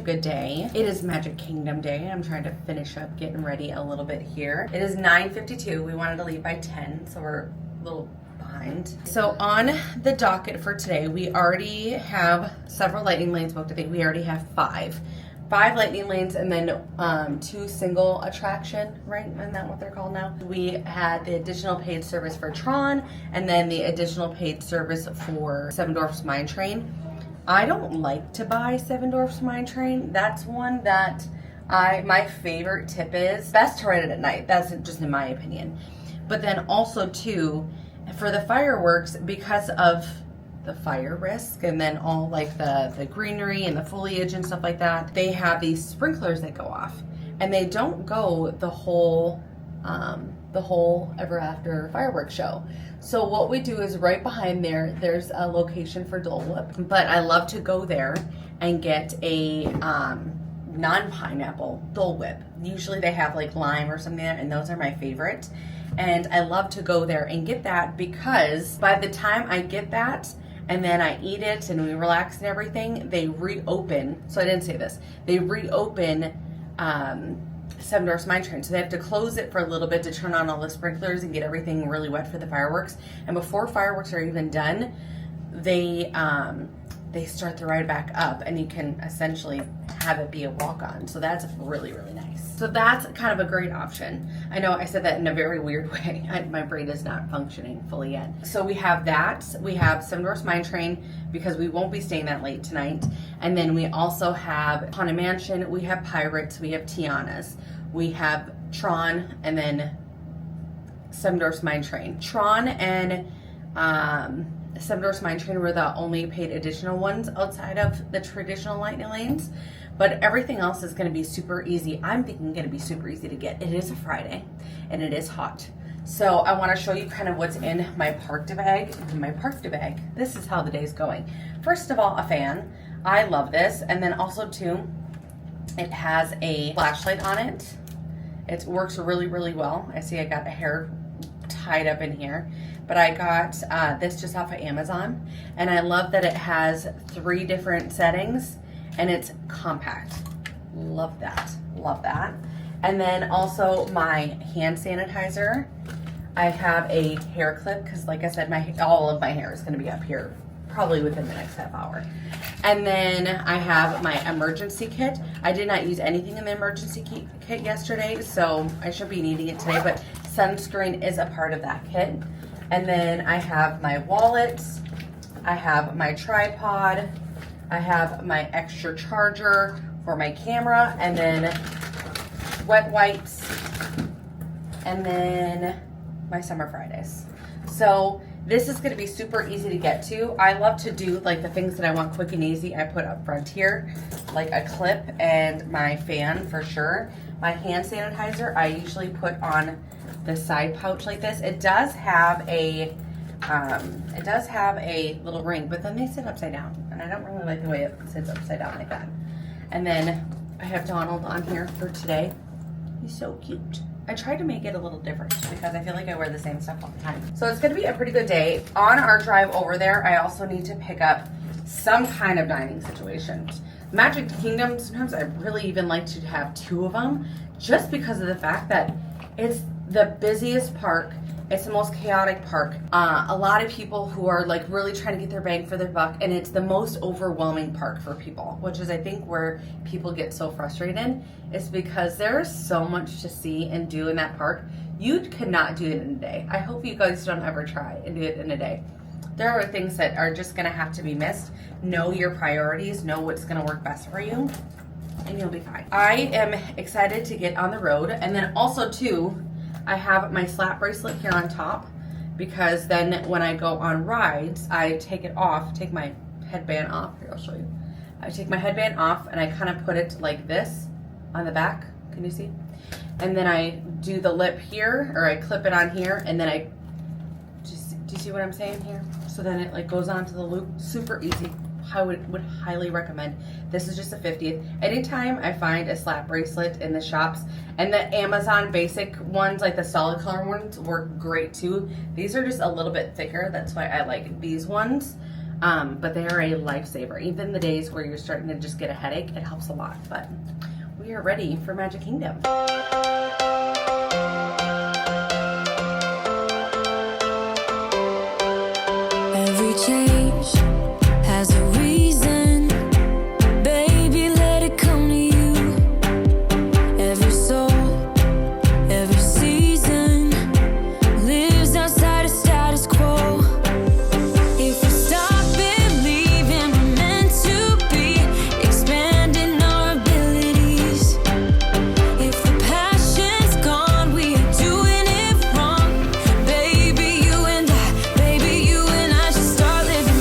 Good day. It is Magic Kingdom day. I'm trying to finish up getting ready a little bit here. It is 9:52. We wanted to leave by 10, so we're a little behind. So on the docket for today, we already have several lightning lanes booked. I think we already have five lightning lanes, and then 2 single attraction, right? Isn't that what they're called now? We had the additional paid service for Tron, and then the additional paid service for Seven Dwarfs Mine Train. I don't like to buy Seven Dwarfs Mine Train. That's one that my favorite tip is best to ride it at night. That's just in my opinion. But then also too, for the fireworks, because of the fire risk and then all like the greenery and the foliage and stuff like that, they have these sprinklers that go off, and they don't go the whole ever after fireworks show. So what we do is right behind there's a location for Dole Whip, but I love to go there and get a non-pineapple Dole Whip. Usually they have like lime or something, and those are my favorite. And I love to go there and get that because by the time I get that and then I eat it and we relax and everything, they reopen. So I didn't say this. They reopen Seven Dwarfs Mine Train. So they have to close it for a little bit to turn on all the sprinklers and get everything really wet for the fireworks. And before fireworks are even done, they start the ride back up, and you can essentially have it be a walk-on. So that's really, really nice. So that's kind of a great option. I know I said that in a very weird way. My brain is not functioning fully yet. So we have that. We have Seven Dwarfs Mine Train because we won't be staying that late tonight. And then we also have Haunted Mansion. We have Pirates. We have Tiana's. We have Tron, and then Seven Dwarfs Mine Train. Tron and Seven Dwarfs Mine Train were the only paid additional ones outside of the traditional lightning lanes, but everything else is going to be super easy. I'm thinking going to be super easy to get. It is a Friday and it is hot, so I want to show you kind of what's in my parked bag. This is how the day's going. First of all, a fan. I love this, and then also too, it has a flashlight on it. It works really, really well. I see I got a hair tied up in here. but I got this just off of Amazon, and I love that it has 3 different settings, and it's compact. Love that, love that. And then also my hand sanitizer. I have a hair clip, because like I said, all of my hair is gonna be up here probably within the next half hour. And then I have my emergency kit. I did not use anything in the emergency kit yesterday, so I should be needing it today, but sunscreen is a part of that kit. And then I have my wallet, I have my tripod, I have my extra charger for my camera, and then wet wipes, and then my Summer Fridays. So this is gonna be super easy to get to. I love to do like the things that I want quick and easy. I put up front here, like a clip and my fan for sure. My hand sanitizer, I usually put on the side pouch like this. It does have a little ring, but then they sit upside down, and I don't really like the way it sits upside down like that. And then I have Donald on here for today. He's so cute. I tried to make it a little different because I feel like I wear the same stuff all the time. So it's gonna be a pretty good day. On our drive over there, I also need to pick up some kind of dining situation. Magic Kingdom, sometimes I really even like to have 2 of them, just because of the fact that it's the busiest park. It's the most chaotic park. A lot of people who are like really trying to get their bang for their buck, and it's the most overwhelming park for people, which is I think where people get so frustrated, is because there's so much to see and do in that park. You could not do it in a day. I hope you guys don't ever try and do it in a day. There are things that are just gonna have to be missed. Know your priorities, know what's gonna work best for you, and you'll be fine. I am excited to get on the road, and then also too, I have my slap bracelet here on top, because then when I go on rides, I take it off, take my headband off. Here, I'll show you. I take my headband off and I kind of put it like this on the back. Can you see? And then I do the lip here, or I clip it on here, and then I just, do you see what I'm saying here? So then it like goes onto the loop, super easy. I would highly recommend. This is just a 50th. Anytime I find a slap bracelet in the shops, and the Amazon basic ones, like the solid color ones, work great too. These are just a little bit thicker. That's why I like these ones. But they are a lifesaver. Even the days where you're starting to just get a headache, it helps a lot. But we are ready for Magic Kingdom.
Every change has a reason, baby, let it come to you. Every soul, every season lives outside of status quo. If we stop believing we're meant to be, expanding our abilities. If the passion's gone, we are doing it wrong. Baby, you and I should start living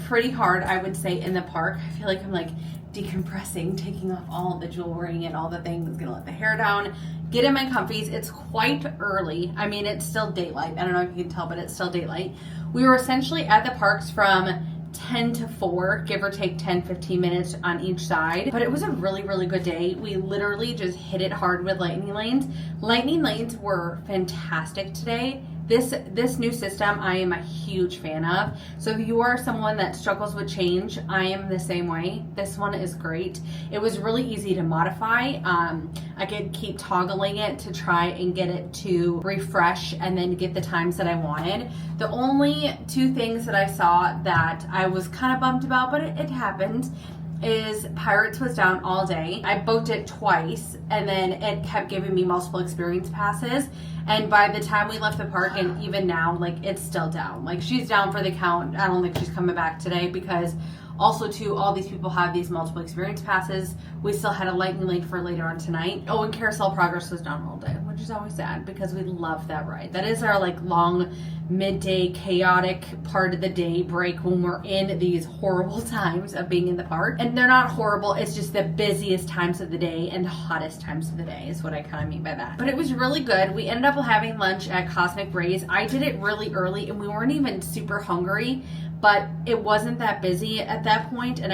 pretty hard, I would say, in the park. I feel like I'm like decompressing, taking off all the jewelry and all the things, gonna let the hair down, get in my comfies. It's quite early. I mean, it's still daylight. I don't know if you can tell, but it's still daylight. We were essentially at the parks from 10 to 4, give or take 10-15 minutes on each side. But it was a really, really good day. We literally just hit it hard with lightning lanes. Lightning lanes were fantastic today. This new system I am a huge fan of. So if you are someone that struggles with change, I am the same way. This one is great. It was really easy to modify. I could keep toggling it to try and get it to refresh and then get the times that I wanted. The only two things that I saw that I was kind of bummed about, but it happened, is Pirates was down all day. I booked it twice and then it kept giving me multiple experience passes. And by the time we left the park, and even now, like, it's still down. Like, she's down for the count. I don't think she's coming back today because also too, all these people have these multiple experience passes. We still had a lightning lane for later on tonight. Oh, and Carousel Progress was down all day, which is always sad because we love that ride. That is our like long midday chaotic part of the day break when we're in these horrible times of being in the park. And they're not horrible, it's just the busiest times of the day and the hottest times of the day is what I kind of mean by that. But it was really good. We ended up having lunch at Cosmic Rays. I did it really early and we weren't even super hungry, but it wasn't that busy at that point, and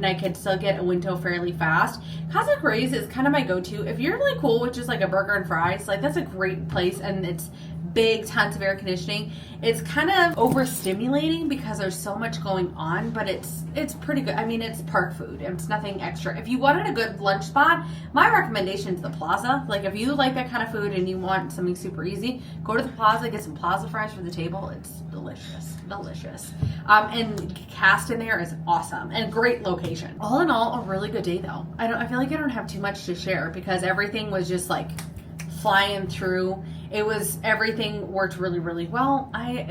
I could still get a window fairly fast. Cosmic Rays is kind of my go-to. If you're really cool with just like a burger and fries, like that's a great place, and it's big, tons of air conditioning. It's kind of overstimulating because there's so much going on, but it's pretty good. I mean, it's park food. It's nothing extra. If you wanted a good lunch spot, my recommendation is the Plaza. Like if you like that kind of food and you want something super easy, go to the Plaza, get some Plaza fries for the table. It's delicious. And cast in there is awesome and great location. All in all, a really good day though. I feel like I don't have too much to share because everything was just like flying through. Everything worked really, really well. I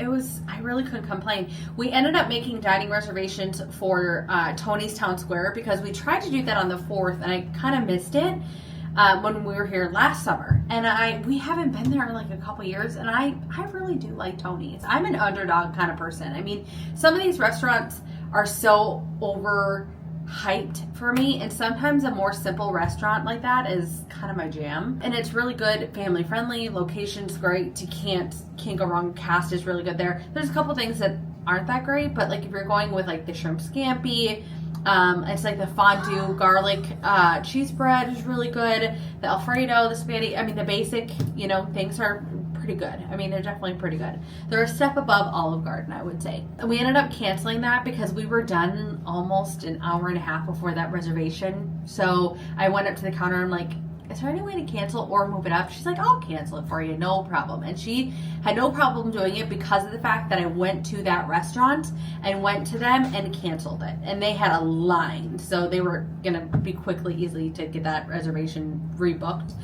really couldn't complain. We ended up making dining reservations for Tony's Town Square because we tried to do that on the 4th and I kind of missed it when we were here last summer. And we haven't been there in like a couple years, and I really do like Tony's. I'm an underdog kind of person. I mean, some of these restaurants are so overhyped for me, and sometimes a more simple restaurant like that is kind of my jam. And it's really good, family friendly, location's great, you can't go wrong, cast is really good there. There's a couple things that aren't that great, but like if you're going with like the shrimp scampi, it's like the fondue garlic cheese bread is really good, the Alfredo, the spaghetti, I mean the basic, things are pretty good. I mean, they're definitely pretty good. They're a step above Olive Garden, I would say. And we ended up canceling that because we were done almost an hour and a half before that reservation. So I went up to the counter and I'm like, is there any way to cancel or move it up? She's like, I'll cancel it for you, no problem. And she had no problem doing it because of the fact that I went to that restaurant and went to them and canceled it. And they had a line, so they were gonna be easily to get that reservation rebooked.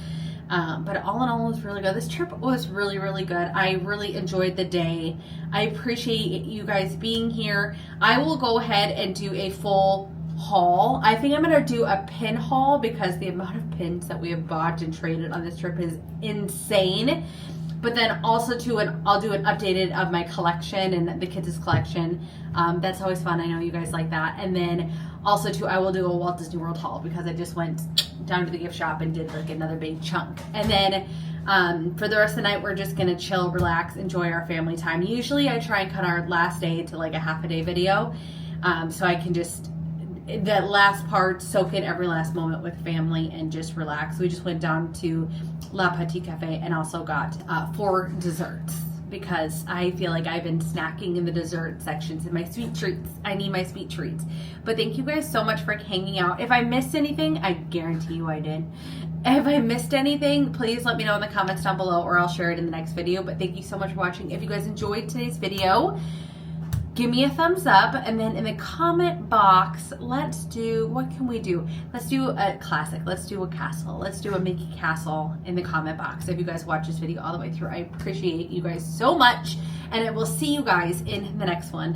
But all in all, it was really good. This trip was really, really good. I really enjoyed the day. I appreciate you guys being here. I will go ahead and do a full haul. I think I'm going to do a pin haul because the amount of pins that we have bought and traded on this trip is insane. But then also I'll do an updated of my collection and the kids' collection. That's always fun. I know you guys like that. And then also I will do a Walt Disney World haul because I just went down to the gift shop and did like another big chunk. And then for the rest of the night, we're just going to chill, relax, enjoy our family time. Usually I try and cut our last day to like a half a day video. So I can just, that last part, soak in every last moment with family and just relax. We just went down to La Petite Cafe and also got 4 desserts because I feel like I've been snacking in the dessert sections and my sweet treats. I need my sweet treats. But thank you guys so much for hanging out. If I missed anything, I guarantee you I did. If I missed anything, please let me know in the comments down below or I'll share it in the next video. But thank you so much for watching. If you guys enjoyed today's video, give me a thumbs up, and then in the comment box, let's do, what can we do? Let's do a classic. Let's do a castle. Let's do a Mickey castle in the comment box. If you guys watch this video all the way through, I appreciate you guys so much, and I will see you guys in the next one.